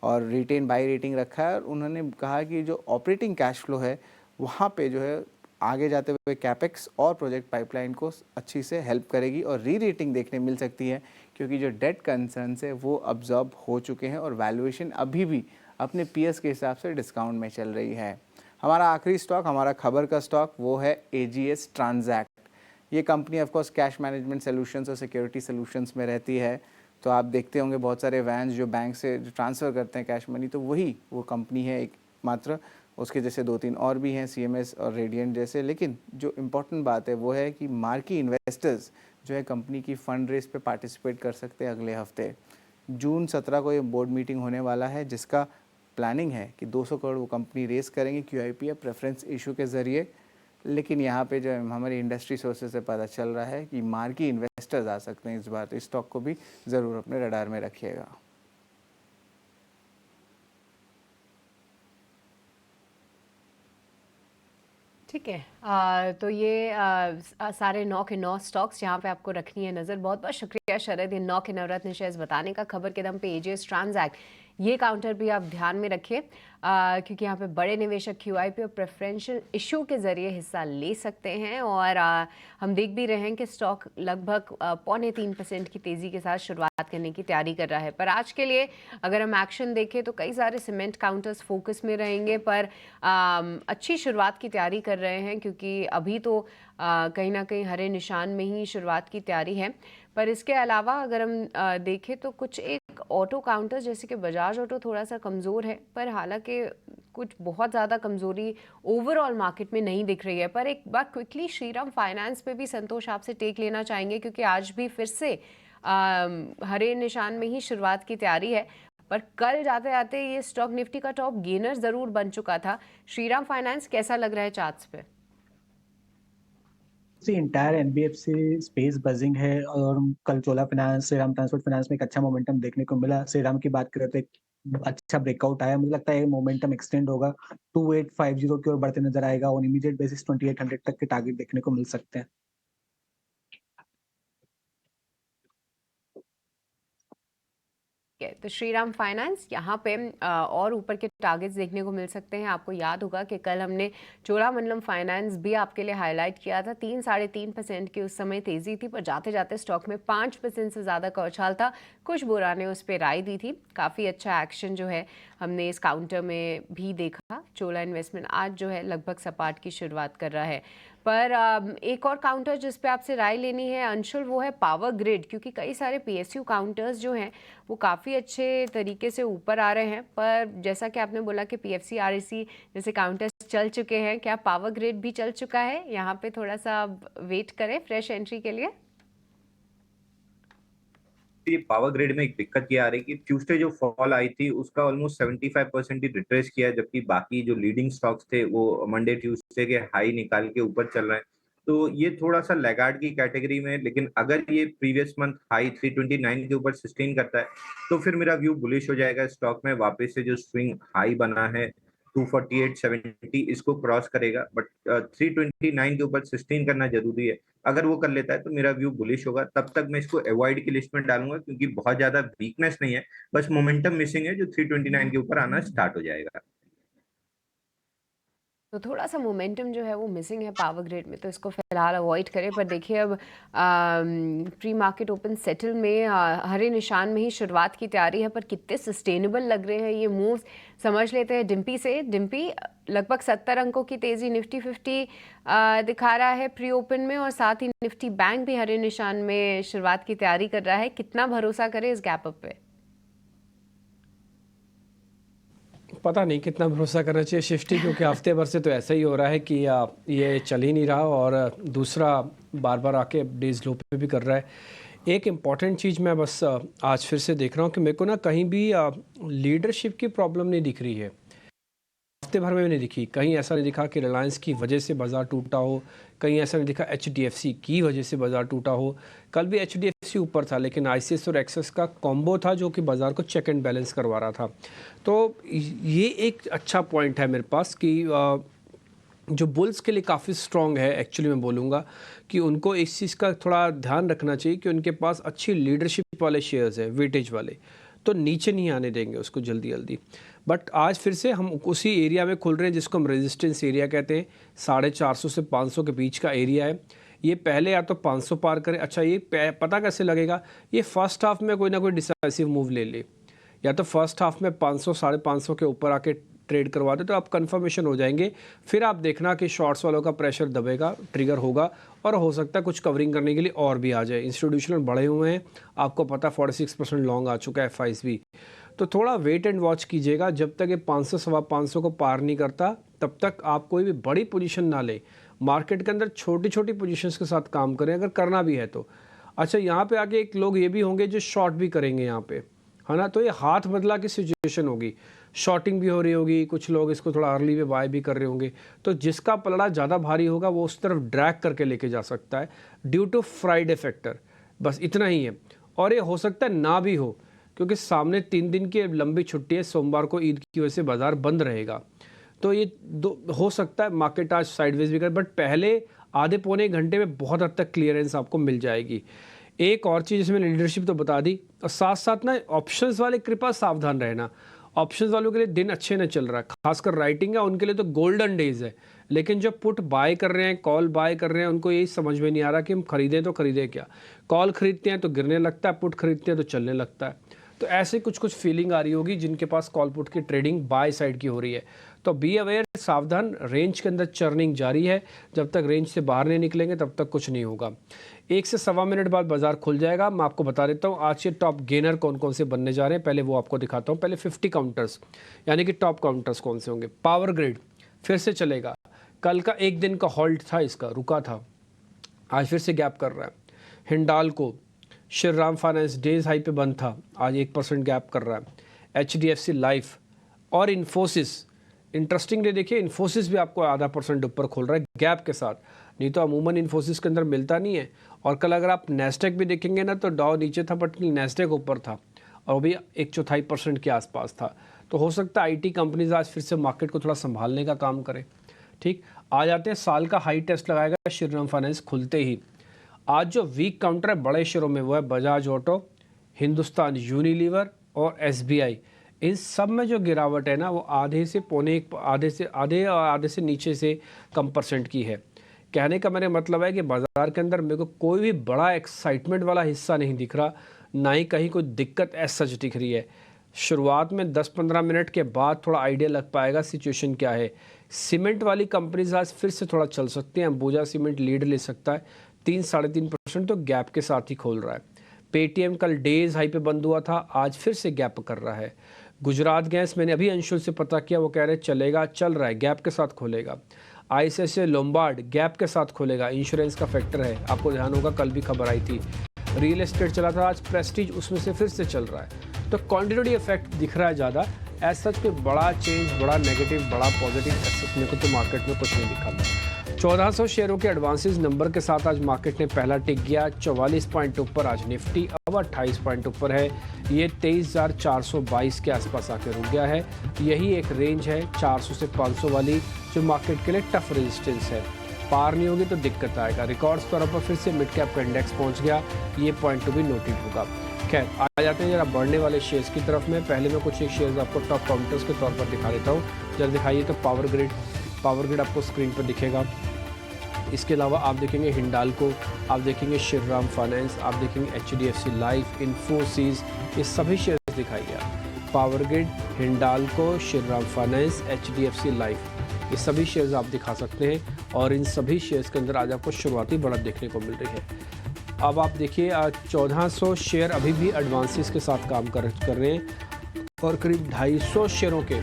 और रिटेन बाई रेटिंग रखा है। और उन्होंने कहा कि जो ऑपरेटिंग कैश फ्लो है वहाँ पे जो है आगे जाते हुए कैपेक्स और प्रोजेक्ट पाइपलाइन को अच्छी से हेल्प करेगी और री रेटिंग देखने मिल सकती है, क्योंकि जो डेट कंसर्न्स है वो अब्जॉर्ब हो चुके हैं और वैल्यूएशन अभी भी अपने पीएस के हिसाब से डिस्काउंट में चल रही है। हमारा आखिरी स्टॉक, हमारा खबर का स्टॉक, वो है AGS ट्रांजैक्ट। ये company of course cash management solutions और सिक्योरिटी सोल्यूशंस में रहती है। तो आप देखते होंगे बहुत सारे वैन्स जो बैंक से ट्रांसफ़र करते हैं कैश मनी, तो वही वो कंपनी है एक मात्र। उसके जैसे 2-3 और भी हैं, CMS और रेडियंट जैसे। लेकिन जो इम्पोर्टेंट बात है वो है कि मार्की इन्वेस्टर्स जो है कंपनी की फंड रेस पे पार्टिसिपेट कर सकते हैं अगले हफ्ते। जून 17 को ये बोर्ड मीटिंग होने वाला है, जिसका प्लानिंग है कि 200 करोड़ वो कंपनी रेस करेंगे QIP या प्रेफरेंस इशू के ज़रिए। लेकिन यहाँ पे जो हमारी इंडस्ट्री सोर्सेज से पता चल रहा है कि मार्की इन्वेस्टर्स आ सकते हैं इस बार, तो इस स्टॉक को भी ज़रूर अपने रडार में रखिएगा। ठीक है, तो ये सारे 9 के 9 स्टॉक्स जहाँ पे आपको रखनी है नज़र। बहुत बहुत शुक्रिया शरद, ये 9 के नवरत्न शेयर्स बताने का। खबर के दम पे AGS ट्रांजैक्ट, ये काउंटर भी आप ध्यान में रखिए, क्योंकि यहाँ पे बड़े निवेशक QIP और प्रेफरेंशियल इशू के ज़रिए हिस्सा ले सकते हैं। और हम देख भी रहे हैं कि स्टॉक लगभग 0.25% की तेज़ी के साथ शुरुआत करने की तैयारी कर रहा है। पर आज के लिए अगर हम एक्शन देखें तो कई सारे सीमेंट काउंटर्स फोकस में रहेंगे, पर अच्छी शुरुआत की तैयारी कर रहे हैं, क्योंकि अभी तो कहीं ना कहीं हरे निशान में ही शुरुआत की तैयारी है। पर इसके अलावा अगर हम देखें तो कुछ एक ऑटो काउंटर जैसे कि बजाज ऑटो थोड़ा सा कमज़ोर है, पर हालांकि कुछ बहुत ज़्यादा कमज़ोरी ओवरऑल मार्केट में नहीं दिख रही है। पर एक बार क्विकली श्रीराम फाइनेंस पे भी संतोष आपसे टेक लेना चाहेंगे, क्योंकि आज भी फिर से हरे निशान में ही शुरुआत की तैयारी है। पर कल जाते जाते ये स्टॉक निफ्टी का टॉप गेनर ज़रूर बन चुका था। श्रीराम फाइनेंस कैसा लग रहा है चार्ट्स पे? इंटायर NBFC स्पेस बजिंग है और कल चोला फाइनेंस, श्रीराम ट्रांसपोर्ट फाइनेंस में एक अच्छा मोमेंटम देखने को मिला। श्रीराम की बात करें तो एक अच्छा ब्रेकआउट आया, मुझे लगता है ये मोमेंटम एक्सटेंड होगा, 2850 की ओर बढ़ते नजर आएगा। ऑन इमीडिएट बेसिस 2800 तक के टारगेट देखने को मिल सकते हैं। तो श्रीराम फाइनेंस यहाँ पे और ऊपर के टारगेट्स देखने को मिल सकते हैं। आपको याद होगा कि कल हमने चोलामंडलम फाइनेंस भी आपके लिए हाईलाइट किया था। 3-3.5% की उस समय तेज़ी थी, पर जाते जाते स्टॉक में 5% से ज़्यादा का उछाल था। कुछ बुरा ने उस पर राय दी थी। काफ़ी अच्छा एक्शन जो है हमने इस काउंटर में भी देखा। चोला इन्वेस्टमेंट आज जो है लगभग सपाट की शुरुआत कर रहा है। पर एक और काउंटर जिस पे आपसे राय लेनी है अंशुल, वो है पावर ग्रिड, क्योंकि कई सारे PSU काउंटर्स जो हैं वो काफ़ी अच्छे तरीके से ऊपर आ रहे हैं। पर जैसा कि आपने बोला कि PFC REC जैसे काउंटर्स चल चुके हैं, क्या पावर ग्रिड भी चल चुका है? यहाँ पे थोड़ा सा वेट करें फ्रेश एंट्री के लिए। ये पावर ग्रिड में एक दिक्कत ये आ रही कि ट्यूसडे जो फॉल आई थी उसका ऑलमोस्ट 75% ही रिट्रेस किया, जबकि बाकी जो लीडिंग स्टॉक्स थे वो मंडे ट्यूसडे के हाई निकाल के ऊपर चल रहे हैं। तो ये थोड़ा सा लैगार्ड की कैटेगरी में, लेकिन अगर ये प्रीवियस मंथ हाई 329 के ऊपर सस्टेन करता है तो फिर मेरा व्यू बुलिश हो जाएगा। स्टॉक में वापस से जो स्विंग हाई बना है 248.70 इसको क्रॉस करेगा, बट 329 के ऊपर सस्टेन करना जरूरी है। अगर वो कर लेता है तो मेरा व्यू बुलिश होगा। तब तक मैं इसको अवॉइड की लिस्ट में डालूंगा, क्योंकि बहुत ज्यादा वीकनेस नहीं है, बस मोमेंटम मिसिंग है जो 329 के ऊपर आना स्टार्ट हो जाएगा। तो थोड़ा सा मोमेंटम जो है वो मिसिंग है पावर ग्रिड में, तो इसको फिलहाल अवॉइड करें। पर देखिए अब प्री मार्केट ओपन सेटल में हरे निशान में ही शुरुआत की तैयारी है, पर कितने सस्टेनेबल लग रहे हैं ये मूव्स समझ लेते हैं डिम्पी से। डिम्पी, लगभग 70 अंकों की तेज़ी निफ्टी 50 दिखा रहा है प्री ओपन में, और साथ ही निफ्टी बैंक भी हरे निशान में शुरुआत की तैयारी कर रहा है। कितना भरोसा करें इस गैप अप पे? पता नहीं कितना भरोसा करना चाहिए शिफ्टी, क्योंकि हफ्ते भर से तो ऐसा ही हो रहा है कि ये चल ही नहीं रहा, और दूसरा बार बार आके डेज लो पे भी कर रहा है। एक इम्पॉर्टेंट चीज़ मैं बस आज फिर से देख रहा हूँ कि मेरे को ना कहीं भी लीडरशिप की प्रॉब्लम नहीं दिख रही है, हफ्ते भर में भी नहीं दिखी। कहीं ऐसा नहीं दिखा कि रिलायंस की वजह से बाज़ार टूटा हो, कहीं ऐसा नहीं दिखा HDFC की वजह से बाज़ार टूटा हो। कल भी HDFC ऊपर था, लेकिन ICICI और एक्सिस का कॉम्बो था जो कि बाज़ार को चेक एंड बैलेंस करवा रहा था। तो ये एक अच्छा पॉइंट है मेरे पास कि जो बुल्स के लिए काफ़ी स्ट्रॉन्ग है, एक्चुअली मैं बोलूँगा कि उनको इस चीज़ का थोड़ा ध्यान रखना चाहिए कि उनके पास अच्छी लीडरशिप वाले शेयर्स है, वेटेज वाले, तो नीचे नहीं आने देंगे उसको जल्दी जल्दी। बट आज फिर से हम उसी एरिया में खुल रहे हैं जिसको हम रेजिस्टेंस एरिया कहते हैं। 450 से 500 के बीच का एरिया है। ये पहले या तो 500 पार करे। अच्छा, ये पता कैसे लगेगा? ये फर्स्ट हाफ में कोई ना कोई डिसाइसिव मूव ले ले, या तो फर्स्ट हाफ में 500 550 के ऊपर आके ट्रेड करवा दे, तो आप कंफर्मेशन हो जाएंगे। फिर आप देखना कि शॉर्ट्स वालों का प्रेशर दबेगा, ट्रिगर होगा, और हो सकता है कुछ कवरिंग करने के लिए और भी आ जाए। इंस्टीट्यूशनल बढ़े हुए हैं, आपको पता 46% लॉन्ग आ चुका है FIs भी। तो थोड़ा वेट एंड वॉच कीजिएगा। जब तक ये 500 सवा 500 को पार नहीं करता, तब तक आप कोई भी बड़ी पोजीशन ना ले। मार्केट के अंदर छोटी छोटी पोजीशंस के साथ काम करें अगर करना भी है तो। अच्छा, यहाँ पे आके एक लोग ये भी होंगे जो शॉर्ट भी करेंगे यहाँ पे, है ना, तो ये हाथ बदला की सिचुएशन होगी। शॉर्टिंग भी हो रही होगी, कुछ लोग इसको थोड़ा अर्ली में बाय भी कर रहे होंगे। तो जिसका पलड़ा ज़्यादा भारी होगा वो उस तरफ ड्रैग करके लेके जा सकता है ड्यू टू फ्राइडे फैक्टर। बस इतना ही है। और ये हो सकता है ना भी हो, क्योंकि सामने 3 दिन की लंबी छुट्टी है, सोमवार को ईद की वजह से बाजार बंद रहेगा। तो ये हो सकता है मार्केट आज साइडवेज भी करे, बट पहले आधे पौने घंटे में बहुत हद तक क्लियरेंस आपको मिल जाएगी। एक और चीज़ इसमें लीडरशिप तो बता दी, और साथ साथ ना ऑप्शंस वाले कृपा सावधान रहना। ऑप्शंस वालों के लिए दिन अच्छे न चल रहा है, खासकर राइटिंग है उनके लिए तो गोल्डन डेज है। लेकिन जो पुट बाय कर रहे हैं, कॉल बाय कर रहे हैं, उनको यही समझ में नहीं आ रहा कि हम खरीदें तो खरीदें क्या। कॉल खरीदते हैं तो गिरने लगता है, पुट खरीदते हैं तो चलने लगता है। तो ऐसे कुछ फीलिंग आ रही होगी जिनके पास कॉल पुट की ट्रेडिंग बाय साइड की हो रही है। तो बी अवेयर, सावधान। रेंज के अंदर चर्निंग जारी है, जब तक रेंज से बाहर नहीं निकलेंगे तब तक कुछ नहीं होगा। 1 से सवा मिनट बाद बाजार खुल जाएगा। मैं आपको बता देता हूँ आज के टॉप गेनर कौन कौन से बनने जा रहे हैं, पहले वो आपको दिखाता हूँ। पहले 50 काउंटर्स, यानी कि टॉप काउंटर्स कौन से होंगे। पावर ग्रिड फिर से चलेगा, कल का एक दिन का हॉल्ट था, इसका रुका था, आज फिर से गैप कर रहा है। Hindalco, Shriram finance days high पे बंद था, आज 1% गैप कर रहा है। HDFC लाइफ और इन्फोसिस, इंटरेस्टिंगली देखिए इन्फोसिस भी आपको आधा % ऊपर खोल रहा है गैप के साथ, नहीं तो अमूमन इन्फोसिस के अंदर मिलता नहीं है। और कल अगर आप नेस्डेक भी देखेंगे ना, तो डाउ नीचे था बट नेस्डेक ऊपर था, और वो भी 1/4% के आसपास था। तो हो सकता है IT कंपनीज आज फिर से मार्केट को थोड़ा संभालने का काम करें। ठीक, आ जाते हैं साल का हाई टेस्ट लगाएगा श्रीराम फाइनेंस खुलते ही। आज जो वीक काउंटर है बड़े शेयरों में वो है बजाज ऑटो, हिंदुस्तान यूनिलीवर और SBI। इन सब में जो गिरावट है ना वो आधे से नीचे से कम % की है। कहने का मेरा मतलब है कि बाजार के अंदर मेरे को कोई भी बड़ा एक्साइटमेंट वाला हिस्सा नहीं दिख रहा, ना ही कहीं कोई दिक्कत ऐसा सच दिख रही है। शुरुआत में 10-15 मिनट के बाद थोड़ा आइडिया लग पाएगा सिचुएशन क्या है। सीमेंट वाली कंपनीज आज फिर से थोड़ा चल सकते हैं। अंबुजा सीमेंट लीड ले सकता है, 3-3.5% तो गैप के साथ ही खोल रहा है। पेटीएम कल डेज हाई पे बंद हुआ था, आज फिर से गैप कर रहा है। गुजरात गैस मैंने अभी अंशुल से पता किया, वो कह रहे चलेगा, चल रहा है, गैप के साथ खोलेगा। ICICI लोम्बार्ड गैप के साथ खोलेगा, इंश्योरेंस का फैक्टर है, आपको ध्यान होगा कल भी खबर आई थी। रियल एस्टेट चला था आज, प्रेस्टीज उसमें से फिर से चल रहा है। तो क्वांटिटी इफेक्ट दिख रहा है ज़्यादा, एज सच कोई बड़ा चेंज, बड़ा नेगेटिव, बड़ा पॉजिटिव मेरे को तो मार्केट में कुछ नहीं दिखा। 1400 शेयरों के एडवांसेस नंबर के साथ आज मार्केट ने पहला टिक गया, 44 पॉइंट ऊपर आज निफ्टी, अब 28 पॉइंट ऊपर है। ये 23,422 के आसपास आके रुक गया है। यही एक रेंज है 400 से 500 वाली, जो मार्केट के लिए टफ रेजिस्टेंस है। पार नहीं होगी तो दिक्कत आएगा। रिकॉर्ड्स तौर पर फिर से मिड कैप का इंडेक्स पहुंच गया, ये पॉइंट टू भी नोटेड होगा। खैर, आ जाते हैं जरा बढ़ने वाले शेयर्स की तरफ में। पहले मैं कुछ एक शेयर्स आपको टॉप काउंटर्स के तौर पर दिखा देता हूँ। जरा दिखाइए तो पावर ग्रिड पावर ग्रिड आपको स्क्रीन पर दिखेगा। इसके अलावा आप देखेंगे हिंडाल्को, आप देखेंगे श्रीराम फाइनेंस, आप देखेंगे HDFC लाइफ, इन्फोसिस, ये सभी शेयर्स दिखाई गया। Power grid, Hindalco, Shriram finance, HDFC life, ये सभी शेयर्स आप दिखा सकते हैं और इन सभी शेयर्स के अंदर आज आपको शुरुआती बढ़त देखने को मिल रही है। अब आप देखिए 1400 शेयर अभी भी एडवांसेस के साथ काम कर रहे हैं और करीब 250 शेयरों के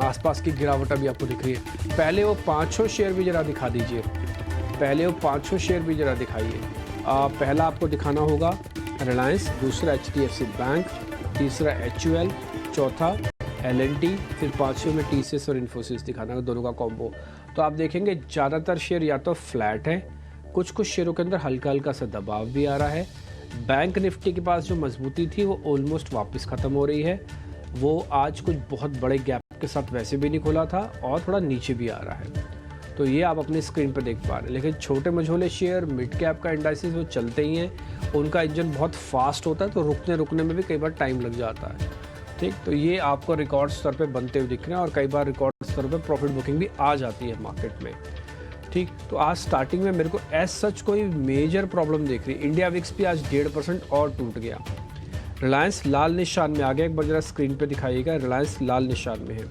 आसपास की गिरावट अभी आपको दिख रही है। पहले वो 500 शेयर भी ज़रा दिखा दीजिए, पहले वो 500 शेयर भी ज़रा दिखाइए। पहला आपको दिखाना होगा रिलायंस, दूसरा HDFC बैंक, तीसरा HUL, चौथा L&T, फिर 500 में TCS और इन्फोसिस दिखाना है, दोनों का कॉम्बो। तो आप देखेंगे ज़्यादातर शेयर या तो फ्लैट है, कुछ शेयरों के अंदर हल्का हल्का सा दबाव भी आ रहा है। बैंक निफ्टी के पास जो मजबूती थी वो ऑलमोस्ट वापस ख़त्म हो रही है। वो आज कुछ बहुत बड़े गैप के साथ वैसे भी नहीं खुला था और थोड़ा नीचे भी आ रहा है, तो ये आप अपनी स्क्रीन पर देख पा रहे हैं। लेकिन छोटे मझोले शेयर, मिड कैप का इंडाइसिस वो चलते ही हैं, उनका इंजन बहुत फास्ट होता है, तो रुकने में भी कई बार टाइम लग जाता है। ठीक, तो ये आपको रिकॉर्ड स्तर पे बनते हुए दिख रहे हैं और कई बार रिकॉर्ड स्तर पे प्रॉफिट बुकिंग भी आ जाती है मार्केट में। ठीक, तो आज स्टार्टिंग में मेरे को एज सच कोई मेजर प्रॉब्लम देख रही है। इंडिया विक्स भी आज 1.5% और टूट गया। रिलायंस लाल निशान में आ गया, एक बार जरा स्क्रीन पे दिखाइएगा, रिलायंस लाल निशान में है।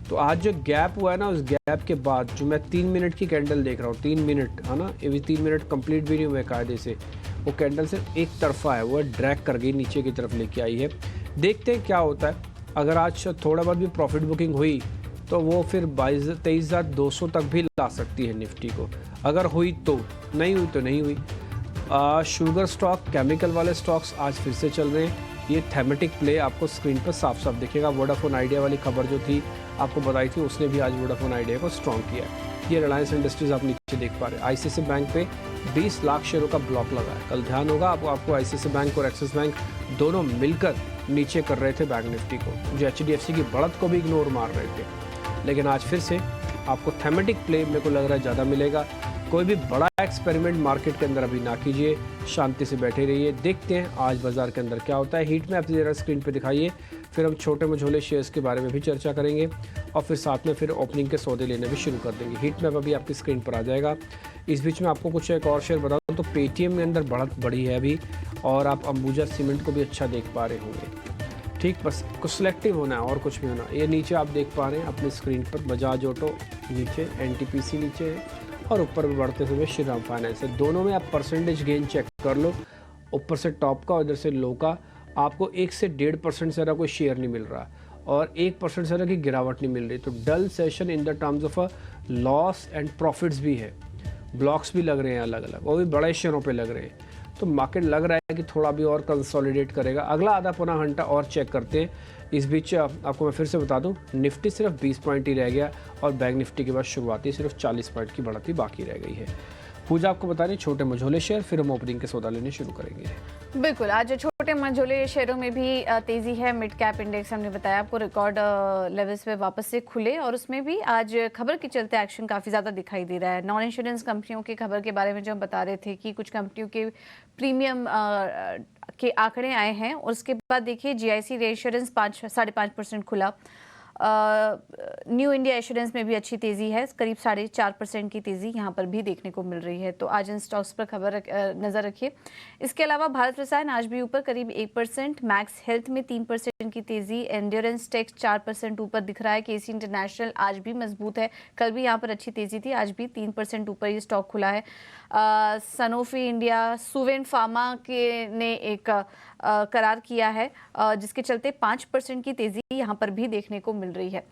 तो आज जो गैप हुआ है ना, उस गैप के बाद जो मैं 3 मिनट की कैंडल देख रहा हूँ, 3 मिनट है ना, ये भी 3 मिनट कंप्लीट भी नहीं हुए कायदे से, वो कैंडल सिर्फ एक तरफा है, वो ड्रैग कर गई, नीचे की तरफ लेके आई है। देखते हैं क्या होता है। अगर आज थोड़ा बहुत भी प्रॉफिट बुकिंग हुई तो वो फिर 23,200 तक भी ला सकती है निफ्टी को, अगर हुई तो, नहीं हुई तो नहीं हुई। शुगर स्टॉक, केमिकल वाले स्टॉक्स आज फिर से चल रहे हैं। ये थेमेटिक प्ले आपको स्क्रीन पर साफ साफ दिखेगा। वोडाफोन आइडिया वाली खबर जो थी आपको बताई थी, उसने भी आज वोडाफोन आइडिया को स्ट्रॉन्ग किया है। ये रिलायंस इंडस्ट्रीज आप नीचे देख पा रहे हैं। ICICI बैंक पे 20 लाख शेयरों का ब्लॉक लगा है। कल ध्यान होगा आपको ICICI बैंक और एक्सिस बैंक दोनों मिलकर नीचे कर रहे थे बैंक निफ्टी को, जो HDFC की बढ़त को भी इग्नोर मार रहे थे। लेकिन आज फिर से आपको थेमेटिक प्ले मेरे को लग रहा है ज़्यादा मिलेगा। कोई भी बड़ा एक्सपेरिमेंट मार्केट के अंदर अभी ना कीजिए, शांति से बैठे रहिए। देखते हैं आज बाजार के अंदर क्या होता है। हीट मैप ज़रा स्क्रीन पे दिखाइए, फिर हम छोटे मझोले शेयर्स के बारे में भी चर्चा करेंगे और फिर साथ में फिर ओपनिंग के सौदे लेने भी शुरू कर देंगे। हीट मैप अभी आपकी स्क्रीन पर आ जाएगा। इस बीच में आपको कुछ एक और शेयर बताऊँ तो पेटीएम में अंदर बढ़त बढ़ी है अभी, और आप अंबुजा सीमेंट को भी अच्छा देख पा रहे होंगे। ठीक, बस कुछ सिलेक्टिव होना है और कुछ भी होना। ये नीचे आप देख पा रहे हैं अपनी स्क्रीन पर बजाज ऑटो नीचे, NTPC नीचे है और ऊपर में बढ़ते हुए श्रीराम फाइनेंस है। दोनों में आप परसेंटेज गेन चेक कर लो, ऊपर से टॉप का और इधर से लो का। आपको 1 से 1.5% से ज़्यादा कोई शेयर नहीं मिल रहा और 1% से ज़्यादा की गिरावट नहीं मिल रही। तो dull session in the terms of a loss and profits भी है। ब्लॉक्स भी लग रहे हैं अलग अलग, वो भी बड़े शेयरों पे लग रहे हैं। तो मार्केट लग रहा है कि थोड़ा भी और कंसोलिडेट करेगा। अगला आधा पौना घंटा और चेक करते हैं। इस बीच आपको मैं फिर से बता दूं, निफ्टी सिर्फ 20 पॉइंट ही रह गया और बैंक निफ्टी के बाद शुरुआती सिर्फ 40 पॉइंट की बढ़त ही बाकी रह गई है। पूजा आपको बता रही छोटे मझोले शेयर, फिर हम ओपनिंग के सौदा लेने शुरू करेंगे। बिल्कुल, आज छोटे मझोले शेयरों में भी तेजी है। मिड कैप इंडेक्स हमने बताया आपको रिकॉर्ड लेवल्स पे वापस से खुले और उसमें भी आज खबर के चलते एक्शन काफ़ी ज़्यादा दिखाई दे रहा है। नॉन इंश्योरेंस कंपनियों की खबर के बारे में जो हम बता रहे थे कि कुछ कंपनियों के प्रीमियम के आंकड़े आए हैं और उसके बाद देखिए GIC रेश्योरेंस 5.5% खुला। न्यू इंडिया एश्योरेंस में भी अच्छी तेज़ी है, करीब 4.5% की तेज़ी यहाँ पर भी देखने को मिल रही है। तो आज इन स्टॉक्स पर नज़र रखिए। इसके अलावा भारत रसायन आज भी ऊपर करीब 1%, मैक्स हेल्थ में 3% की तेज़ी, एंड्योरेंस टेक्स 4% ऊपर दिख रहा है। KC इंटरनेशनल आज भी मजबूत है, कल भी यहाँ पर अच्छी तेज़ी थी, आज भी 3% ऊपर ये स्टॉक खुला है। सनोफी इंडिया, सुवेन फार्मा के ने एक करार किया है जिसके चलते 5% की तेज़ी यहाँ पर भी देखने को मिल रही है।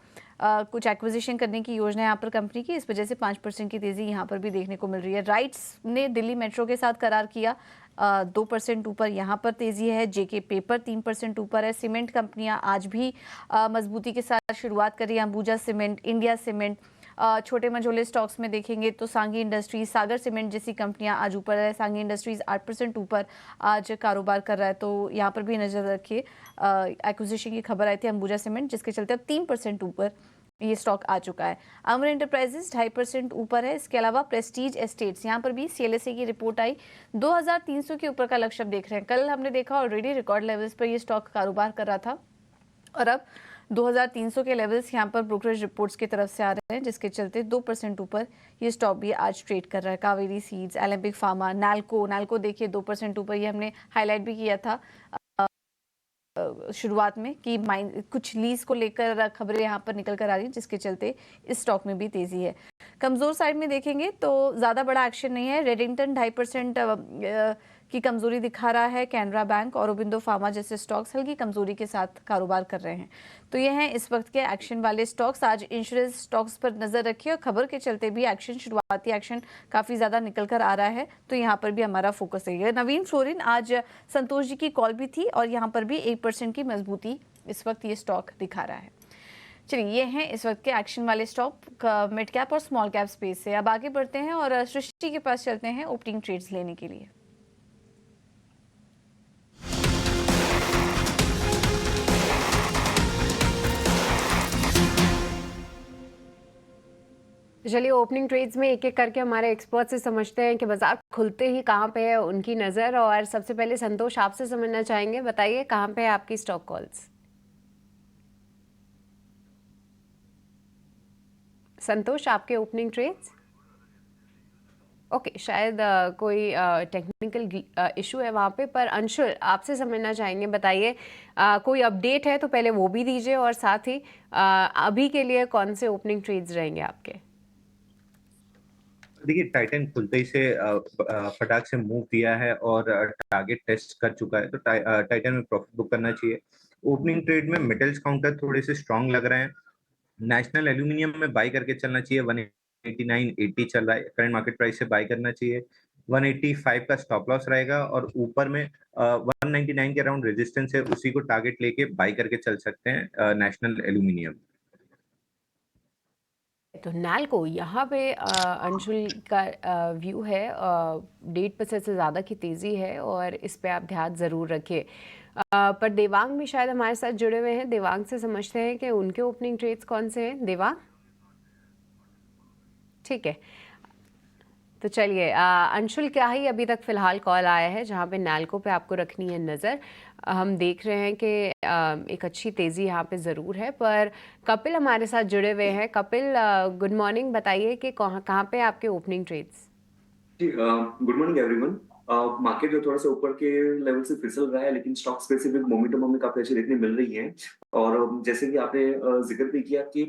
कुछ एक्विजिशन करने की योजना है यहाँ पर कंपनी की, इस वजह से 5% की तेज़ी यहाँ पर भी देखने को मिल रही है। राइट्स ने दिल्ली मेट्रो के साथ करार किया, 2% ऊपर यहाँ पर तेज़ी है। JK पेपर 3% ऊपर है। सीमेंट कंपनियाँ आज भी मजबूती के साथ शुरुआत कर रही है। Ambuja cement, India cement. छोटे मझोले स्टॉक्स में देखेंगे तो सांगी इंडस्ट्रीज, सागर सीमेंट जैसी कंपनियां आज ऊपर है। सांगी इंडस्ट्रीज 8% ऊपर आज कारोबार कर रहा है, तो यहाँ पर भी नज़र रखिए। एक्विजिशन की खबर आई थी अंबुजा सीमेंट, जिसके चलते अब 3% ऊपर ये स्टॉक आ चुका है। अमर एंटरप्राइजेज 2.5% ऊपर है। इसके अलावा प्रेस्टीज एस्टेट्स, यहाँ पर भी CLSA की रिपोर्ट आई, 2300 के ऊपर का लक्ष्य देख रहे हैं। कल हमने देखा ऑलरेडी रिकॉर्ड लेवल्स पर ये स्टॉक कारोबार कर रहा था और अब 2300 के लेवल्स यहाँ पर ब्रोकरेज रिपोर्ट्स की तरफ से आ रहे हैं, जिसके चलते 2% ऊपर ये स्टॉक भी आज ट्रेड कर रहा है। कावेरी सीड्स, एलेम्बिक फार्मा, नाल्को देखिए 2% ऊपर, ये हमने हाईलाइट भी किया था शुरुआत में कि कुछ लीज को लेकर खबरें यहाँ पर निकल कर आ रही हैं, जिसके चलते इस स्टॉक में भी तेजी है। कमजोर साइड में देखेंगे तो ज़्यादा बड़ा एक्शन नहीं है। रेडिंगटन 2.5% की कमजोरी दिखा रहा है। कैनरा बैंक और औरोबिंदो फार्मा जैसे स्टॉक्स हल्की कमजोरी के साथ कारोबार कर रहे हैं। तो ये हैं इस वक्त के एक्शन वाले स्टॉक्स। आज इंश्योरेंस स्टॉक्स पर नजर रखिए और खबर के चलते भी एक्शन, शुरुआती एक्शन काफी ज्यादा निकल कर आ रहा है, तो यहाँ पर भी हमारा फोकस है। नवीन फ्लोरिन, आज संतोष जी की कॉल भी थी और यहाँ पर भी 1% की मजबूती इस वक्त ये स्टॉक दिखा रहा है। चलिए, ये हैं इस वक्त के एक्शन वाले स्टॉक मिड कैप और स्मॉल कैप स्पेस से। अब आगे बढ़ते हैं और सृष्टि के पास चलते हैं ओपनिंग ट्रेड्स लेने के लिए। चलिए, ओपनिंग ट्रेड्स में एक एक करके हमारे एक्सपर्ट से समझते हैं कि बाजार खुलते ही कहाँ पे है उनकी नज़र। और सबसे पहले संतोष, आपसे समझना चाहेंगे, बताइए कहाँ पे है आपकी स्टॉक कॉल्स। संतोष, आपके ओपनिंग ट्रेड्स? ओके, शायद कोई टेक्निकल इशू है वहाँ पे, पर अंशुल आपसे समझना चाहेंगे, बताइए कोई अपडेट है तो पहले वो भी दीजिए और साथ ही अभी के लिए कौन से ओपनिंग ट्रेड्स रहेंगे आपके। देखिए, टाइटन खुलते ही से फटाक से मूव दिया है और टारगेट टेस्ट कर चुका है, तो टाइटन में प्रॉफिट बुक करना चाहिए। ओपनिंग ट्रेड में मेटल्स काउंटर थोड़े से स्ट्रांग लग रहे हैं। नेशनल एल्यूमिनियम में बाई करके चलना चाहिए, 189.80 चल रहा है, करंट मार्केट प्राइस से बाई करना चाहिए। 185 का स्टॉप लॉस रहेगा और ऊपर में 199 के अराउंड रेजिस्टेंस है, उसी को टारगेट लेके बाई करके चल सकते हैं नेशनल एल्यूमिनियम। तो नाल्को यहाँ पे अंशुल का व्यू है, 1.5% से ज़्यादा की तेज़ी है और इस पे आप ध्यान ज़रूर रखिए। पर देवांग भी शायद हमारे साथ जुड़े हुए हैं, देवांग से समझते हैं कि उनके ओपनिंग ट्रेड्स कौन से हैं। देवांग, ठीक है, तो चलिए, अंशुल क्या ही अभी तक फ़िलहाल कॉल आया है जहाँ पे नाल्को पे आपको रखनी है नज़र। हम देख रहे हैं कि एक अच्छी तेज़ी यहाँ पे ज़रूर है। पर कपिल हमारे साथ जुड़े हुए हैं। कपिल, गुड मॉर्निंग, बताइए कि कहाँ पे आपके ओपनिंग ट्रेड्स। जी, गुड मॉर्निंग एवरीवन। मार्केट जो थोड़ा सा ऊपर के लेवल से फिसल रहा है, लेकिन स्टॉक स्पेसिफिक मोमेंटम हमें काफी अच्छी देखने मिल रही है। और जैसे कि आपने जिक्र भी किया कि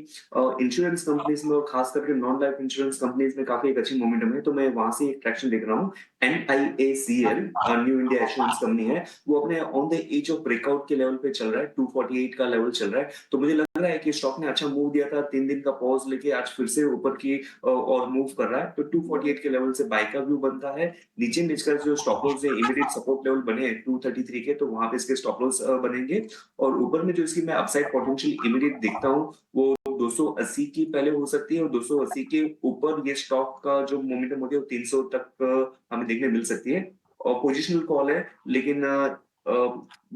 इंश्योरेंस कंपनीज में और खास करके नॉन लाइफ इंश्योरेंस कंपनीज में काफी एक अच्छी मोमेंटम है, तो मैं वहां से एक ट्रैक्शन देख रहा हूँ। NIACL, New India Assurance company है, वो अपने on the edge of breakout के लेवल पे चल रहा है, 248 का लेवल चल रहा है। तो मुझे लग रहा है कि स्टॉक ने अच्छा मूव दिया था, 3 दिन का पॉज लेके आज फिर से ऊपर की और मूव कर रहा है। तो 248 के लेवल से बाय का व्यू बनता है। नीचे नीचे जो स्टॉप लॉस है, इमीडिएट सपोर्ट लेवल बने हैं 233 के, तो वहां पे इसके स्टॉप लॉस बनेंगे। और ऊपर में जो इसकी मैं अपसाइड पोटेंशियल इमीडिएट देखता हूँ वो 280 की पहले हो सकती है, और 280 के ऊपर ये स्टॉक का जो मोमेंटम होती है वो 300 तक हमें देखने मिल सकती है। और पोजिशनल कॉल है, लेकिन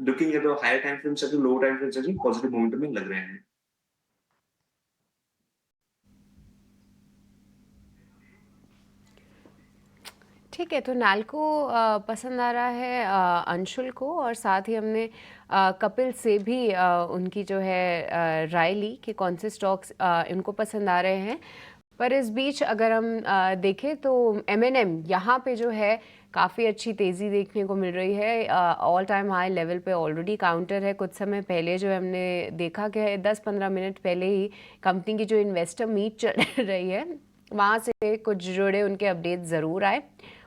looking at higher time frame chart, low time frame chart positive momentum में लग रहे हैं। ठीक है, तो नाल्को पसंद आ रहा है अंशुल को, और साथ ही हमने कपिल से भी उनकी जो है राय ली कि कौन से स्टॉक्स इनको पसंद आ रहे हैं। पर इस बीच अगर हम देखें तो M&M यहाँ पे जो है काफ़ी अच्छी तेज़ी देखने को मिल रही है। ऑल टाइम हाई लेवल पे ऑलरेडी काउंटर है। कुछ समय पहले जो हमने देखा कि 10-15 मिनट पहले ही कंपनी की जो इन्वेस्टर मीट चल रही है वहाँ से कुछ जुड़े उनके अपडेट ज़रूर आए।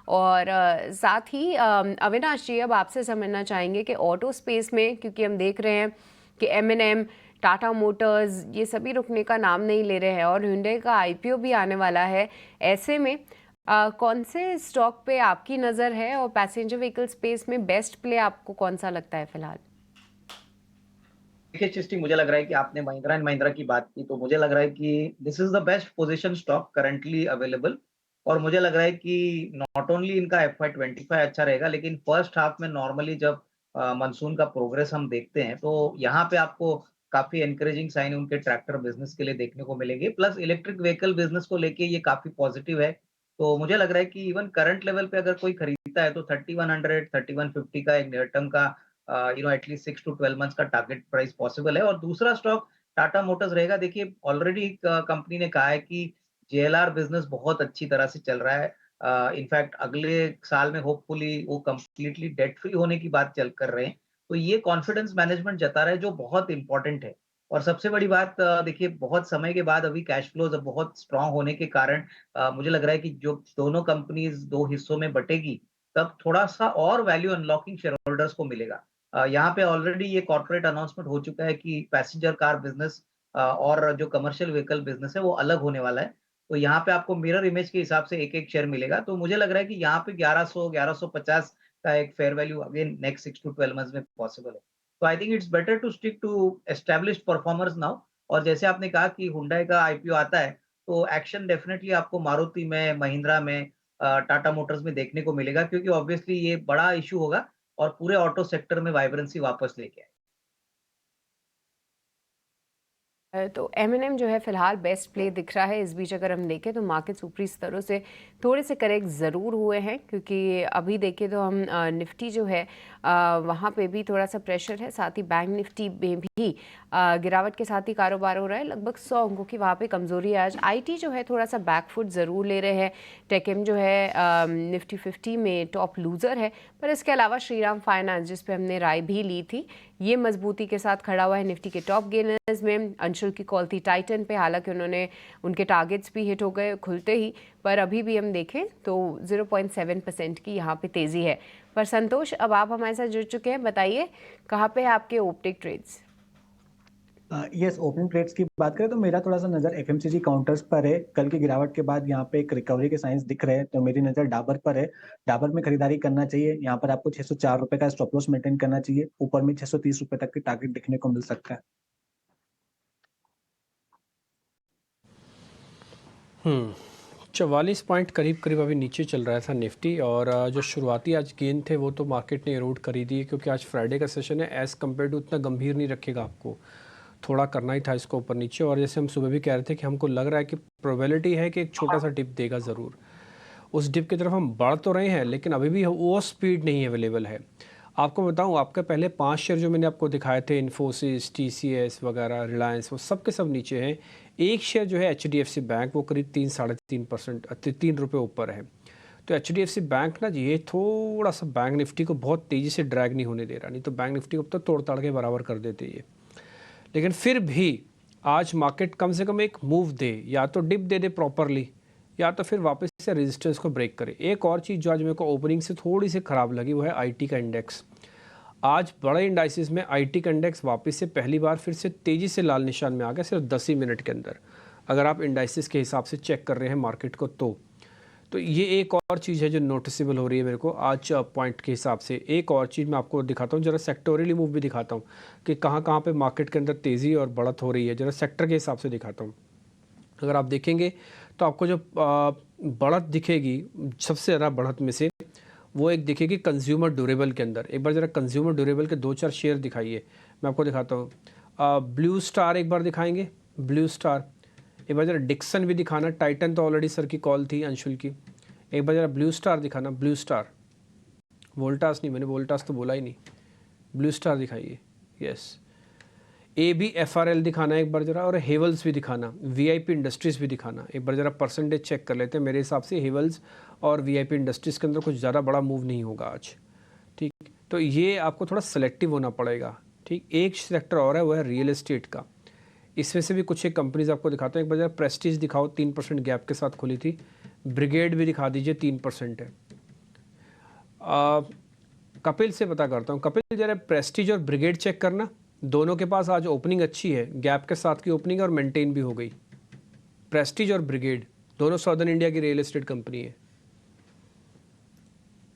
और साथ ही अविनाश जी, अब आपसे समझना चाहेंगे कि ऑटो स्पेस में, क्योंकि हम देख रहे हैं कि M&M, टाटा मोटर्स, ये सभी रुकने का नाम नहीं ले रहे हैं और hyundai का IPO भी आने वाला है। ऐसे में कौन से स्टॉक पे आपकी नज़र है और पैसेंजर व्हीकल स्पेस में बेस्ट प्ले आपको कौन सा लगता है फिलहाल? देखिए चिस्टी, मुझे लग रहा है कि आपने महिंद्रा एंड महिंद्रा की बात की, तो मुझे लग रहा है कि this is the best position stock currently available. और मुझे लग रहा है कि नॉट ओनली इनका FY25 अच्छा रहेगा, लेकिन फर्स्ट हाफ में नॉर्मली जब मानसून का प्रोग्रेस हम देखते हैं तो यहाँ पे आपको काफी एनकरेजिंग साइन उनके ट्रैक्टर बिजनेस के लिए देखने को मिलेंगे। प्लस इलेक्ट्रिक व्हीकल बिजनेस को लेके ये काफी पॉजिटिव है। तो मुझे लग रहा है कि इवन करंट लेवल पे अगर कोई खरीदता है तो 3100 3150 का एक नियर टर्म का एटलीस्ट 6 to 12 मंथ्स का टारगेट प्राइस पॉसिबल है। और दूसरा स्टॉक टाटा मोटर्स रहेगा। देखिए ऑलरेडी कंपनी ने कहा है कि जेएलआर बिजनेस बहुत अच्छी तरह से चल रहा है। इनफैक्ट अगले साल में होपफुली वो कंप्लीटली डेट फ्री होने की बात चल कर रहे हैं। तो ये कॉन्फिडेंस मैनेजमेंट जता रहा है जो बहुत इंपॉर्टेंट है। और सबसे बड़ी बात देखिए बहुत समय के बाद अभी कैश फ्लोज अब बहुत स्ट्रांग होने के कारण मुझे लग रहा है कि जो दोनों कंपनीज 2 हिस्सों में बटेगी, तब थोड़ा-सा और वैल्यू अनलॉकिंग शेयर होल्डर्स को मिलेगा। यहाँ पे ऑलरेडी ये कॉर्पोरेट अनाउंसमेंट हो चुका है कि पैसेंजर कार बिज़नेस और जो कमर्शियल व्हीकल बिज़नेस है वो अलग होने वाला है। तो यहाँ पे आपको मिरर इमेज के हिसाब से एक-एक शेयर मिलेगा। तो मुझे लग रहा है कि यहाँ पे 1100 1150 का एक fair value again next 6 to 12 months में पॉसिबल है। तो I think it's better to stick to established performers now. और जैसे आपने कहा कि हुंडई का आईपीओ आता है, तो एक्शन डेफिनिटली आपको मारुति में, महिंद्रा में, टाटा मोटर्स में देखने को मिलेगा क्योंकि ऑब्वियसली ये बड़ा इश्यू होगा और पूरे ऑटो सेक्टर में वाइब्रेंसी वापस लेके आएगा। तो एम जो है फिलहाल बेस्ट प्ले दिख रहा है। इस बीच अगर हम देखें तो मार्केट्स ऊपरी स्तरों से थोड़े से करेक्ट ज़रूर हुए हैं, क्योंकि अभी देखें तो हम निफ्टी जो है वहाँ पे भी थोड़ा सा प्रेशर है। साथ ही बैंक निफ्टी में भी गिरावट के साथ ही कारोबार हो रहा है। लगभग 100 अंकों की वहाँ पे कमज़ोरी है आज। आईटी जो है थोड़ा सा बैकफुट ज़रूर ले रहे हैं। टेकम जो है निफ्टी 50 में टॉप लूज़र है। पर इसके अलावा श्रीराम फाइनेंस, जिस पे हमने राय भी ली थी, ये मजबूती के साथ खड़ा हुआ है निफ्टी के टॉप गेनर्स में। अंशुल की कॉल थी टाइटन पे, हालांकि उनके टारगेट्स भी हिट हो गए खुलते ही, पर अभी भी हम देखें तो 0.7% की यहाँ पे तेज़ी है। पर संतोष, अब आप हमारे साथ जुड़ चुके हैं, बताइए कहाँ पे है आपके opening trades? Yes, opening trades की बात करें तो मेरा थोड़ा सा नज़र एफएमसीजी काउंटर्स पर है। कल की गिरावट के बाद यहाँ पे एक रिकवरी के साइंस दिख रहे हैं, तो मेरी नज़र डाबर पर है। डाबर में खरीदारी करना चाहिए। यहाँ पर आपको 604 रुपए का स्टॉप लॉस मेंटेन करना चाहिए। ऊपर में 630 रुपए तक की टारगेट देखने को मिल सकता है। 44 पॉइंट करीब करीब अभी नीचे चल रहा था निफ्टी, और जो शुरुआती आज गेन थे वो तो मार्केट ने एरोड कर ही दिए, क्योंकि आज फ्राइडे का सेशन है। एज़ कम्पेयर टू उतना गंभीर नहीं रखेगा, आपको थोड़ा करना ही था इसको ऊपर नीचे। और जैसे हम सुबह भी कह रहे थे कि हमको लग रहा है कि प्रोबेबिलिटी है कि एक छोटा सा डिप देगा ज़रूर। उस डिप की तरफ हम बढ़ तो रहे हैं, लेकिन अभी भी वो स्पीड नहीं अवेलेबल है। आपको बताऊं, आपके पहले 5 शेयर जो मैंने आपको दिखाए थे, इन्फोसिस, टीसीएस वगैरह, रिलायंस, वो सब के सब नीचे हैं। एक शेयर जो है एचडीएफसी बैंक, वो करीब 3-3.5% 3 रुपये ऊपर है। तो एचडीएफसी बैंक ना जी, ये थोड़ा सा बैंक निफ्टी को बहुत तेज़ी से ड्रैग नहीं होने दे रहा, नहीं तो बैंक निफ्टी को अब तो तोड़ ताड़ के बराबर कर देते ये। लेकिन फिर भी आज मार्केट कम से कम एक मूव दे, या तो डिप दे दे प्रॉपरली, या तो फिर वापस से रेजिस्टेंस को ब्रेक करे। एक और चीज़ जो आज मेरे को ओपनिंग से थोड़ी सी ख़राब लगी, वो है आईटी का इंडेक्स। आज बड़े इंडाइसिस में आईटी का इंडेक्स वापस से पहली बार फिर से तेज़ी से लाल निशान में आ गया, सिर्फ 10 ही मिनट के अंदर, अगर आप इंडाइसिस के हिसाब से चेक कर रहे हैं मार्केट को तो ये एक और चीज़ है जो नोटिसेबल हो रही है मेरे को आज पॉइंट के हिसाब से। एक और चीज़ मैं आपको दिखाता हूँ, ज़रा सेक्टोरियली मूव भी दिखाता हूँ कि कहाँ कहाँ पे मार्केट के अंदर तेज़ी और बढ़त हो रही है। ज़रा सेक्टर के हिसाब से दिखाता हूँ। अगर आप देखेंगे तो आपको जो बढ़त दिखेगी, सबसे ज़्यादा बढ़त में से वो एक दिखेगी कंज्यूमर ड्यूरेबल के अंदर। एक बार ज़रा कंज्यूमर ड्यूरेबल के 2-4 शेयर दिखाइए, मैं आपको दिखाता हूँ। ब्लू स्टार एक बार दिखाएंगे, ब्लू स्टार। एक बार ज़रा डिक्सन भी दिखाना। टाइटन तो ऑलरेडी सर की कॉल थी अंशुल की। एक बार ज़रा ब्लू स्टार दिखाना, ब्लू स्टार। वोल्टास नहीं, मैंने वोल्टास तो बोला ही नहीं। ब्लू स्टार दिखाइए, यस। ABFRL दिखाना एक बार ज़रा, और हेवल्स भी दिखाना, VIP इंडस्ट्रीज़ भी दिखाना। एक बार ज़रा परसेंटेज चेक कर लेते हैं। मेरे हिसाब से हेवल्स और VIP इंडस्ट्रीज़ के अंदर कुछ ज़्यादा बड़ा मूव नहीं होगा आज, ठीक। तो ये आपको थोड़ा सेलेक्टिव होना पड़ेगा, ठीक। एक सेक्टर और है, वो है रियल एस्टेट का। इसमें से भी कुछ एक कंपनीज आपको दिखाता हूँ। एक बार ज़रा प्रेस्टीज दिखाओ, 3% गैप के साथ खुली थी। ब्रिगेड भी दिखा दीजिए, 3% है। कपिल से पता करता हूँ। कपिल, ज़रा प्रेस्टीज और ब्रिगेड चेक करना, दोनों के पास आज ओपनिंग अच्छी है, गैप के साथ की ओपनिंग और मेंटेन भी हो गई। प्रेस्टीज और ब्रिगेड दोनों सदर्न इंडिया की रियल एस्टेट कंपनी है।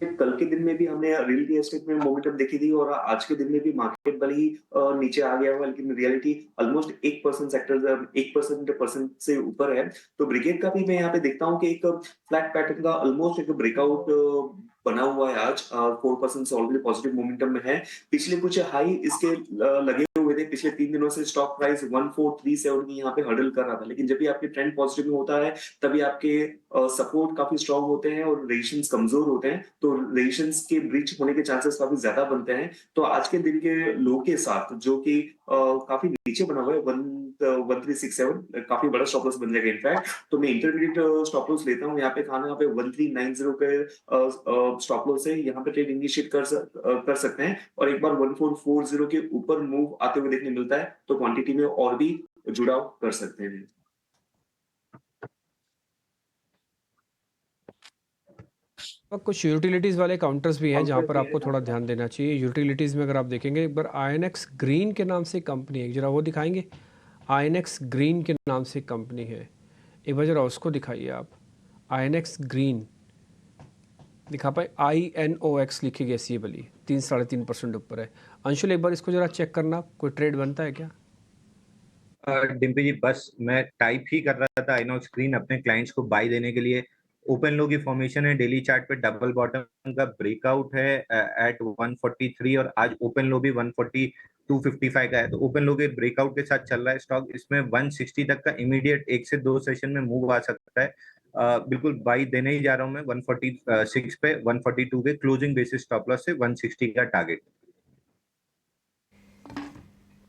कल के दिन में भी हमने रियल एस्टेट में मोमेंटम देखी थी और आज के दिन में भी मार्केट भले ही नीचे आ गया हुआ, लेकिन रियलिटी ऑलमोस्ट 1% सेक्टर 1% से ऊपर है। तो ब्रिगेड का भी मैं यहाँ पे देखता हूँ कि एक फ्लैट पैटर्न का ऑलमोस्ट एक ब्रेकआउट बना हुआ है आज। 4% से ऑलरेडी पॉजिटिव मोमेंटम में है। पिछले कुछ हाई इसके लगे हुए थे। पिछले 3 दिनों से स्टॉक प्राइस 1437 की यहाँ पे हर्डल कर रहा था, लेकिन जब भी आपके ट्रेंड पॉजिटिव में होता है तभी आपके सपोर्ट काफी स्ट्रांग होते हैं और रेजिस्टेंस कमजोर होते हैं। तो रेजिस्टेंस के ब्रीच होने के चांसेस काफी ज्यादा बनते हैं। तो आज के दिन के लो के साथ जो कि काफी नीचे बना हुआ है 1367, काफी बड़ा स्टॉप लॉस बन जाएगा इनफैक्ट। तो मैं इंटरमीडिएट स्टॉप लॉस लेता हूँ यहाँ पे, खाना यहाँ पे 1390 के स्टॉप लॉस है, यहाँ पे ट्रेड इनिशिएट कर सकते हैं। और एक बार 1440 के ऊपर मूव आते हुए देखने मिलता है तो क्वांटिटी में और भी जुड़ाव कर सकते हैं। और कुछ यूटिलिटीज़ वाले काउंटर्स भी हैं जहाँ पर आपको थोड़ा ध्यान देना चाहिए। यूटिलिटीज़ में अगर आप देखेंगे, एक बार आईएनएक्स ग्रीन के नाम से कंपनी है, जरा वो दिखाएंगे। आईएनएक्स ग्रीन के नाम से कंपनी है, एक बार जरा उसको दिखाइए आप। आईएनएक्स ग्रीन दिखा पाए, INOX लिखी गई सी वाली, 3-3.5% ऊपर है। अंशुल एक बार इसको जरा चेक करना, कोई ट्रेड बनता है क्या? डिम्पी जी बस मैं टाइप ही कर रहा था आइनॉक्स स्क्रीन अपने क्लाइंट्स को बाय देने के लिए। ओपन लो की फॉर्मेशन है, डेली चार्ट पे डबल बॉटम का ब्रेकआउट है एट 143 और आज ओपन लो भी 142.55 का है। तो ओपन लो के ब्रेकआउट के साथ चल रहा है स्टॉक। इसमें 160 तक का इमीडिएट 1 से 2 सेशन में मूव आ सकता है। बिल्कुल बाई देने ही जा रहा हूं मैं 146 पे, 142 के क्लोजिंग बेसिस स्टॉप लॉस से 160 का टारगेट।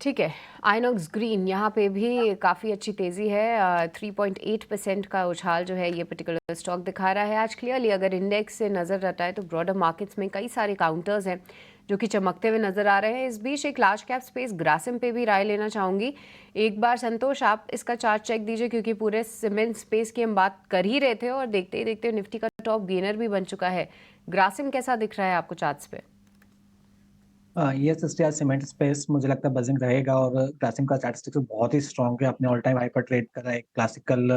ठीक है, आइनॉक्स ग्रीन यहाँ पे भी काफ़ी अच्छी तेज़ी है, 3.8% का उछाल जो है ये पर्टिकुलर स्टॉक दिखा रहा है आज। क्लियरली अगर इंडेक्स से नज़र हटाए तो ब्रॉडर मार्केट्स में कई सारे काउंटर्स हैं जो कि चमकते हुए नज़र आ रहे हैं। इस बीच एक लार्ज कैप स्पेस ग्रासिम पे भी राय लेना चाहूँगी। एक बार संतोष आप इसका चार्ट चेक दीजिए, क्योंकि पूरे सीमेंट स्पेस की हम बात कर ही रहे थे और देखते ही देखते निफ्टी का टॉप गेनर भी बन चुका है। ग्रासिम कैसा दिख रहा है आपको चार्ट्स पे? ये सिस्टर सीमेंट स्पेस मुझे लगता है बजिंग रहेगा, और ग्रासिम का चार्ट बहुत ही स्ट्रॉन्ग है, अपने ऑल टाइम हाई पर ट्रेड कर रहा है। क्लासिकल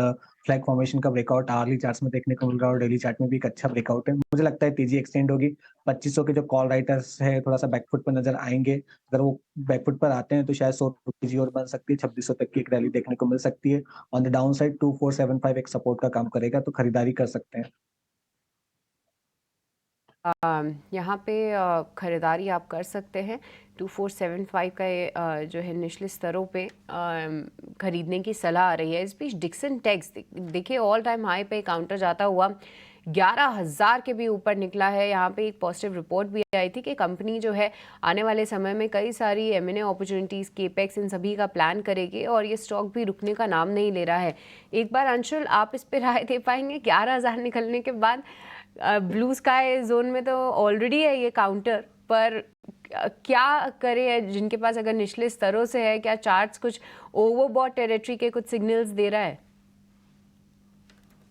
फ्लैग फॉर्मेशन का ब्रेकआउट आर्ली चार्ट्स में देखने को मिल रहा है और डेली चार्ट में भी एक अच्छा ब्रेकआउट है। मुझे लगता है तेजी एक्सटेंड होगी। 2500 के जो कॉल राइटर्स है थोड़ा सा बैकफुट पर नजर आएंगे। अगर वो बैकफुट पर आते हैं तो शायद 100 तेजी और बन सकती है, 2600 तक की एक रैली देखने को मिल सकती है। ऑन द डाउन साइड 2475 एक सपोर्ट का काम करेगा, तो खरीदारी कर सकते हैं। यहाँ पे ख़रीदारी आप कर सकते हैं। 2475 का ये जो है निचले स्तरों पे ख़रीदने की सलाह आ रही है। इस बीच डिक्सन टेक्स देखिए ऑल टाइम हाई पे काउंटर जाता हुआ 11,000 के भी ऊपर निकला है। यहाँ पे एक पॉजिटिव रिपोर्ट भी आई थी कि कंपनी जो है आने वाले समय में कई सारी M&A अपॉर्चुनिटीज़, केपेक्स, इन सभी का प्लान करेगी और ये स्टॉक भी रुकने का नाम नहीं ले रहा है। एक बार अंशुल आप इस पे राय दे पाएंगे? 11,000 निकलने के बाद ब्लू स्काई जोन में तो ऑलरेडी है ये काउंटर, पर क्या करे जिनके पास अगर निचले स्तरों से है? क्या चार्ट्स कुछ ओवरबॉट टेरिटरी के कुछ सिग्नल्स दे रहा है?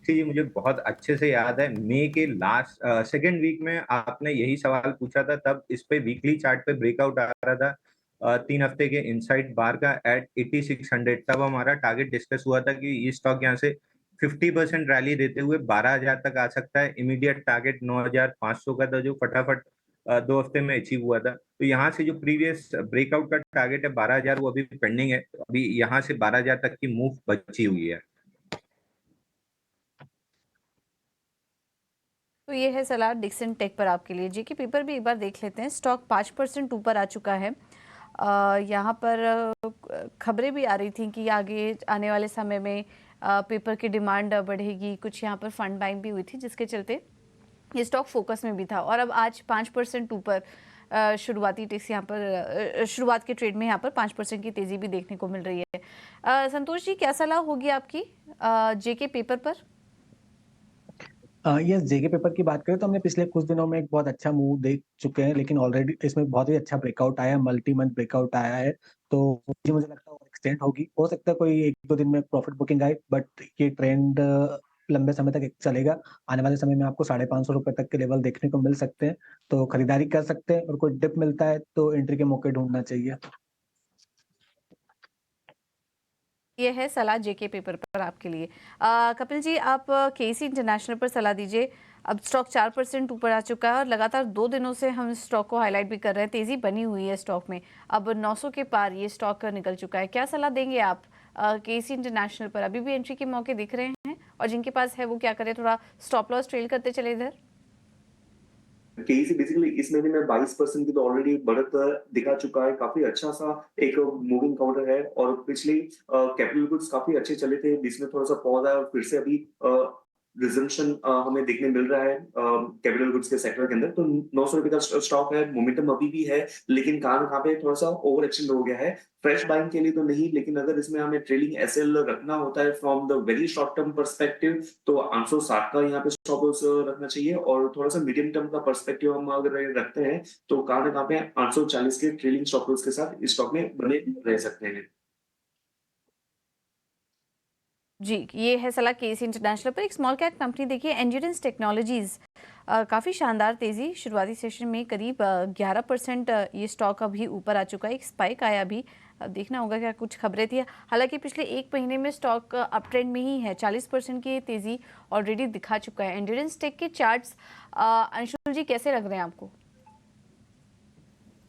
जी मुझे बहुत अच्छे से याद है, मई के लास्ट सेकेंड वीक में आपने यही सवाल पूछा था। तब इस पे वीकली चार्ट पे ब्रेकआउट आ रहा था 3 हफ्ते के इनसाइड बार का एट 8600। तब हमारा टारगेट डिस्कस हुआ था कि ये स्टॉक यहाँ से 50% रैली देते हुए 12,000 तक आ सकता है। इमीडिएट टारगेट 9,500 का था जो फटाफट 2 हफ्ते में अचीव हुआ था। तो यहाँ से जो प्रीवियस ब्रेकआउट का टारगेट है 12,000 वो अभी पेंडिंग है। तो अभी यहाँ से 12,000 तक की मूव बची हुई है। तो ये है सलाह डिक्सन टेक पर आपके लिए। जी के पेपर भी एक बार देख लेते हैं। स्टॉक 5% ऊपर आ चुका है। यहाँ पर खबरें भी आ रही थी कि आगे आने वाले समय में पेपर की डिमांड बढ़ेगी। कुछ यहाँ पर फंड बाइंग भी हुई थी जिसके चलते ये स्टॉक फोकस में भी था और अब आज 5% ऊपर शुरुआती टेक्स यहाँ पर शुरुआत के ट्रेड में यहाँ पर 5% की तेज़ी भी देखने को मिल रही है। संतोष जी क्या सलाह होगी आपकी जेके पेपर पर? यस, जेके पेपर की बात करें तो हमने पिछले कुछ दिनों में एक बहुत अच्छा मूव देख चुके हैं, लेकिन ऑलरेडी इसमें बहुत ही अच्छा ब्रेकआउट आया है, मल्टी मंथ ब्रेकआउट आया है। तो मुझे लगता है एक्सटेंड होगी। हो सकता है कोई 1-2 दिन में प्रॉफिट बुकिंग आए, बट ये ट्रेंड लंबे समय तक चलेगा। आने वाले समय में आपको 550 रुपए तक के लेवल देखने को मिल सकते हैं, तो खरीदारी कर सकते हैं और कोई डिप मिलता है तो एंट्री के मौके ढूंढना चाहिए। ये है सलाह जेके पेपर पर आपके लिए। कपिल जी आप केसी इंटरनेशनल पर सलाह दीजिए। अब स्टॉक 4% ऊपर आ चुका है और लगातार 2 दिनों से हम स्टॉक को हाईलाइट भी कर रहे हैं। तेजी बनी हुई है स्टॉक में, अब 900 के पार ये स्टॉक निकल चुका है। क्या सलाह देंगे आप केसी इंटरनेशनल पर? अभी भी एंट्री के मौके दिख रहे हैं और जिनके पास है वो क्या करे, थोड़ा स्टॉप लॉस ट्रेल करते चले इधर? केईसी बेसिकली इस महीने में 22% की तो ऑलरेडी बढ़त दिखा चुका है। काफी अच्छा सा एक मूविंग काउंटर है और पिछले कैपिटल गुड्स काफी अच्छे चले थे, बीच में थोड़ा सा पॉज आया और फिर से अभी रिजम्पशन हमें देखने मिल रहा है कैपिटल गुड्स के सेक्टर के अंदर। तो 900 रुपए का स्टॉक है, मोमेंटम अभी भी है, लेकिन कहाँ पे थोड़ा सा ओवर एक्शन हो गया है। फ्रेश बाइंग के लिए तो नहीं, लेकिन अगर इसमें हमें ट्रेलिंग एसएल रखना होता है from the very short term perspective, तो 860 का यहाँ पे स्टॉप लॉस रखना चाहिए। और थोड़ा सा मीडियम टर्म का पर्सपेक्टिव हम अगर रखते हैं तो कहाँ पे 840 के ट्रेलिंग स्टॉप लॉस के साथ इस स्टॉक में बने रह सकते हैं। जी, ये है सलाह केसी इंटरनेशनल पर। एक स्मॉल कैप कंपनी देखिए एंड्योरेंस टेक्नोलॉजीज, काफ़ी शानदार तेज़ी, शुरुआती सेशन में करीब 11% ये स्टॉक अभी ऊपर आ चुका है। एक स्पाइक आया अभी, देखना होगा क्या कुछ खबरें थी। हालांकि पिछले एक महीने में स्टॉक अप ट्रेंड में ही है, 40% की तेज़ी ऑलरेडी दिखा चुका है। एंड्योरेंस टेक के चार्ट्स अंशुल जी कैसे लग रहे हैं आपको?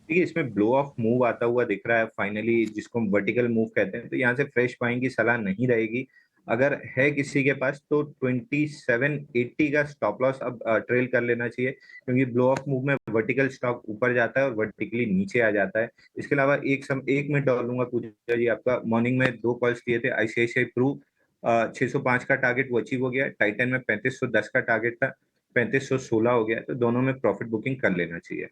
देखिए, इसमें ब्लो ऑफ मूव आता हुआ दिख रहा है फाइनली, जिसको हम वर्टिकल मूव कहते हैं। तो यहाँ से फ्रेश बाइंग की सलाह नहीं रहेगी। अगर है किसी के पास तो 2780 का स्टॉप लॉस अब ट्रेल कर लेना चाहिए, क्योंकि ब्लो ऑफ मूव में वर्टिकल स्टॉक ऊपर जाता है और वर्टिकली नीचे आ जाता है। इसके अलावा एक मिनट और लूंगा पूजा जी आपका। मॉर्निंग में 2 कॉल्स दिए थे। आईसीआईसीआई प्रू 605 का टारगेट वो अचीव हो गया। टाइटन में 3510 का टारगेट था, 3516 हो गया। तो दोनों में प्रॉफिट बुकिंग कर लेना चाहिए।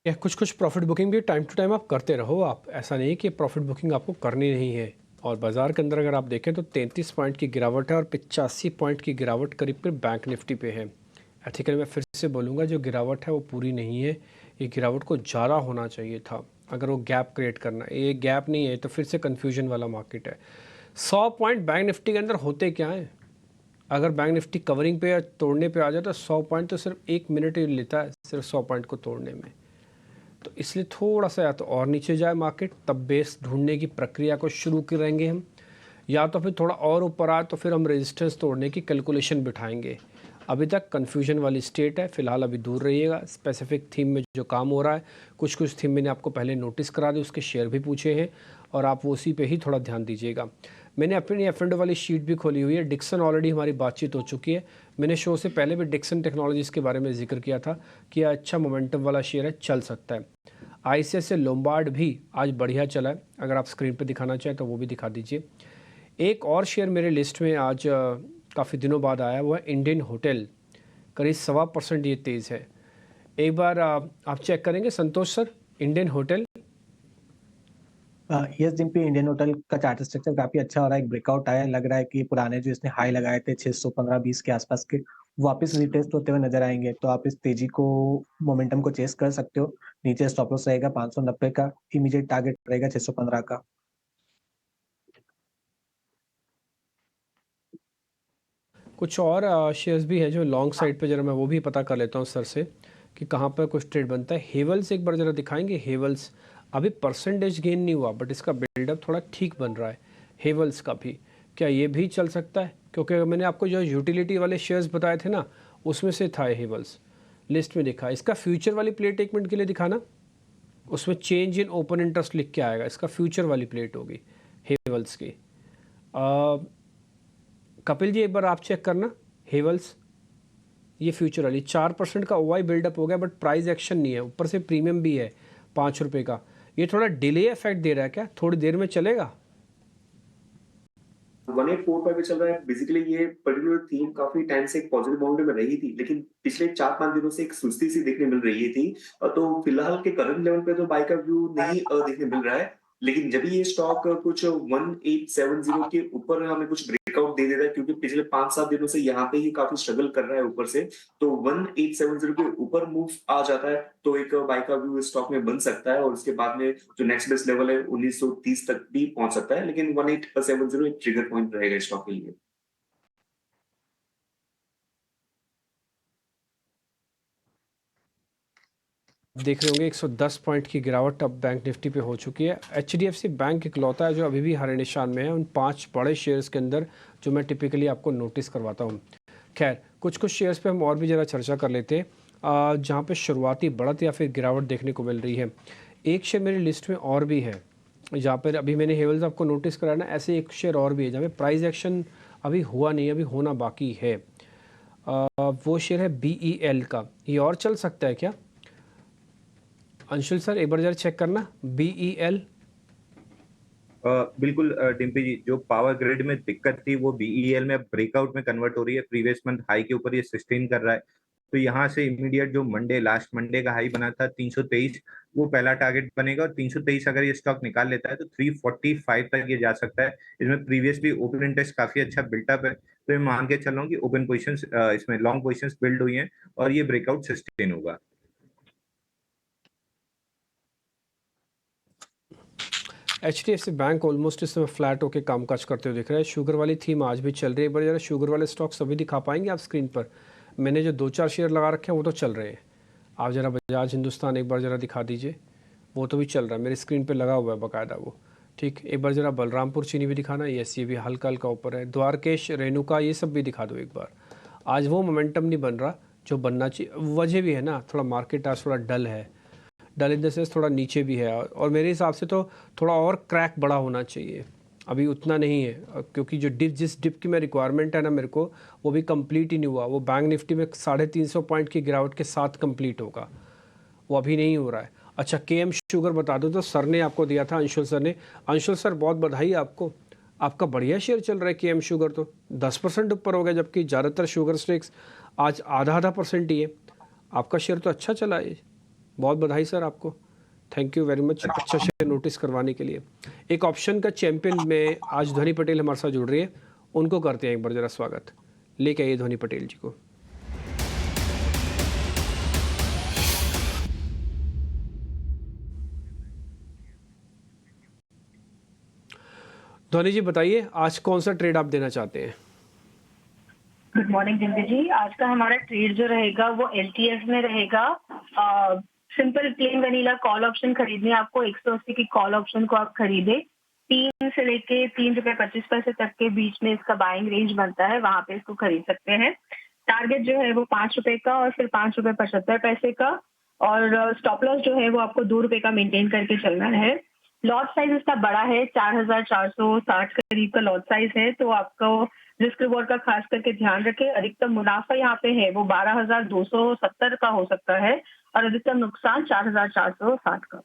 या कुछ प्रॉफिट बुकिंग भी टाइम टू टाइम आप करते रहो। आप ऐसा नहीं कि प्रॉफिट बुकिंग आपको करनी नहीं है। और बाज़ार के अंदर अगर आप देखें तो 33 पॉइंट की गिरावट है और 85 पॉइंट की गिरावट करीब करीब बैंक निफ्टी पे है। एथिकल मैं फिर से बोलूँगा, जो गिरावट है वो पूरी नहीं है। ये गिरावट को ज़्यादा होना चाहिए था अगर वो गैप क्रिएट करना। ये गैप नहीं है तो फिर से कन्फ्यूजन वाला मार्केट है। 100 पॉइंट बैंक निफ्टी के अंदर होते क्या हैं? अगर बैंक निफ्टी कवरिंग पे या तोड़ने पे आ जाए तो 100 पॉइंट तो सिर्फ 1 मिनट ही लेता है, सिर्फ 100 पॉइंट को तोड़ने में। तो इसलिए थोड़ा सा या तो और नीचे जाए मार्केट, तब बेस ढूंढने की प्रक्रिया को शुरू करेंगे हम, या तो फिर थोड़ा और ऊपर आए तो फिर हम रेजिस्टेंस तोड़ने की कैलकुलेशन बिठाएंगे। अभी तक कन्फ्यूजन वाली स्टेट है, फिलहाल अभी दूर रहिएगा। स्पेसिफिक थीम में जो काम हो रहा है, कुछ थीम मैंने आपको पहले नोटिस करा दी, उसके शेयर भी पूछे हैं और आप वो उसी पे ही थोड़ा ध्यान दीजिएगा। मैंने अपनी एफ&ओ वाली शीट भी खोली हुई है। डिक्सन ऑलरेडी हमारी बातचीत हो चुकी है। मैंने शो से पहले भी डिक्सन टेक्नोलॉजीज़ के बारे में जिक्र किया था कि अच्छा मोमेंटम वाला शेयर है, चल सकता है। आईसीआईसीआई लोम्बार्ड भी आज बढ़िया चला है। अगर आप स्क्रीन पे दिखाना चाहें तो वो भी दिखा दीजिए। एक और शेयर मेरे लिस्ट में आज काफ़ी दिनों बाद आया, वो है इंडियन होटल। करीब 1.25% ये तेज़ है। एक बार आप चेक करेंगे Santosh sir, Indian hotel. Yes Dimpy, Indian hotel का चार्ट स्ट्रक्चर काफी अच्छा हो रहा है। एक ब्रेकआउट आया, लग रहा है कि पुराने जो इसने हाई लगाए थे 615-20 के आसपास के, वापस रिटेस्ट होते हुए नजर आएंगे। तो आप इस तेजी को, मोमेंटम को चेस कर सकते हो। नीचे स्टॉप लॉस रहेगा 590 का, इमीडिएट टारगेट रहेगा 615 का। कुछ और शेयर्स भी हैं जो लॉन्ग साइड पे, जरा मैं वो भी पता कर लेता हूँ सर से कि कहाँ पर कुछ ट्रेड बनता है। हेवल्स एक बार जरा दिखाएंगे। हेवल्स अभी परसेंटेज गेन नहीं हुआ, बट इसका बिल्डअप थोड़ा ठीक बन रहा है। हेवल्स का भी क्या ये भी चल सकता है? क्योंकि मैंने आपको जो यूटिलिटी वाले शेयर्स बताए थे ना, उसमें से था हेवल्स, लिस्ट में दिखा। इसका फ्यूचर वाली प्लेट एक मिनट के लिए दिखाना, उसमें चेंज इन ओपन इंटरेस्ट लिख के आएगा। इसका फ्यूचर वाली प्लेट होगी हेवल्स की। कपिल जी एक बार आप चेक करना हेवल्स, ये फ्यूचर वाली 4% का ओवाई बिल्डअप हो गया, बट प्राइस एक्शन नहीं है। ऊपर से प्रीमियम भी है 5 रुपये का। ये थोड़ा डिले इफेक्ट दे रहा है क्या? थोड़ी देर में चलेगा? 1845 पे चल रहा है। बेसिकली ये पर्टिकुलर थीम काफी टाइम से एक पॉजिटिव बाउंड्री में रही थी, लेकिन पिछले 4-5 दिनों से एक सुस्ती सी देखने मिल रही थी। तो फिलहाल के करंट लेवल पे तो बाय का व्यू नहीं देखने मिल रहा है। लेकिन जब ये स्टॉक कुछ 1870 के ऊपर हमें कुछ ब्रेकआउट दे देता है, क्योंकि पिछले 5-7 दिनों से यहाँ पे ही काफी स्ट्रगल कर रहा है ऊपर से, तो 1870 के ऊपर मूव आ जाता है तो एक बाय का व्यू स्टॉक में बन सकता है। और उसके बाद में जो नेक्स्ट बेस्ट लेवल है 1930 तक भी पहुंच सकता है, लेकिन 1870 एक ट्रिगर पॉइंट रहेगा स्टॉक के लिए। देख रहे होंगे 110 पॉइंट की गिरावट अब बैंक निफ्टी पे हो चुकी है। एचडीएफसी बैंक इकलौता है जो अभी भी हरे निशान में है उन 5 बड़े शेयर्स के अंदर जो मैं टिपिकली आपको नोटिस करवाता हूँ। खैर कुछ शेयर्स पे हम और भी ज़रा चर्चा कर लेते हैं जहाँ पे शुरुआती बढ़त या फिर गिरावट देखने को मिल रही है। एक शेयर मेरी लिस्ट में और भी है जहाँ पर अभी मैंने हेवल्स आपको नोटिस कराया ना, ऐसे एक शेयर और भी है जहाँ पे प्राइस एक्शन अभी हुआ नहीं, अभी होना बाकी है। वो शेयर है BEL का। ये और चल सकता है क्या अंशुल सर? एक बार जरा चेक करना BEL। बिल्कुल डिम्पी जी, जो पावर ग्रिड में दिक्कत थी वो बीईएल में ब्रेकआउट में कन्वर्ट हो रही है। प्रीवियस मंथ हाई के ऊपर ये सस्टेन कर रहा है, तो यहाँ से इमीडिएट जो लास्ट मंडे का हाई बना था 323, वो पहला टारगेट बनेगा। और 323 अगर ये स्टॉक निकाल लेता है तो 345 तक ये जा सकता है। इसमें प्रीवियसली ओपन इंटरेस्ट काफी अच्छा बिल्टअप है, तो मैं मान के चल रहा हूँ कि ओपन पोजिशंस, इसमें लॉन्ग पोजिशंस बिल्ड हुई हैं और ये ब्रेकआउट सस्टेन होगा। HDFC बैंक ऑलमोस्ट इस समय फ्लैट होकर कामकाज करते हुए दिख रहा है। शुगर वाली थीम आज भी चल रही है। एक बार जरा शुगर वाले स्टॉक सभी दिखा पाएंगे आप स्क्रीन पर? मैंने जो 2-4 शेयर लगा रखे हैं वो तो चल रहे हैं। आप जरा बजाज हिंदुस्तान एक बार जरा दिखा दीजिए, वो तो भी चल रहा है, मेरी स्क्रीन पे लगा हुआ है बाकायदा वो। ठीक, एक बार जरा बलरामपुर चीनी भी दिखाना। यस, ये भी हल्का हल्का ऊपर है। द्वारकेश, रेणुका, ये सब भी दिखा दो एक बार। आज वो मोमेंटम नहीं बन रहा जो बनना चाहिए। वजह भी है ना, थोड़ा मार्केट आज थोड़ा डल है, डल इन द सेंस थोड़ा नीचे भी है, और मेरे हिसाब से तो थोड़ा और क्रैक बड़ा होना चाहिए, अभी उतना नहीं है, क्योंकि जो जिस डिप की मैं रिक्वायरमेंट है ना मेरे को, वो भी कंप्लीट ही नहीं हुआ। वो बैंक निफ्टी में 350 पॉइंट की गिरावट के साथ कंप्लीट होगा, वो अभी नहीं हो रहा है। अच्छा, केएम शुगर बता दो तो सर ने आपको दिया था, अंशुल सर ने। अंशुल सर बहुत बधाई आपको, आपका बढ़िया शेयर चल रहा है। केएम शुगर तो 10% ऊपर हो गया, जबकि ज़्यादातर शुगर स्टेक्स आज आधा परसेंट ही है। आपका शेयर तो अच्छा चला है, बहुत बधाई सर आपको, थैंक यू वेरी मच अच्छा शेयर नोटिस करवाने के लिए। एक ऑप्शन का चैंपियन में आज ध्वनि पटेल हमारे साथ जुड़ रही है, उनको करते हैं एक बार जरा स्वागत। लेके आइए ध्वनि पटेल जी को। ध्वनि जी बताइए, आज कौन सा ट्रेड आप देना चाहते हैं? गुड मॉर्निंग जिंदगी जी। आज का हमारा ट्रेड जो रहेगा वो LTF में रहेगा। Simple plain vanilla call option खरीदनी है आपको। 180 की कॉल ऑप्शन को आप खरीदे। 3 से लेके 3 रुपए 25 पैसे तक के बीच में इसका बाइंग रेंज बनता है, वहां पे इसको खरीद सकते हैं। टारगेट जो है वो 5 रुपए का और फिर 5 रुपए 75 पैसे का, और स्टॉप लॉस जो है वो आपको 2 रुपए का मेंटेन करके चलना है। लॉट साइज इसका बड़ा है, 4460 करीब का लॉट साइज है, तो आपको रिस्क रिवॉर्ड का खास करके ध्यान रखें। अधिकतम मुनाफा यहाँ पे है वो 12,270 का हो सकता है और अधिकतम नुकसान 4,460 का।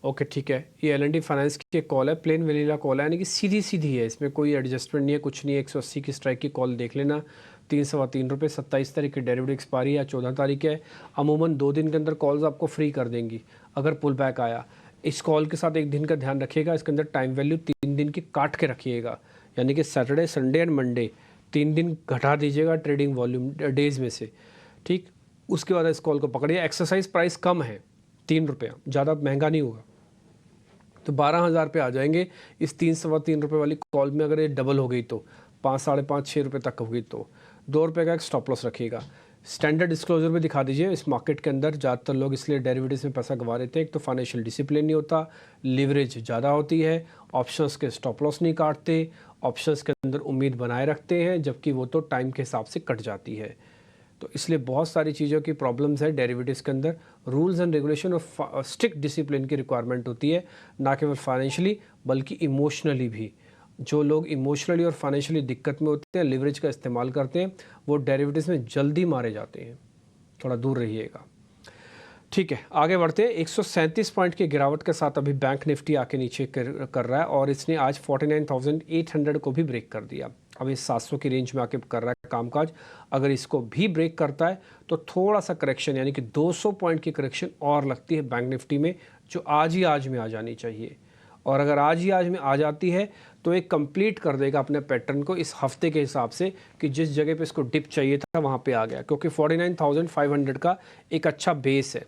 ओके ठीक है, ये L&T फाइनेंस की कॉल है, प्लेन वेनिला कॉल है, यानी कि सीधी सीधी है, इसमें कोई एडजस्टमेंट नहीं है, कुछ नहीं है। 180 की स्ट्राइक की कॉल देख लेना। 3 रुपये 27 तारीख की डेरिवेटिव एक्सपायरी या 14 तारीख है। अमूमन 2 दिन के अंदर कॉल्स आपको फ्री कर देंगी अगर पुल बैक आया। इस कॉल के साथ एक दिन का ध्यान रखिएगा, इसके अंदर टाइम वैल्यू 3 दिन की काट के रखिएगा, यानी कि सैटरडे, संडे एंड मंडे 3 दिन घटा दीजिएगा ट्रेडिंग वॉल्यूम डेज में से। ठीक, उसके बाद इस कॉल को पकड़िए। एक्सरसाइज प्राइस कम है, 3 रुपये, ज़्यादा महंगा नहीं होगा, तो 12,000 पे आ जाएंगे। इस 3-3.25 रुपये वाली कॉल में अगर ये डबल हो गई तो 5-5.5-6 रुपये तक हो गई तो 2 रुपये का एक स्टॉप लॉस रखिएगा। स्टैंडर्ड डिस्क्लोजर में दिखा दीजिए। इस मार्केट के अंदर ज़्यादातर लोग इसलिए डेरिवेटिव्स में पैसा गंवा देते हैं, एक तो फाइनेंशियल डिसिप्लिन नहीं होता, लीवरेज ज़्यादा होती है, ऑप्शंस के स्टॉप लॉस नहीं काटते, ऑप्शंस के अंदर उम्मीद बनाए रखते हैं, जबकि वो तो टाइम के हिसाब से कट जाती है। तो इसलिए बहुत सारी चीज़ों की प्रॉब्लम्स है डेरिवेटिव्स के अंदर। रूल्स एंड रेगुलेशन और स्ट्रिक्ट डिसिप्लिन की रिक्वायरमेंट होती है, ना केवल फाइनेंशियली बल्कि इमोशनली भी। जो लोग इमोशनली और फाइनेंशियली दिक्कत में होते हैं, लिवरेज का इस्तेमाल करते हैं, वो डेरिवेटिव्स में जल्दी मारे जाते हैं, थोड़ा दूर रहिएगा। ठीक है, आगे बढ़ते हैं। 137 पॉइंट की गिरावट के साथ अभी बैंक निफ्टी आके नीचे कर रहा है और इसने आज 49,800 को भी ब्रेक कर दिया। अब ये 700 की रेंज में आके कर रहा है कामकाज। अगर इसको भी ब्रेक करता है तो थोड़ा सा करेक्शन, यानी कि 200 पॉइंट की करेक्शन और लगती है बैंक निफ्टी में, जो आज में आ जानी चाहिए। और अगर आज में आ जाती है तो एक कंप्लीट कर देगा अपने पैटर्न को इस हफ्ते के हिसाब से, कि जिस जगह पे इसको डिप चाहिए था वहाँ पे आ गया, क्योंकि 49,500 का एक अच्छा बेस है।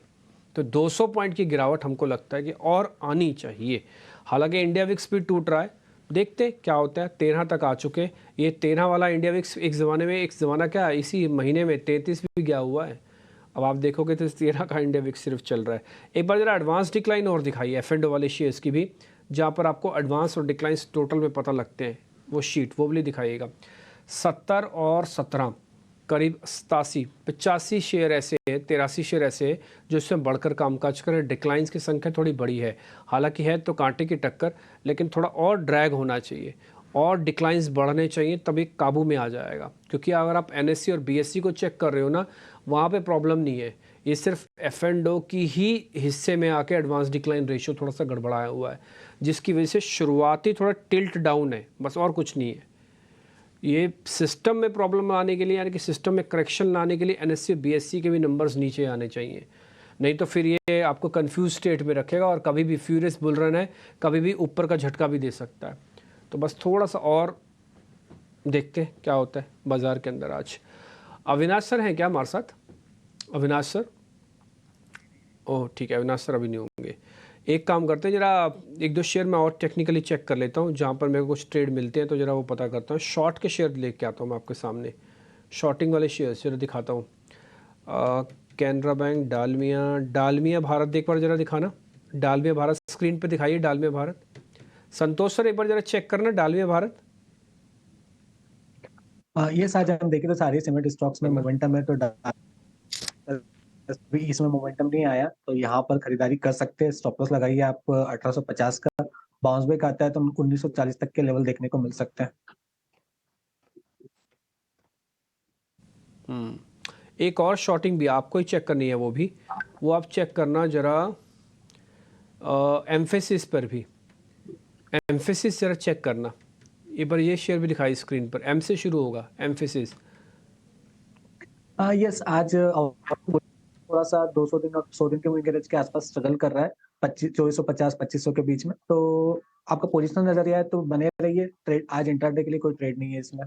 तो 200 पॉइंट की गिरावट हमको लगता है कि और आनी चाहिए। हालांकि इंडिया विक्स भी टूट रहा है, देखते क्या होता है। 13 तक आ चुके। ये 13 वाला इंडिया विक्स एक ज़माना क्या इसी महीने में 33 भी गया हुआ है। अब आप देखोगे तो 13 का इंडिया विक्स सिर्फ चल रहा है। एक बार जरा एडवांस डिक्लाइन और दिखाइए F&O वाले शेयर्स की भी, जहाँ पर आपको एडवांस और डिक्लाइंस टोटल में पता लगते हैं, वो शीट वो भी दिखाइएगा। 70 और 17 करीब 85 शेयर ऐसे हैं, 83 शेयर ऐसे हैं जो इसमें बढ़कर कामकाज करें। डिक्लाइंस की संख्या थोड़ी बड़ी है, हालांकि है तो कांटे की टक्कर, लेकिन थोड़ा और ड्रैग होना चाहिए और डिक्लाइंस बढ़ने चाहिए, तभी काबू में आ जाएगा। क्योंकि अगर आप NSE और BSE को चेक कर रहे हो ना, वहाँ पे प्रॉब्लम नहीं है। ये सिर्फ F&O की ही हिस्से में आके एडवांस डिक्लाइन रेशियो थोड़ा सा गड़बड़ाया हुआ है, जिसकी वजह से शुरुआती थोड़ा टिल्ट डाउन है, बस और कुछ नहीं है। ये सिस्टम में प्रॉब्लम लाने के लिए, यानी कि सिस्टम में करेक्शन लाने के लिए NSE BSE के भी नंबर्स नीचे आने चाहिए, नहीं तो फिर ये आपको कंफ्यूज स्टेट में रखेगा और कभी भी फ्यूरियस बुल रन है, कभी भी ऊपर का झटका भी दे सकता है। तो बस थोड़ा सा और देखते हैं क्या होता है बाज़ार के अंदर आज। अविनाश सर हैं क्या हमारे साथ? अविनाश सर, ओह ठीक है, अविनाश सर अभी नहीं होंगे। एक काम करते हैं, जरा एक दो शेयर मैं और टेक्निकली चेक कर लेता हूँ, जहाँ पर मेरे को कुछ ट्रेड मिलते हैं तो जरा वो पता करता हूँ। शॉर्ट के शेयर लेके आता हूँ मैं आपके सामने, शॉर्टिंग वाले शेयर जरा दिखाता हूँ। कैनरा बैंक, डालमिया भारत एक बार जरा दिखाना। डालमिया भारत स्क्रीन पे दिखाइए, डालमिया भारत। संतोष सर एक बार जरा चेक करना डालमिया भारत। ये आज हम देखें तो सारे सीमेंट स्टॉक्स में मोमेंटम है, तो भी इसमें मोमेंटम नहीं आया तो यहाँ पर खरीदारी कर सकते हैं। स्टॉप लॉस लगाइए आप 1850 का। बाउंस बैक आता है तो 1940 तक के लेवल देखने को मिल सकते हैं। एक और शॉर्टिंग भी आपको ही चेक करनी है, वो आप चेक करना जरा एम्फेसिस पर भी, एम्फेसिस जरा चेक करना। एक बार ये शेयर भी दिखाई स्क्रीन पर, एम से शुरू होगा, एम्फेसिस। यस, आज थोड़ा सा 200 दिन और 100 दिन के मूविंग एवरेज के आसपास स्ट्रगल कर रहा है, 2450-2500 के बीच में। तो आपका पोजिशनल नजरिया है तो बने रहिए। ट्रेड आज इंट्राडे के लिए कोई ट्रेड नहीं है इसमें।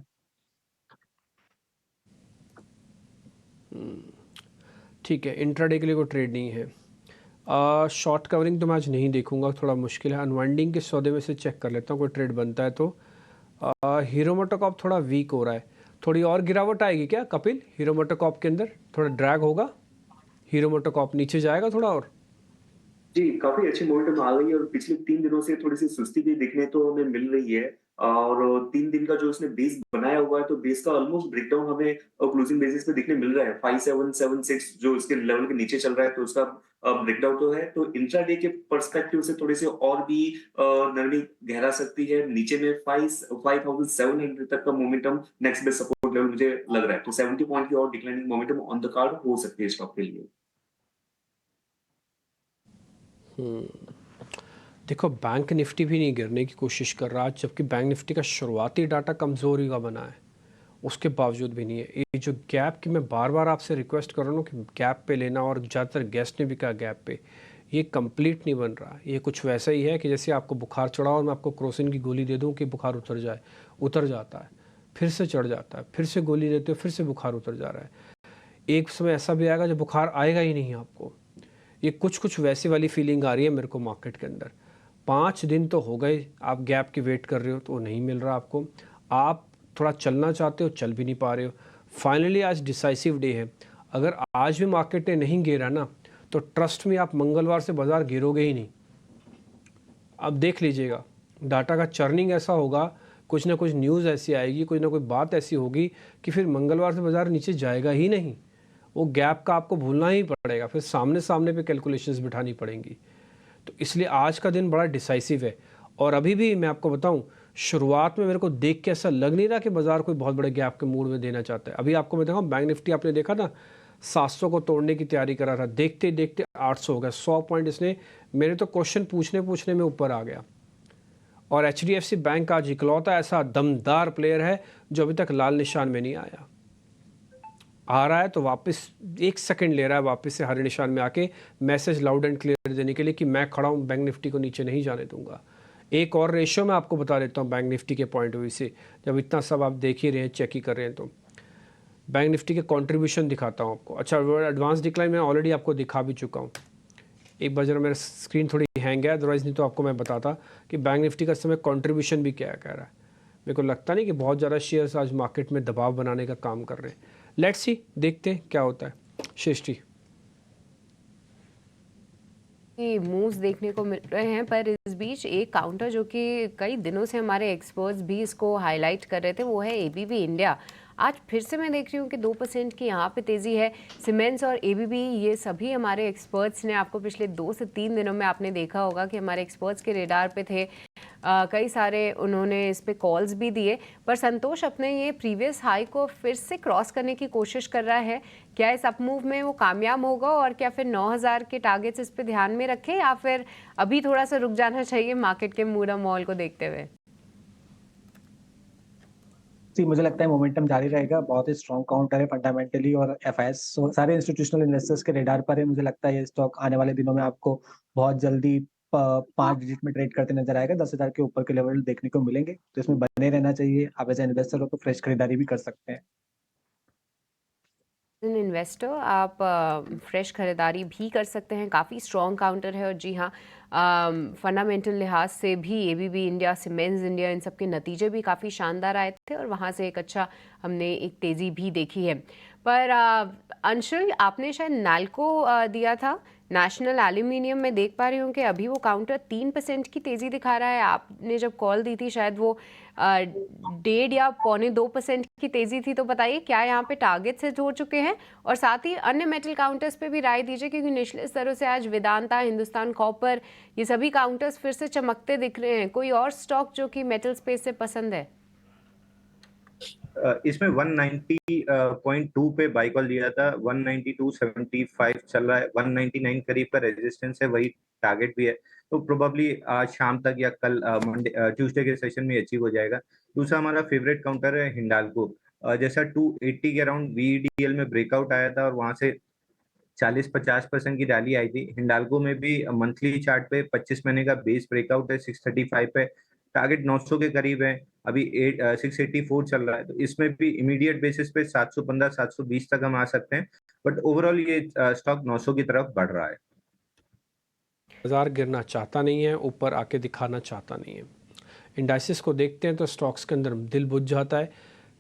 ठीक है, इंट्राडे के लिए कोई ट्रेड नहीं है। शॉर्ट कवरिंग तो मैं आज नहीं देखूंगा, थोड़ा मुश्किल है। अनवाइंडिंग के सौदे में से चेक कर लेता हूँ, कोई ट्रेड बनता है तो। हीरो मोटोकॉर्प थोड़ा वीक हो रहा है, थोड़ी और गिरावट आएगी क्या कपिल? हीरो मोटोकॉर्प के अंदर थोड़ा ड्रैग होगा, हीरो मोटोकॉर्प नीचे जाएगा थोड़ा और? जी, काफी अच्छी मोमेंटम आ गई है और पिछले 3 दिनों से थोड़ी सी सुस्ती भी दिखने तो हमें मिल रही है। और 3 दिन का जो उसने बेस बनाया हुआ है तो बेस का ऑलमोस्ट ब्रेकडाउन हमें क्लोजिंग बेसिस पे दिखने मिल रहा है। 5776 जो इसके लेवल के नीचे चल रहा है तो उसका ब्रेकडाउन तो है। तो इंट्राडे के पर्सपेक्टिव से थोड़ी सी और भी नरमी गहरा सकती है। नीचे में 5700 तक का momentum next best support level मुझे लग रहा है। तो 70 पॉइंट की और declining momentum on the card हो सकती है स्टॉक के लिए। देखो, बैंक निफ्टी भी नहीं गिरने की कोशिश कर रहा, जबकि बैंक निफ्टी का शुरुआती डाटा कमज़ोरी का बना है, उसके बावजूद भी नहीं है। ये जो गैप की मैं बार बार आपसे रिक्वेस्ट कर रहा हूँ कि गैप पे लेना, और ज़्यादातर गेस्ट ने भी कहा गैप पे, ये कंप्लीट नहीं बन रहा। ये कुछ वैसा ही है कि जैसे आपको बुखार चढ़ा और मैं आपको क्रोसिन की गोली दे दूँ कि बुखार उतर जाए, उतर जाता है, फिर से चढ़ जाता है, फिर से गोली देते हो, फिर से बुखार उतर जा रहा है। एक समय ऐसा भी आएगा जब बुखार आएगा ही नहीं आपको। ये कुछ वैसी वाली फीलिंग आ रही है मेरे को मार्केट के अंदर। 5 दिन तो हो गए आप गैप की वेट कर रहे हो, तो वो नहीं मिल रहा आपको। आप थोड़ा चलना चाहते हो, चल भी नहीं पा रहे हो। फाइनली आज डिसाइसिव डे है। अगर आज भी मार्केट ने नहीं गिरा ना, तो ट्रस्ट में आप मंगलवार से बाजार गिरोगे ही नहीं। अब देख लीजिएगा, डाटा का चर्निंग ऐसा होगा, कुछ ना कुछ न्यूज़ ऐसी आएगी, कुछ ना कोई बात ऐसी होगी कि फिर मंगलवार से बाजार नीचे जाएगा ही नहीं। वो गैप का आपको भूलना ही पड़ेगा, फिर सामने पे कैलकुलेशंस बिठानी पड़ेंगी। तो इसलिए आज का दिन बड़ा डिसाइसिव है। और अभी भी मैं आपको बताऊं, शुरुआत में मेरे को देख के ऐसा लग नहीं रहा कि बाजार कोई बहुत बड़े गैप के मूड में देना चाहता है। अभी आपको मैं दिखाऊं, बैंक निफ्टी आपने देखा था 700 को तोड़ने की तैयारी करा था, देखते देखते 800 हो गया। 100 पॉइंट इसने मेरे तो क्वेश्चन पूछने में ऊपर आ गया। और HDFC बैंक आज इकलौता ऐसा दमदार प्लेयर है जो अभी तक लाल निशान में नहीं आया। आ रहा है तो वापस 1 सेकंड ले रहा है वापस से हरे निशान में आके मैसेज लाउड एंड क्लियर देने के लिए कि मैं खड़ा हूँ, बैंक निफ्टी को नीचे नहीं जाने दूंगा। एक और रेशियो मैं आपको बता देता हूँ बैंक निफ्टी के पॉइंट ऑफ व्यू से, जब इतना सब आप देख ही रहे हैं, चेक ही कर रहे हैं, तो बैंक निफ्टी के कंट्रीब्यूशन दिखाता हूँ आपको। अच्छा, एडवांस डिक्लाइन मैं ऑलरेडी आपको दिखा भी चुका हूँ। एक बार जरा मेरा स्क्रीन थोड़ी हैंग है, अदरवाइज़ नहीं तो आपको मैं बताता कि बैंक निफ्टी का समय कंट्रीब्यूशन भी क्या कह रहा है। मेरे को लगता नहीं कि बहुत ज़्यादा शेयर्स आज मार्केट में दबाव बनाने का काम कर रहे हैं। लेट्स सी, देखते हैं क्या होता है। सृष्टि, मूव्स देखने को मिल रहे हैं, पर इस बीच एक काउंटर जो कि कई दिनों से हमारे एक्सपर्ट्स भी इसको हाईलाइट कर रहे थे, वो है एबीबी इंडिया। आज फिर से मैं देख रही हूँ कि 2% की यहाँ पे तेज़ी है। सीमेंट्स और एबीबी, ये सभी हमारे एक्सपर्ट्स ने, आपको पिछले 2 से 3 दिनों में आपने देखा होगा कि हमारे एक्सपर्ट्स के रेडार पे थे। कई सारे उन्होंने इस पे कॉल्स भी दिए, पर संतोष अपने ये प्रीवियस हाई को फिर से क्रॉस करने की कोशिश कर रहा है। क्या इस अप मूव में वो कामयाब होगा और क्या फिर 9000 के टारगेट्स इस पे ध्यान में रखें या फिर अभी थोड़ा सा रुक जाना चाहिए मार्केट के मूड और मॉल को देखते हुए? जी, मुझे लगता है मोमेंटम जारी रहेगा। बहुत ही स्ट्रॉन्ग काउंटर है फंडामेंटली और एफआईएस सारे इंस्टीट्यूशनल इन्वेस्टर्स के रेडार पर है। मुझे लगता है ये स्टॉक आने वाले दिनों में आपको बहुत जल्दी 5 डिजिट में ट्रेड करते नजर आएगा। 10,000 के ऊपर के लेवल देखने को मिलेंगे, तो इसमें बने रहना चाहिए। आप एज इन्वेस्टर हो तो फ्रेश खरीदारी भी कर सकते हैं। इन्वेस्टर आप फ्रेश खरीदारी भी कर सकते हैं। काफ़ी स्ट्रॉन्ग काउंटर है और जी हाँ, फंडामेंटल लिहाज से भी एबीबी इंडिया, सीमेंस इंडिया, इन सब के नतीजे भी काफ़ी शानदार आए थे और वहाँ से एक अच्छा हमने एक तेज़ी भी देखी है। पर अंशुल, आपने शायद नाल्को दिया था। नेशनल एल्यूमिनियम में देख पा रही हूँ कि अभी वो काउंटर 3% की तेज़ी दिखा रहा है। आपने जब कॉल दी थी शायद वो 1.5 या 1.25% की तेज़ी थी। तो बताइए क्या यहाँ पे टारगेट सेट हो चुके हैं और साथ ही अन्य मेटल काउंटर्स पे भी राय दीजिए, क्योंकि निचले स्तरों से आज वेदांता, हिंदुस्तान कॉपर, ये सभी काउंटर्स फिर से चमकते दिख रहे हैं। कोई और स्टॉक जो कि मेटल स्पेस से पसंद है? इसमें 190.2 पे बाई कॉल दिया था। 192.75 चल रहा है। 199 करीब का रेजिस्टेंस है, वही टारगेट भी है। तो प्रोबेबली आज शाम तक या कल मंडे ट्यूसडे के सेशन में अचीव हो जाएगा। दूसरा हमारा फेवरेट काउंटर है हिंडाल्को। जैसा 280 के अराउंड वीडीएल में ब्रेकआउट आया था और वहां से 40-50% की रैली आई थी। हिंडाल्को में भी मंथली चार्ट पे 25 महीने का बेस ब्रेकआउट है 635 पे। टारगेट 900 के करीब है। अभी 684 चल रहा है। तो इसमें भी इमीडिएट बेसिस पे 715 720 तक हम आ सकते हैं। बट ओवरऑल ये स्टॉक 900 की तरफ बढ़ रहा है। बाजार गिरना चाहता नहीं है, ऊपर आके दिखाना चाहता नहीं है। इंडाइसिस को देखते हैं तो स्टॉक्स के अंदर दिल बुझ जाता है।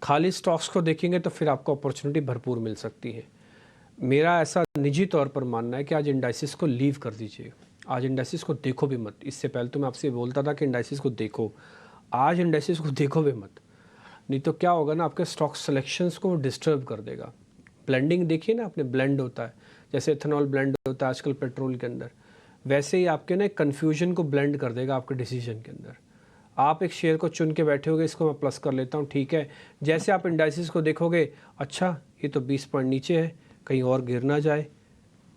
खाली स्टॉक्स को देखेंगे तो फिर आपको अपॉर्चुनिटी भरपूर मिल सकती है। मेरा ऐसा निजी तौर पर मानना है कि आज इंडाइसिस को लीव कर दीजिए। आज इंडाइसिस को देखो भी मत। इससे पहले तो मैं आपसे बोलता था कि इंडाइसिस को देखो, आज इंडाइसिस को देखो भी मत। नहीं तो क्या होगा ना, आपके स्टॉक सिलेक्शंस को डिस्टर्ब कर देगा। ब्लेंडिंग देखिए ना, अपने ब्लेंड होता है, जैसे इथेनॉल ब्लेंड होता है आजकल पेट्रोल के अंदर, वैसे ही आपके ना कन्फ्यूजन को ब्लेंड कर देगा आपके डिसीजन के अंदर। आप एक शेयर को चुन के बैठे होगे, इसको मैं प्लस कर लेता हूँ, ठीक है। जैसे आप इंडाइसिस को देखोगे, अच्छा ये तो 20 पॉइंट नीचे है, कहीं और गिर ना जाए,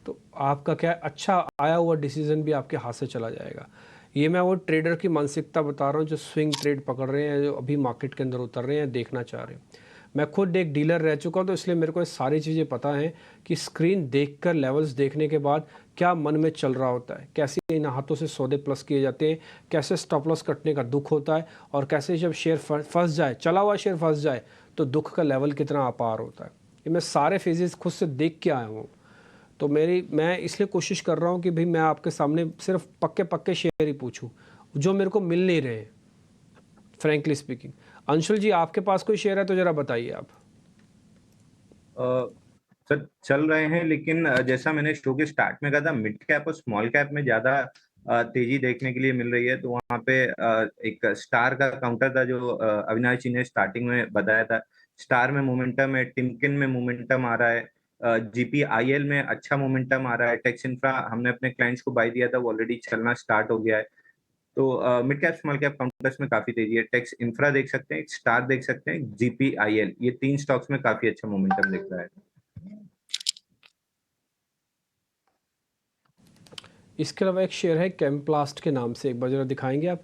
तो आपका क्या अच्छा आया हुआ डिसीजन भी आपके हाथ से चला जाएगा। ये मैं वो ट्रेडर की मानसिकता बता रहा हूँ जो स्विंग ट्रेड पकड़ रहे हैं, जो अभी मार्केट के अंदर उतर रहे हैं, देखना चाह रहे हैं। मैं खुद एक डीलर रह चुका हूँ, तो इसलिए मेरे को ये सारी चीज़ें पता हैं कि स्क्रीन देखकर लेवल्स देखने के बाद क्या मन में चल रहा होता है, कैसे इन हाथों से सौदे प्लस किए जाते हैं, कैसे स्टॉप लॉस कटने का दुख होता है, और कैसे जब शेयर फंस जाए, चला हुआ शेयर फंस जाए, तो दुख का लेवल कितना अपार होता है। ये मैं सारे फेजेस खुद से देख के आया हूँ। तो मैं इसलिए कोशिश कर रहा हूँ कि भाई मैं आपके सामने सिर्फ पक्के पक्के शेयर ही पूछूं जो मेरे को मिल नहीं रहे, फ्रैंकली स्पीकिंग। अंशुल जी, आपके पास कोई शेयर है तो जरा बताइए आप। सर चल रहे हैं, लेकिन जैसा मैंने शो के स्टार्ट में कहा था, मिड कैप और स्मॉल कैप में ज्यादा तेजी देखने के लिए मिल रही है। तो वहाँ पे एक स्टार का काउंटर था जो अविनाश जी ने स्टार्टिंग में बताया था। स्टार में मोमेंटम है, टिमकिन में मोमेंटम आ रहा है, जीपीआईएल में अच्छा मोमेंटम आ रहा है। टेक्स इंफ्रा हमने अपने क्लाइंट्स को बाय दिया था, वो ऑलरेडी चलना स्टार्ट हो गया है। तो mid cap small cap counters में काफी तेजी है। टेक्स इंफ्रा देख सकते हैं, स्टार देख सकते हैं, जीपीआईएल, ये 3 स्टॉक्स में काफी अच्छा मोमेंटम दिख रहा है। इसके अलावा एक शेयर है कैम्प्लास्ट के नाम से, एक बार जरा दिखाएंगे आप।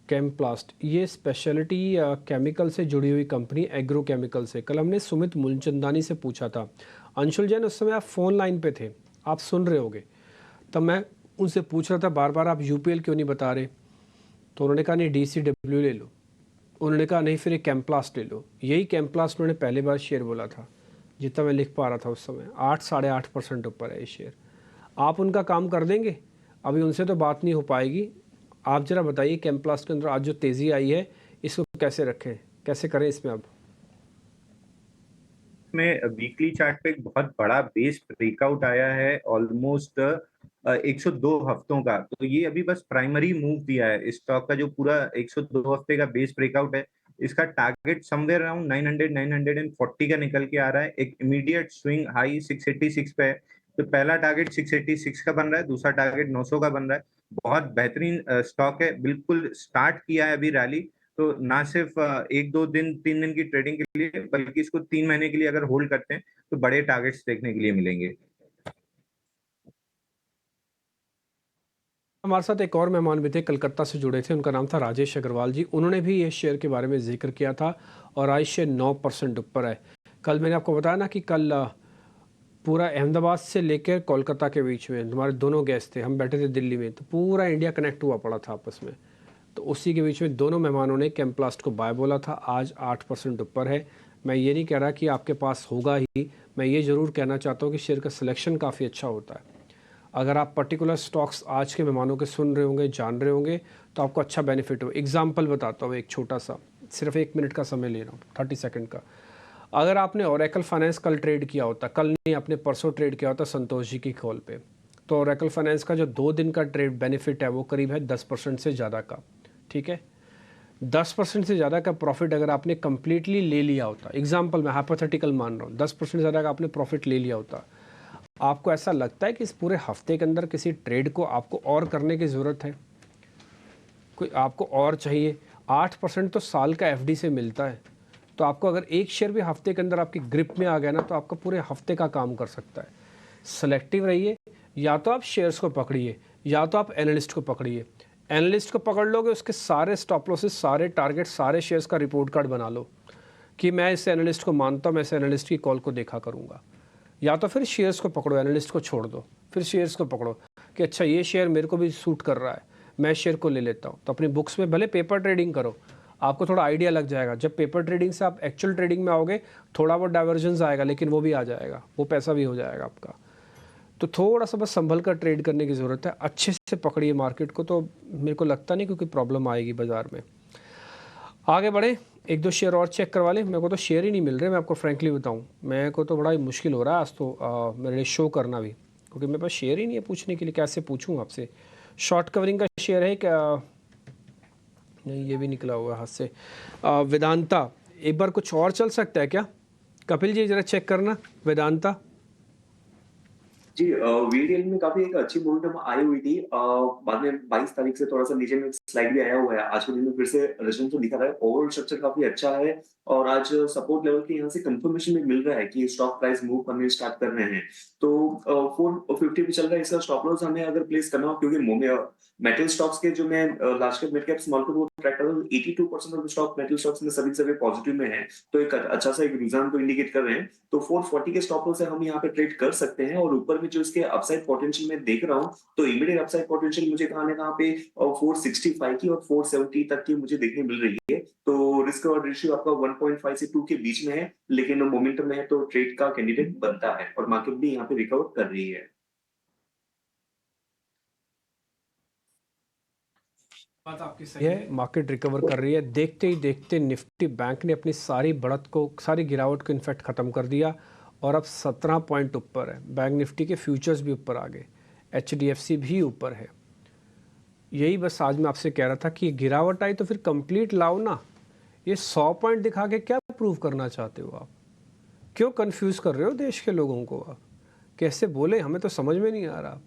कैम्प्लास्ट ये स्पेशलिटी केमिकल से जुड़ी हुई कंपनी, एग्रो केमिकल से। कल हमने सुमित मूलचंदानी से पूछा था, अंशुल जैन उस समय आप फ़ोन लाइन पे थे, आप सुन रहे होगे, तब मैं उनसे पूछ रहा था बार बार आप यूपीएल क्यों नहीं बता रहे, तो उन्होंने कहा नहीं DCW ले लो। उन्होंने कहा नहीं फिर एक कैम्प्लास्ट ले लो। यही कैम्प्लास्ट उन्होंने पहले बार शेयर बोला था, जितना मैं लिख पा रहा था उस समय। 8-8.5% ऊपर है ये शेयर। आप उनका काम कर देंगे? अभी उनसे तो बात नहीं हो पाएगी। आप जरा बताइए कैम्प्लास्ट के अंदर आज जो तेज़ी आई है, इसको कैसे रखें, कैसे करें इसमें? अब में वीकली चार्ट पे एक बहुत बड़ा बेस ब्रेकआउट आया है, ऑलमोस्ट 102 हफ्तों का। तो ये अभी बस प्राइमरी मूव दिया है इस स्टॉक का, जो पूरा 102 हफ्ते का बेस ब्रेकआउट है। इसका टारगेट समवेयर अराउंड 900-940 का निकल के आ रहा है। एक इमीडिएट स्विंग हाई 686 पे है। तो पहला टारगेट 686 का बन रहा है, दूसरा टारगेट 900 का बन रहा है। बहुत बेहतरीन स्टॉक है, बिल्कुल स्टार्ट किया है अभी रैली, तो ना सिर्फ 1-2 दिन 3 दिन की ट्रेडिंग के लिए, बल्कि इसको 3 महीने के लिए अगर होल्ड करते हैं तो बड़े टारगेट्स देखने के लिए मिलेंगे। हमारे साथ एक और मेहमान भी थे, कलकत्ता से जुड़े थे, उनका नाम था राजेश अग्रवाल जी। उन्होंने भी ये शेयर के बारे में जिक्र किया था और आज शेयर 9% ऊपर है। कल मैंने आपको बताया ना कि कल पूरा अहमदाबाद से लेकर कोलकाता के बीच में हमारे दोनों गैस थे, हम बैठे थे दिल्ली में, तो पूरा इंडिया कनेक्ट हुआ पड़ा था आपस में। तो उसी के बीच में दोनों मेहमानों ने कैम्प्लास्ट को बाय बोला था, आज 8% ऊपर है। मैं ये नहीं कह रहा कि आपके पास होगा ही, मैं ये ज़रूर कहना चाहता हूँ कि शेयर का सिलेक्शन काफ़ी अच्छा होता है। अगर आप पर्टिकुलर स्टॉक्स आज के मेहमानों के सुन रहे होंगे, जान रहे होंगे, तो आपको अच्छा बेनिफिट हो। एग्जाम्पल बताता हूँ एक छोटा सा, सिर्फ 1 मिनट का समय ले रहा हूँ, 30 सेकंड का। अगर आपने ओरेकल फाइनेंस कल ट्रेड किया होता, कल नहीं आपने परसों ट्रेड किया होता संतोष जी की कॉल पे, तो ओरेकल फाइनेंस का जो 2 दिन का ट्रेड बेनिफिट है वो करीब है 10% से ज़्यादा का। ठीक है, 10% से ज़्यादा का प्रॉफिट अगर आपने कम्प्लीटली ले लिया होता, एग्जाम्पल मैं हाइपोथेटिकल मान रहा हूँ, 10% से ज़्यादा का आपने प्रॉफिट ले लिया होता, आपको ऐसा लगता है कि इस पूरे हफ्ते के अंदर किसी ट्रेड को आपको और करने की ज़रूरत है? कोई आपको और चाहिए? 8% तो साल का एफडी से मिलता है, तो आपको अगर एक शेयर भी हफ्ते के अंदर आपकी ग्रिप में आ गया ना, तो आपका पूरे हफ्ते का काम कर सकता है। सेलेक्टिव रहिए, या तो आप शेयर्स को पकड़िए या तो आप एनालिस्ट को पकड़िए। एनालिस्ट को पकड़ लोगे, उसके सारे स्टॉप लॉसेस, सारे टारगेट, सारे शेयर्स का रिपोर्ट कार्ड बना लो कि मैं इस एनालिस्ट को मानता हूँ, मैं इस एनालिस्ट की कॉल को देखा करूँगा। या तो फिर शेयर्स को पकड़ो, एनालिस्ट को छोड़ दो, फिर शेयर्स को पकड़ो कि अच्छा ये शेयर मेरे को भी सूट कर रहा है, मैं शेयर को ले लेता हूँ। तो अपनी बुक्स में भले पेपर ट्रेडिंग करो, आपको थोड़ा आइडिया लग जाएगा। जब पेपर ट्रेडिंग से आप एक्चुअल ट्रेडिंग में आओगे, थोड़ा बहुत डाइवर्जेंस आएगा, लेकिन वो भी आ जाएगा, वो पैसा भी हो जाएगा आपका। तो थोड़ा सा बस संभल कर ट्रेड करने की ज़रूरत है, अच्छे से पकड़िए मार्केट को, तो मेरे को लगता नहीं क्योंकि प्रॉब्लम आएगी बाज़ार में। आगे बढ़े, 1-2 शेयर और चेक करवा लें। मेरे को तो शेयर ही नहीं मिल रहे, मैं आपको फ्रैंकली बताऊं, मेरे को तो बड़ा ही मुश्किल हो रहा है आज तो मेरे लिए शो करना भी, क्योंकि मेरे पास शेयर ही नहीं है पूछने के लिए, कैसे पूछूं आपसे। शॉर्ट कवरिंग का शेयर है क्या? नहीं, ये भी निकला हुआ हाथ से। वेदांता, एक बार कुछ और चल सकता है क्या? कपिल जी ज़रा चेक करना वेदांता। जी, वीडीएल में काफी एक अच्छी मोमेंटम आई हुई थी। बाद में 22 तारीख से थोड़ा सा नीचे में स्लाइड भी आया हुआ है। आज के दिन में फिर से रिजल्ट तो दिखा रहा है, ओवरऑल स्ट्रक्चर काफी अच्छा है और आज सपोर्ट लेवल के यहाँ से कंफर्मेशन भी मिल रहा है कि स्टॉक प्राइस मूव करने स्टार्ट कर रहे हैं। तो 450 पे चल रहा है, इसका स्टॉप लॉस हमें अगर प्लेस करना हो, क्योंकि मेटल स्टॉक्स के जो मैं large cap, mid cap, small cap वो ट्रैक कर रहा हूँ, 82% ऑफ स्टॉक मेटल स्टॉक्स में सभी पॉजिटिव में है, तो एक अच्छा सा एक रुझान को इंडिकेट कर रहे हैं। तो 440 के स्टॉप लॉस से हम यहाँ पे ट्रेड कर सकते हैं और ऊपर में जो इसके अपसाइड पोटेंशियल मैं देख रहा हूँ, तो इमीडिएट अपसाइड पोटेंशियल मुझे कहाँ ना कहाँ पे 465 की और 470 तक की मुझे देखने मिल रही है। तो रिस्क और रेशियो आपका 1.5 से 2 के बीच में है, लेकिन मोमेंटम में है तो ट्रेड का कैंडिडेट बनता है और मार्केट भी यहाँ पे रिकवर कर रही है। बात आपकी सही है, मार्केट रिकवर कर रही है। देखते ही देखते निफ्टी बैंक ने अपनी सारी बढ़त को, सारी गिरावट को इनफैक्ट ख़त्म कर दिया और अब 17 पॉइंट ऊपर है। बैंक निफ्टी के फ्यूचर्स भी ऊपर आ गए, HDFC भी ऊपर है। यही बस आज मैं आपसे कह रहा था कि गिरावट आई तो फिर कंप्लीट लाओ ना। ये 100 पॉइंट दिखा के क्या प्रूव करना चाहते हो आप? क्यों कंफ्यूज कर रहे हो देश के लोगों को? आप कैसे बोले, हमें तो समझ में नहीं आ रहा।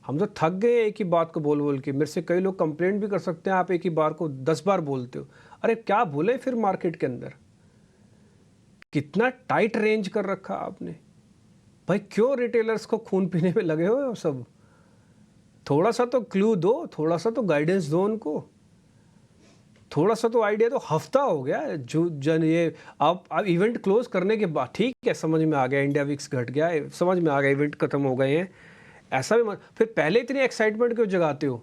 हम तो थक गए एक ही बात को बोल बोल के। मेरे से कई लोग कंप्लेंट भी कर सकते हैं, आप एक ही बार को 10 बार बोलते हो। अरे क्या बोले फिर मार्केट के अंदर? कितना टाइट रेंज कर रखा आपने भाई, क्यों रिटेलर्स को खून पीने में लगे हो सब? थोड़ा सा तो क्लू दो, थोड़ा सा तो गाइडेंस दो उनको, थोड़ा सा तो आइडिया। तो हफ्ता हो गया जो जन ये आप इवेंट क्लोज करने के बाद, ठीक है समझ में आ गया, इंडिया विक्स घट गया, समझ में आ गया, इवेंट खत्म हो गए हैं, ऐसा भी फिर पहले इतनी एक्साइटमेंट क्यों जगाते हो?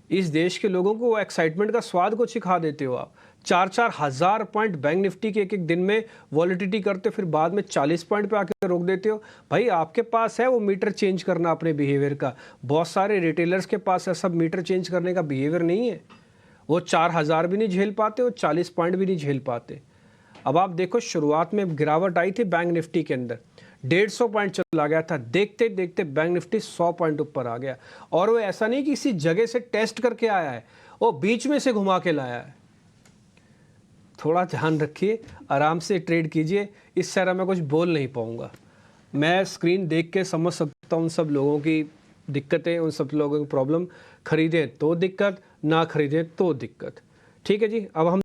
इस देश के लोगों को वो एक्साइटमेंट का स्वाद को सिखा देते हो आप। 4-4 हज़ार पॉइंट बैंक निफ्टी के एक दिन में वॉलिटिलिटी करते हो, फिर बाद में 40 पॉइंट पे आके रोक देते हो। भाई आपके पास है वो मीटर चेंज करना अपने बिहेवियर का, बहुत सारे रिटेलर्स के पास है सब मीटर चेंज करने का बिहेवियर नहीं है। वो 4,000 भी नहीं झेल पाते, वो 40 पॉइंट भी नहीं झेल पाते। अब आप देखो, शुरुआत में गिरावट आई थी बैंक निफ्टी के अंदर, 150 पॉइंट चला गया था, देखते देखते बैंक निफ्टी 100 पॉइंट ऊपर आ गया। और वो ऐसा नहीं कि किसी जगह से टेस्ट करके आया है, वो बीच में से घुमा के लाया है। थोड़ा ध्यान रखिए, आराम से ट्रेड कीजिए। इस तरह मैं कुछ बोल नहीं पाऊंगा। मैं स्क्रीन देख के समझ सकता हूँ सब लोगों की दिक्कतें, उन सब लोगों की प्रॉब्लम, खरीदें तो दिक्कत, ना खरीदें तो दिक्कत। ठीक है जी, अब हम